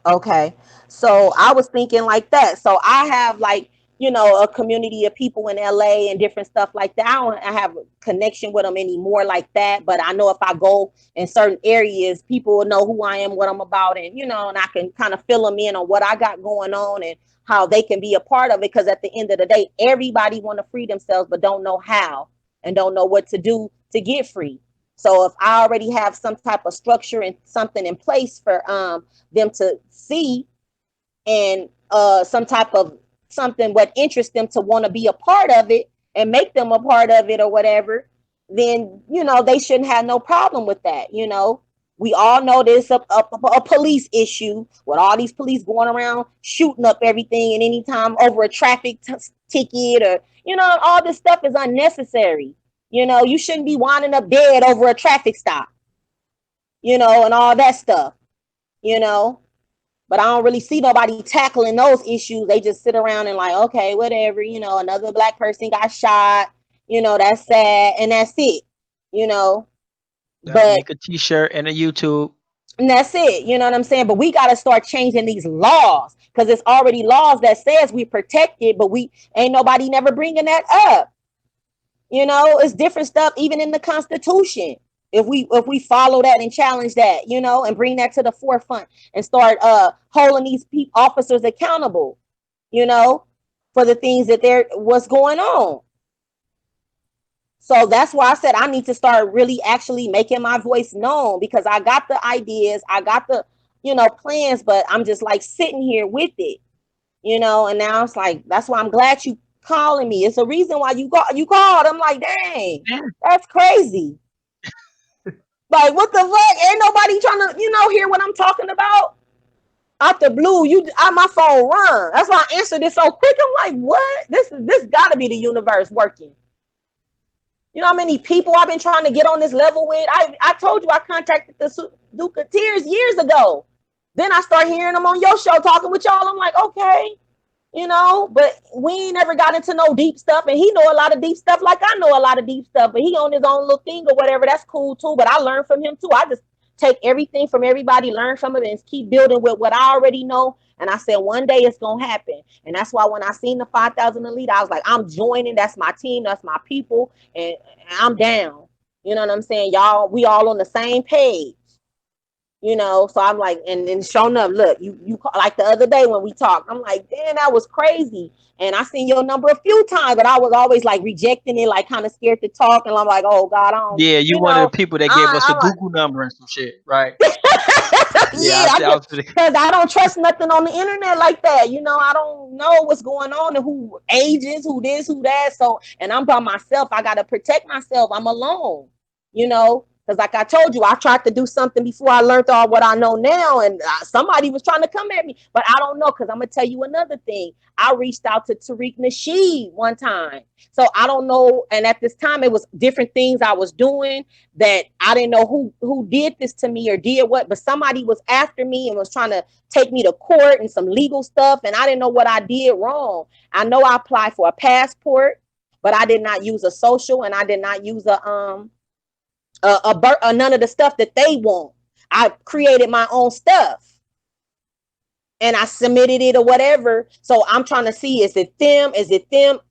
Okay. So I was thinking like that. So I have, like, a community of people in LA and different stuff like that. I have a connection with them anymore like that. But I know if I go in certain areas, people will know who I am, what I'm about, and and I can kind of fill them in on what I got going on and how they can be a part of it. Because at the end of the day, everybody want to free themselves, but don't know how and don't know what to do to get free. So if I already have some type of structure and something in place for them to see, and some type of something what interests them to want to be a part of it and make them a part of it or whatever, then they shouldn't have no problem with that. We all know there's a police issue with all these police going around shooting up everything, and anytime over a traffic ticket, or all this stuff is unnecessary. You shouldn't be winding up dead over a traffic stop, and all that stuff, but I don't really see nobody tackling those issues. They just sit around and like, okay, whatever, another black person got shot, that's sad, and that's it, but make a t-shirt and a YouTube. And that's it. You know what I'm saying? But we got to start changing these laws, because it's already laws that says we protect it, but we ain't nobody never bringing that up. It's different stuff even in the Constitution. If we follow that and challenge that, and bring that to the forefront and start holding these officers accountable, for the things that there was going on. So that's why I said I need to start really actually making my voice known, because I got the ideas, I got the, plans, but I'm just like sitting here with it, and now it's like, that's why I'm glad you calling me. It's a reason why you called. I'm like, dang, Yeah. that's crazy. Like, what the fuck? Ain't nobody trying to, hear what I'm talking about? Out the blue, my phone run. That's why I answered it so quick. I'm like, what? This gotta be the universe working. You know how many people I've been trying to get on this level with? I told you I contacted the Duketeers years ago. Then I start hearing them on your show talking with y'all. I'm like, okay, but we ain't never got into no deep stuff. And he know a lot of deep stuff like I know a lot of deep stuff. But he on his own little thing or whatever. That's cool too. But I learned from him too. I just take everything from everybody, learn from it, and keep building with what I already know. And I said, one day it's going to happen. And that's why when I seen the 5,000 Elite, I was like, I'm joining. That's my team. That's my people. And I'm down. You know what I'm saying? Y'all, we all on the same page. So I'm like, and sure enough, look, you like the other day when we talked, I'm like, damn, that was crazy. And I seen your number a few times, but I was always like rejecting it, like kind of scared to talk. And I'm like, oh God, I don't, Yeah, you one of the people that gave us a I Google number and some shit, right? yeah, Yeah, I was because I don't trust nothing on the internet like that. I don't know what's going on and who agents, who this, who that. So, and I'm by myself. I got to protect myself. I'm alone, because like I told you, I tried to do something before I learned all what I know now. And somebody was trying to come at me, but I don't know. Because I'm going to tell you another thing. I reached out to Tariq Nasheed one time. So I don't know. And at this time, it was different things I was doing that I didn't know who did this to me or did what, but somebody was after me and was trying to take me to court and some legal stuff. And I didn't know what I did wrong. I know I applied for a passport, but I did not use a social, and I did not use none of the stuff that they want. I created my own stuff and I submitted it or whatever. So I'm trying to see, is it them,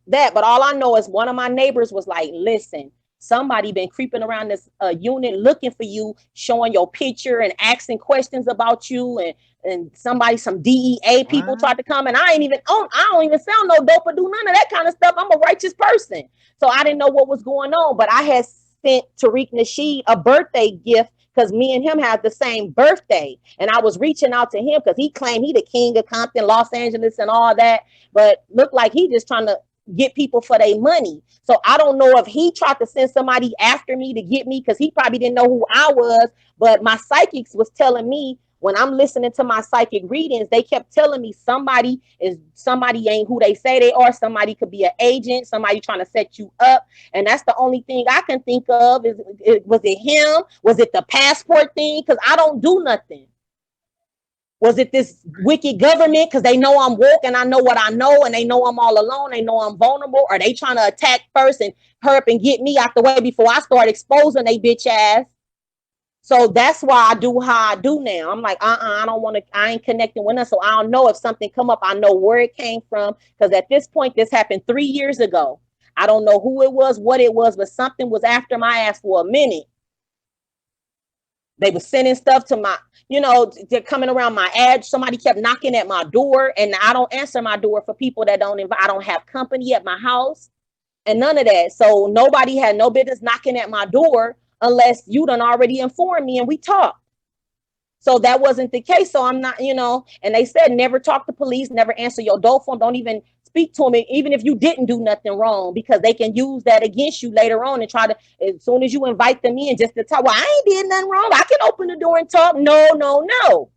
that? But all I know is one of my neighbors was like, listen, somebody been creeping around this unit looking for you, showing your picture and asking questions about you, and some DEA people tried to come, and I don't even sell no dope or do none of that kind of stuff. I'm a righteous person. So I didn't know what was going on, but I had sent Tariq Nasheed a birthday gift because me and him had the same birthday. And I was reaching out to him because he claimed he the king of Compton, Los Angeles, and all that. But looked like he just trying to get people for their money. So I don't know if he tried to send somebody after me to get me, because he probably didn't know who I was. But my psychics was telling me, when I'm listening to my psychic readings, they kept telling me somebody ain't who they say they are. Somebody could be an agent, somebody trying to set you up. And that's the only thing I can think of was it him? Was it the passport thing? Because I don't do nothing. Was it this wicked government because they know I'm woke and I know what I know, and they know I'm all alone, they know I'm vulnerable? Are they trying to attack first and hurry up and get me out the way before I start exposing they bitch ass? So that's why I do how I do now. I'm like, I don't want to, I ain't connecting with them. So I don't know if something come up. I know where it came from. Because at this point, this happened 3 years ago. I don't know who it was, what it was, but something was after my ass for a minute. They were sending stuff to my, they're coming around my ad. Somebody kept knocking at my door, and I don't answer my door for people that don't invite. I don't have company at my house and none of that. So nobody had no business knocking at my door unless you done already informed me and we talked. So that wasn't the case. So I'm not, and they said, never talk to police, never answer your door phone. Don't even speak to them, even if you didn't do nothing wrong, because they can use that against you later on and try to, as soon as you invite them in, just to talk, well, I ain't did nothing wrong. I can open the door and talk. No.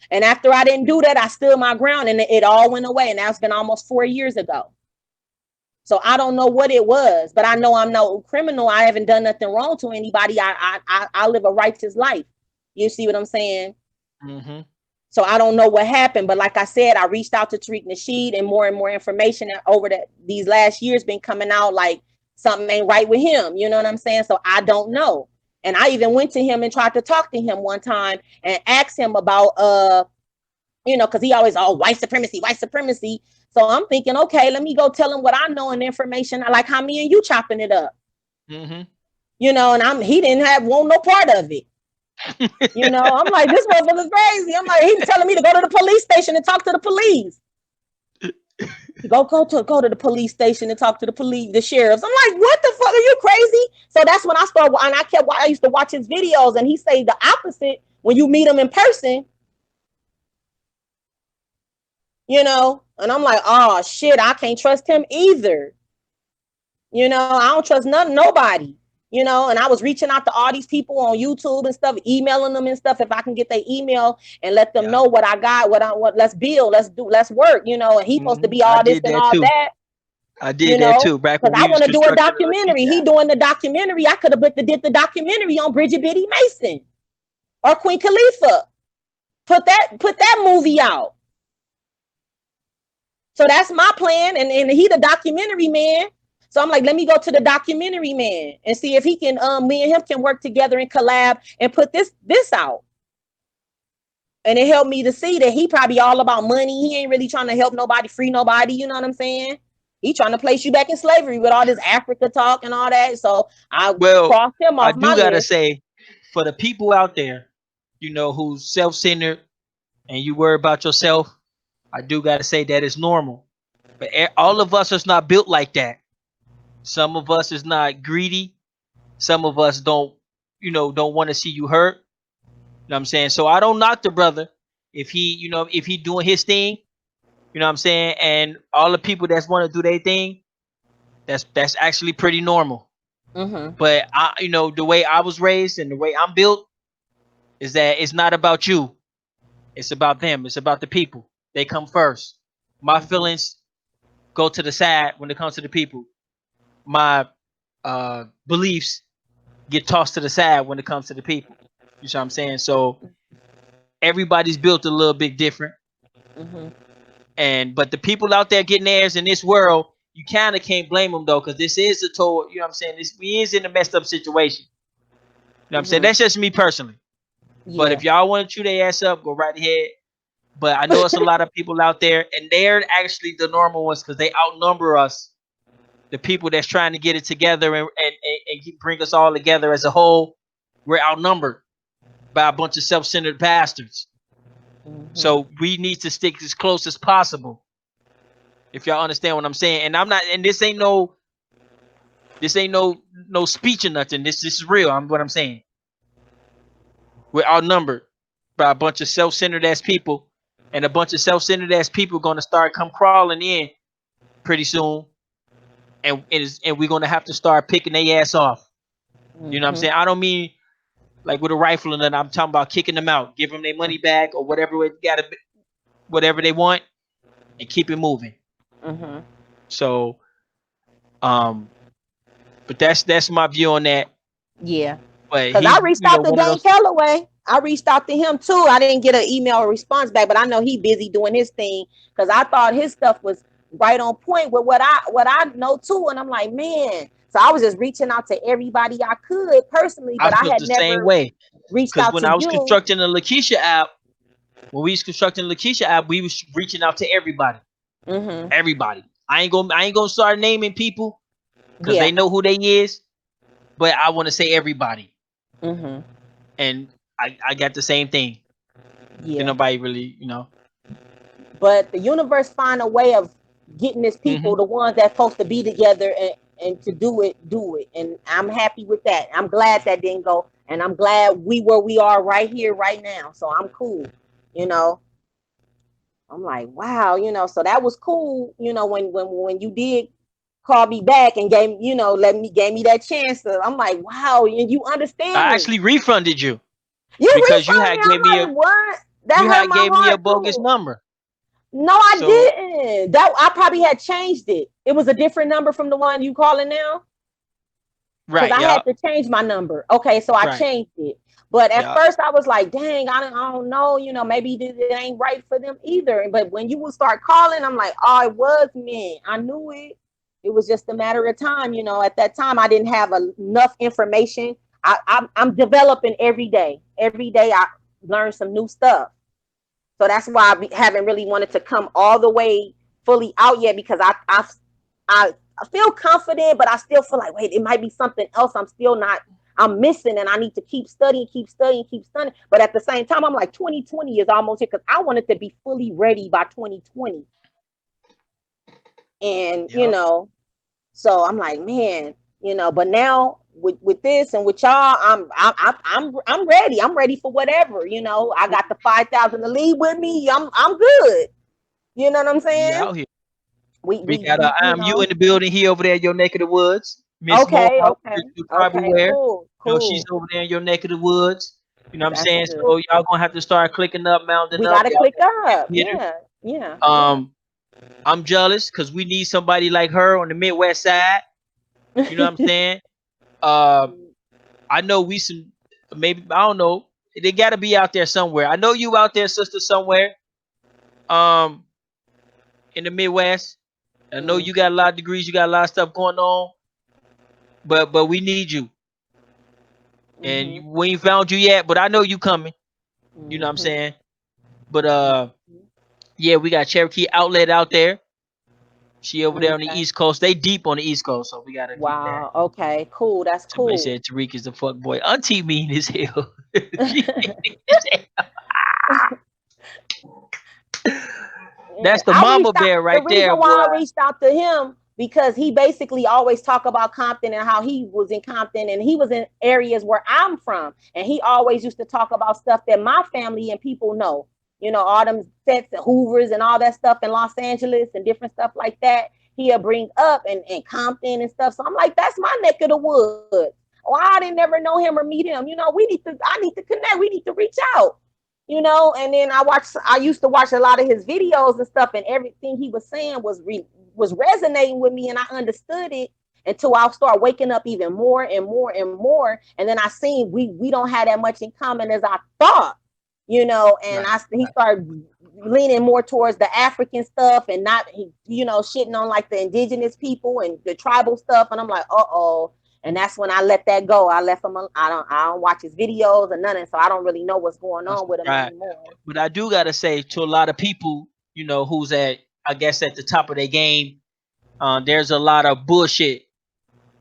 And after I didn't do that, I stood my ground and it all went away. And that's been almost 4 years ago. So I don't know what it was, but I know I'm no criminal. I haven't done nothing wrong to anybody. I live a righteous life. You see what I'm saying? Mm-hmm. So I don't know what happened, but like I said, I reached out to Tariq Nasheed, and more information over these last years been coming out, like something ain't right with him. You know what I'm saying? So I don't know. And I even went to him and tried to talk to him one time and asked him about, because he always, white supremacy. So I'm thinking, okay, let me go tell him what I know and information. I like how me and you chopping it up. Mm-hmm. And he didn't want no part of it. I'm like, this motherfucker's crazy. I'm like, he's telling me to go to the police station and talk to the police. Go to the police station and talk to the sheriffs. I'm like, what the fuck? Are you crazy? So that's when I started, and I used to watch his videos, and he say the opposite when you meet him in person, And I'm like, oh shit, I can't trust him either. I don't trust nobody. And I was reaching out to all these people on YouTube and stuff, emailing them and stuff if I can get their email and let them know what I got, what let's build, let's work, and he's supposed to be I all this did and that all too. that, I did that too. Back when because I we was want to do a constructing the documentary. Lakeisha He app. doing the documentary. I could have did the documentary on Bridget Biddy Mason or Queen Khalifa. Put that movie out. So that's my plan, and he the documentary man. So I'm like, let me go to the documentary man and see if he can, me and him can work together and collab and put this out. And it helped me to see that he probably all about money. He ain't really trying to help nobody, free nobody. You know what I'm saying? He trying to place you back in slavery with all this Africa talk and all that. So I Well, crossed him I off my do gotta list. say, for the people out there, who's self-centered and you worry about yourself, I do gotta say that is normal. But all of us is not built like that. Some of us is not greedy. Some of us don't want to see you hurt. You know what I'm saying? So I don't knock the brother if he doing his thing. You know what I'm saying? And all the people that's want to do their thing, that's actually pretty normal. Mm-hmm. But the way I was raised and the way I'm built is that it's not about you. It's about them. It's about the people. They come first. My feelings go to the side when it comes to the people. My beliefs get tossed to the side when it comes to the people. You see what I'm saying? So everybody's built a little bit different. But the people out there getting theirs in this world, you kind of can't blame them though, because this is a total. You know what I'm saying? We is in a messed up situation. You know what I'm saying? That's just me personally. Yeah. But if y'all want to chew their ass up, go right ahead. But I know it's a lot of people out there, and they're actually the normal ones because they outnumber us. The people that's trying to get it together and bring us all together as a whole, we're outnumbered by a bunch of self-centered bastards. So we need to stick as close as possible. If y'all understand what I'm saying, and I'm not, and this ain't no speech or nothing. This is real. What I'm saying. We're outnumbered by a bunch of self-centered ass people, and a bunch of self-centered ass people gonna start come crawling in pretty soon, and we're gonna have to start picking their ass off. You know what I'm saying? I don't mean like with a rifle and then I'm talking about kicking them out, give them their money back or whatever whatever they want, and keep it moving. So, but that's my view on that. Yeah. But Because I reached out to Dane Calloway. I reached out to him too. I didn't get an email or response back, but I know he busy doing his thing because I thought his stuff was right on point with what I know too. And I'm like, man. So I was just reaching out to everybody I could personally, but I felt had the never same way. reached Because out when to I was you. constructing the Lakeisha app, we was reaching out to everybody. Everybody. I ain't gonna start naming people because they know who they is, but I want to say everybody. And I got the same thing. Yeah. Nobody really, But the universe find a way of getting its people, the ones that's supposed to be together and to do it. And I'm happy with that. I'm glad that didn't go. And I'm glad we are right here, right now. So I'm cool, I'm like, wow, so that was cool, when you did call me back and gave me that chance to, I'm like, wow, and you understand I me. actually refunded you. You because you refunded had gave me like, what? That you hurt had my gave me a heart bogus too. number. No, I didn't. That I probably had changed it. It was a different number from the one you calling now. Right. Because I had to change my number. Okay, so I changed it. But at first I was like, dang, I don't know, maybe it ain't right for them either. But when you would start calling, I'm like, oh, it was me. I knew it. It was just a matter of time. At that time, I didn't have enough information. I'm developing every day. Every day I learn some new stuff. So that's why I haven't really wanted to come all the way fully out yet, because I feel confident, but I still feel like, wait, it might be something else I'm missing, and I need to keep studying. But at the same time, I'm like, 2020 is almost here, because I wanted to be fully ready by 2020. And you Yep. know, so I'm like, man, but now with this and with y'all, I'm ready. I'm ready for whatever. I got the 5,000 to lead with me. I'm good. You know what I'm We saying? out here. We We we got we I'm you in the building. He over there in your neck of the woods. Miss Okay, Mohawk, okay, you probably okay, wear. cool, You know, she's cool. over there in your neck of the woods. You know what I'm That's saying? good. So y'all gonna have to start clicking up, mounting We up. gotta Y'all click gonna up. get here. Yeah, yeah, I'm jealous because we need somebody like her on the Midwest side. You know what I'm yeah. saying? I know we some maybe I don't know. They got to be out there somewhere. I know you out there, sister, somewhere. Um, in the Midwest. I know you got a lot of degrees. You got a lot of stuff going on. But we need you. And Mhm, we ain't found you yet. But I know you coming. You know what I'm mhm, saying? But mhm. yeah, we got Cherokee Outlet out there. She over there on the Okay. East Coast. They deep on the East Coast, so we gotta keep that. Wow. Okay. Cool. That's Somebody cool. said Tariq is a fuck boy. Auntie mean as hell. She mean as hell. Yeah, That's the I mama reached out. bear The right reason there, boy. why I reached out to him because he basically always talk about Compton and how he was in Compton and he was in areas where I'm from, and he always used to talk about stuff that my family and people know. All them sets and Hoovers and all that stuff in Los Angeles and different stuff like that. He'll bring up and Compton and stuff. So I'm like, that's my neck of the woods. Well, I didn't never know him or meet him. I need to connect. We need to reach out. And then I used to watch a lot of his videos and stuff, and everything he was saying was resonating with me, and I understood it until I start waking up even more and more and more, and then I seen we don't have that much in common as I thought. And Right, he right. started leaning more towards the African stuff and not shitting on like the indigenous people and the tribal stuff, and I'm like, uh-oh. And that's when I let that go. I left him. I don't watch his videos or nothing, so I don't really know what's going That's on with him right. anymore. But I do gotta say to a lot of people, who's at I guess at the top of their game, there's a lot of bullshit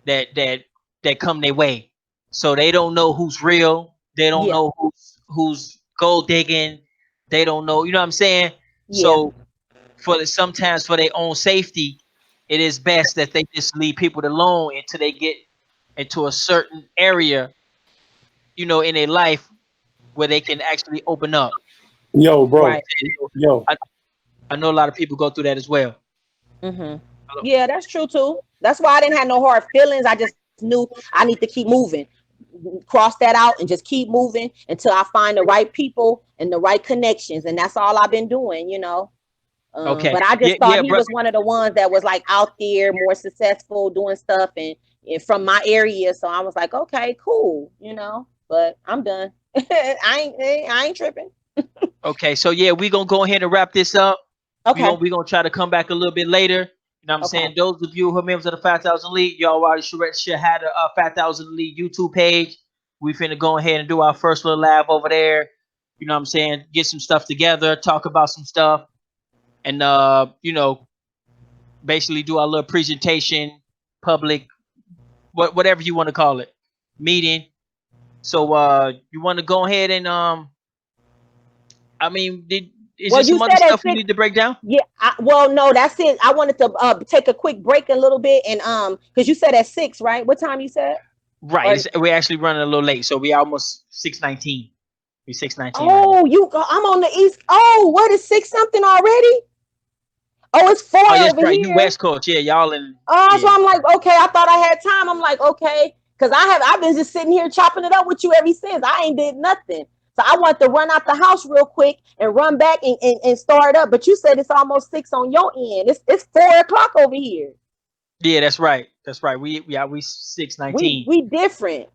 that that that come their way. So they don't know who's real. They don't Yeah, know who's gold digging. They don't know, you know what I'm saying? yeah, So sometimes for their own safety, it is best that they just leave people alone until they get into a certain area, in their life where they can actually open up. Yo, You know bro. right. what I'm saying? So Yo. I know a lot of people go through that as well. Mm-hmm. Yeah, that's true too. That's why I didn't have no hard feelings. I just knew I need to keep moving, cross that out, and just keep moving until I find the right people and the right connections, and that's all I've been doing. Okay. But I Yeah, just thought yeah, he bro. was one of the ones that was like out there, more successful, doing stuff, and from my area. So I was like, okay, cool. But I'm done. I ain't tripping. Okay, so yeah, we're gonna go ahead and wrap this up. Okay, We gonna try to come back a little bit later. You know what I'm okay, saying? Those of you who are members of the 5,000 League, y'all already should have a 5,000 League YouTube page. We finna go ahead and do our first little live over there. You know what I'm saying? Get some stuff together, talk about some stuff, and basically do our little presentation, public, whatever you want to call it, meeting. So you want to go ahead and I mean, is well, there you some other said at stuff we six. need to break down? Yeah, well, no, that's it. I wanted to take a quick break a little bit, and because you said at 6, right? What time you said? Right. Or We're actually running a little late, so we almost 6:19. We 6:19 right now. oh, I'm on the east. Oh, what is 6 something already? Oh, it's 4 Oh yes, over right. You here. West Coast, yeah. Y'all in, Oh, so yeah. I'm like, okay, I thought I had time. I'm like, okay, because I've been just sitting here chopping it up with you ever since. I ain't did nothing. So I want to run out the house real quick and run back and start up. But you said it's almost 6 on your end. It's 4 o'clock over here. Yeah, that's right. That's right. We We 6:19. we different.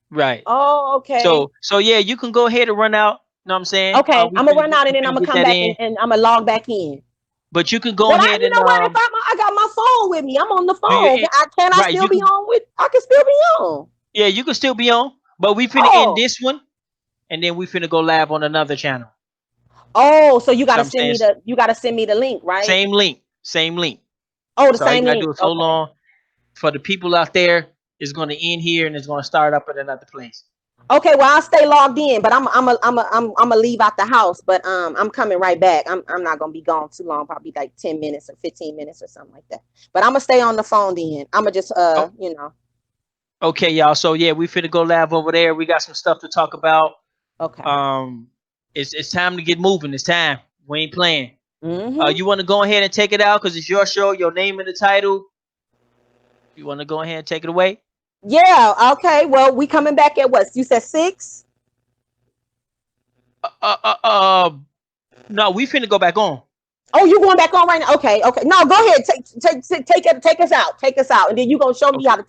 Right. Oh, okay. So yeah, you can go ahead and run out. You know what I'm saying? Okay, We I'm gonna finna run out and we then I'm finna gonna get come that back in. and I'm gonna log back in. But you can go But ahead you and know what? If I got my phone with me, I'm on the do your phone. Can I right. still be on with? I can still be on. Yeah, you can still be on. But we finna end Oh, this one, and then we finna go live on another channel. oh. So you So gotta I'm send saying me the link, right? same link, same link. Oh, the So all you same gotta do link. is hold Okay. on. For the people out there, it's gonna end here and it's gonna start up at another place. Okay, well I'll stay logged in, but I'm a leave out the house, but I'm coming right back. I'm not gonna be gone too long, probably like 10 minutes or 15 minutes or something like that. But I'm gonna stay on the phone then. I'm gonna just Oh, you know. okay, y'all. So yeah, we finna go live over there. We got some stuff to talk about. Okay. It's time to get moving. It's time. We ain't playing. Mm-hmm. You want to go ahead and take it out because it's your show, your name in the title. You want to go ahead and take it away? Yeah, okay. Well, we coming back at what? You said 6? No, we finna go back on. Oh, you going back on right now? Okay, okay. No, go ahead. Take us out. Take us out. And then you gonna show me how to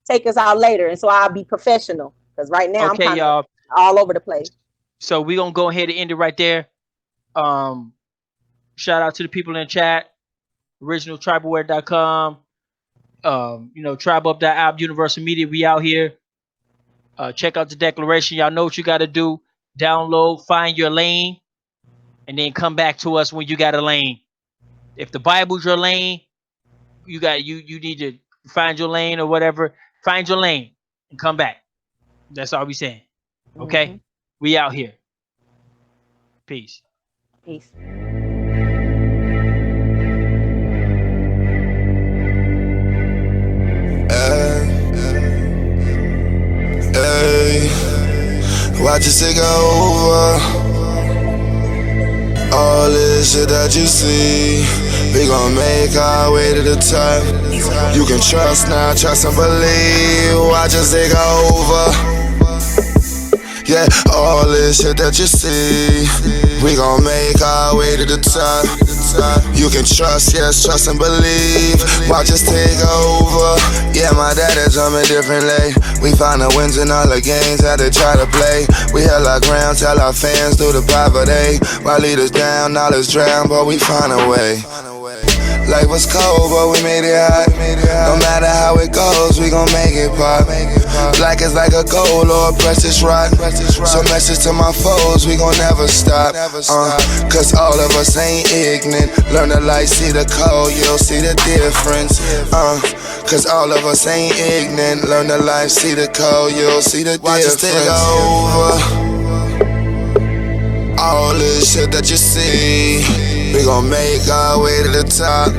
take us out later. And so I'll be professional. Because right now I'm kind of all over the place. So we're gonna go ahead and end it right there. Shout out to the people in the chat. OriginalTribalWare.com. TribeUp.app, Universal Media. We out here. Check out the declaration. Y'all know what you gotta do. Download, find your lane, and then come back to us when you got a lane. If the Bible's your lane, you need to find your lane or whatever. Find your lane and come back. That's all we saying. Okay? Mm-hmm. We out here. Peace. Peace. Hey, watch it take over. All this shit that you see, we gon' make our way to the top. You can trust now, trust and believe. Watch us take over. Yeah, all this shit that you see, we gon' make our way to the top. You can trust, yes, trust and believe. Watch us take over. Yeah, my daddy told me differently. We find the wins in all the games that they try to play. We held our ground, tell our fans through the poverty. While leaders down, knowledge drown, but we find a way. Life was cold, but we made it hot. No matter how it goes, we gon' make it pop. Black is like a gold or a precious rock. So message to my foes, we gon' never stop. Cause all of us ain't ignorant. Learn the light, see the code, you'll see the difference. Cause all of us ain't ignorant. Learn the life, see the code, you'll see the difference. Watch us take over. All this shit that you see, we gon' make our way to the top.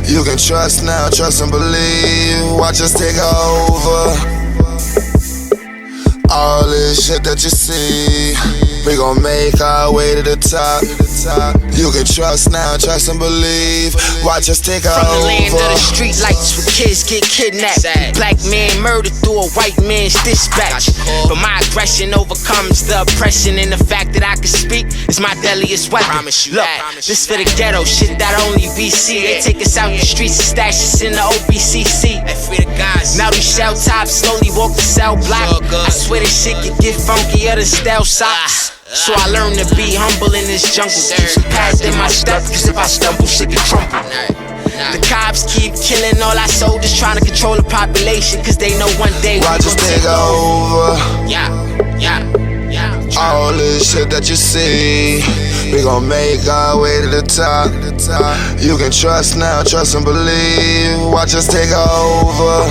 You can trust now, trust and believe. Watch us take over. All this shit that you see, we gon' make our way to the top. You can trust now, trust and believe. Watch us take over. From the land of the street lights where kids get kidnapped. Black man murdered through a white man's dispatch. But my aggression overcomes the oppression, and the fact that I can speak is my deadliest weapon. Look, this for the ghetto, shit that only BC. They take us out the streets and stash us in the OBCC. Now these shell tops slowly walk the cell block. I swear this shit can get funkier than stale socks. So I learned to be humble in this jungle. Keep some pads in my step, cause if I stumble, shit can crumble. The cops keep killing all our soldiers, trying to control the population, cause they know one day watch us take over. All this shit that you see, we gon' make our way to the top. You can trust now, trust and believe. Watch us take over.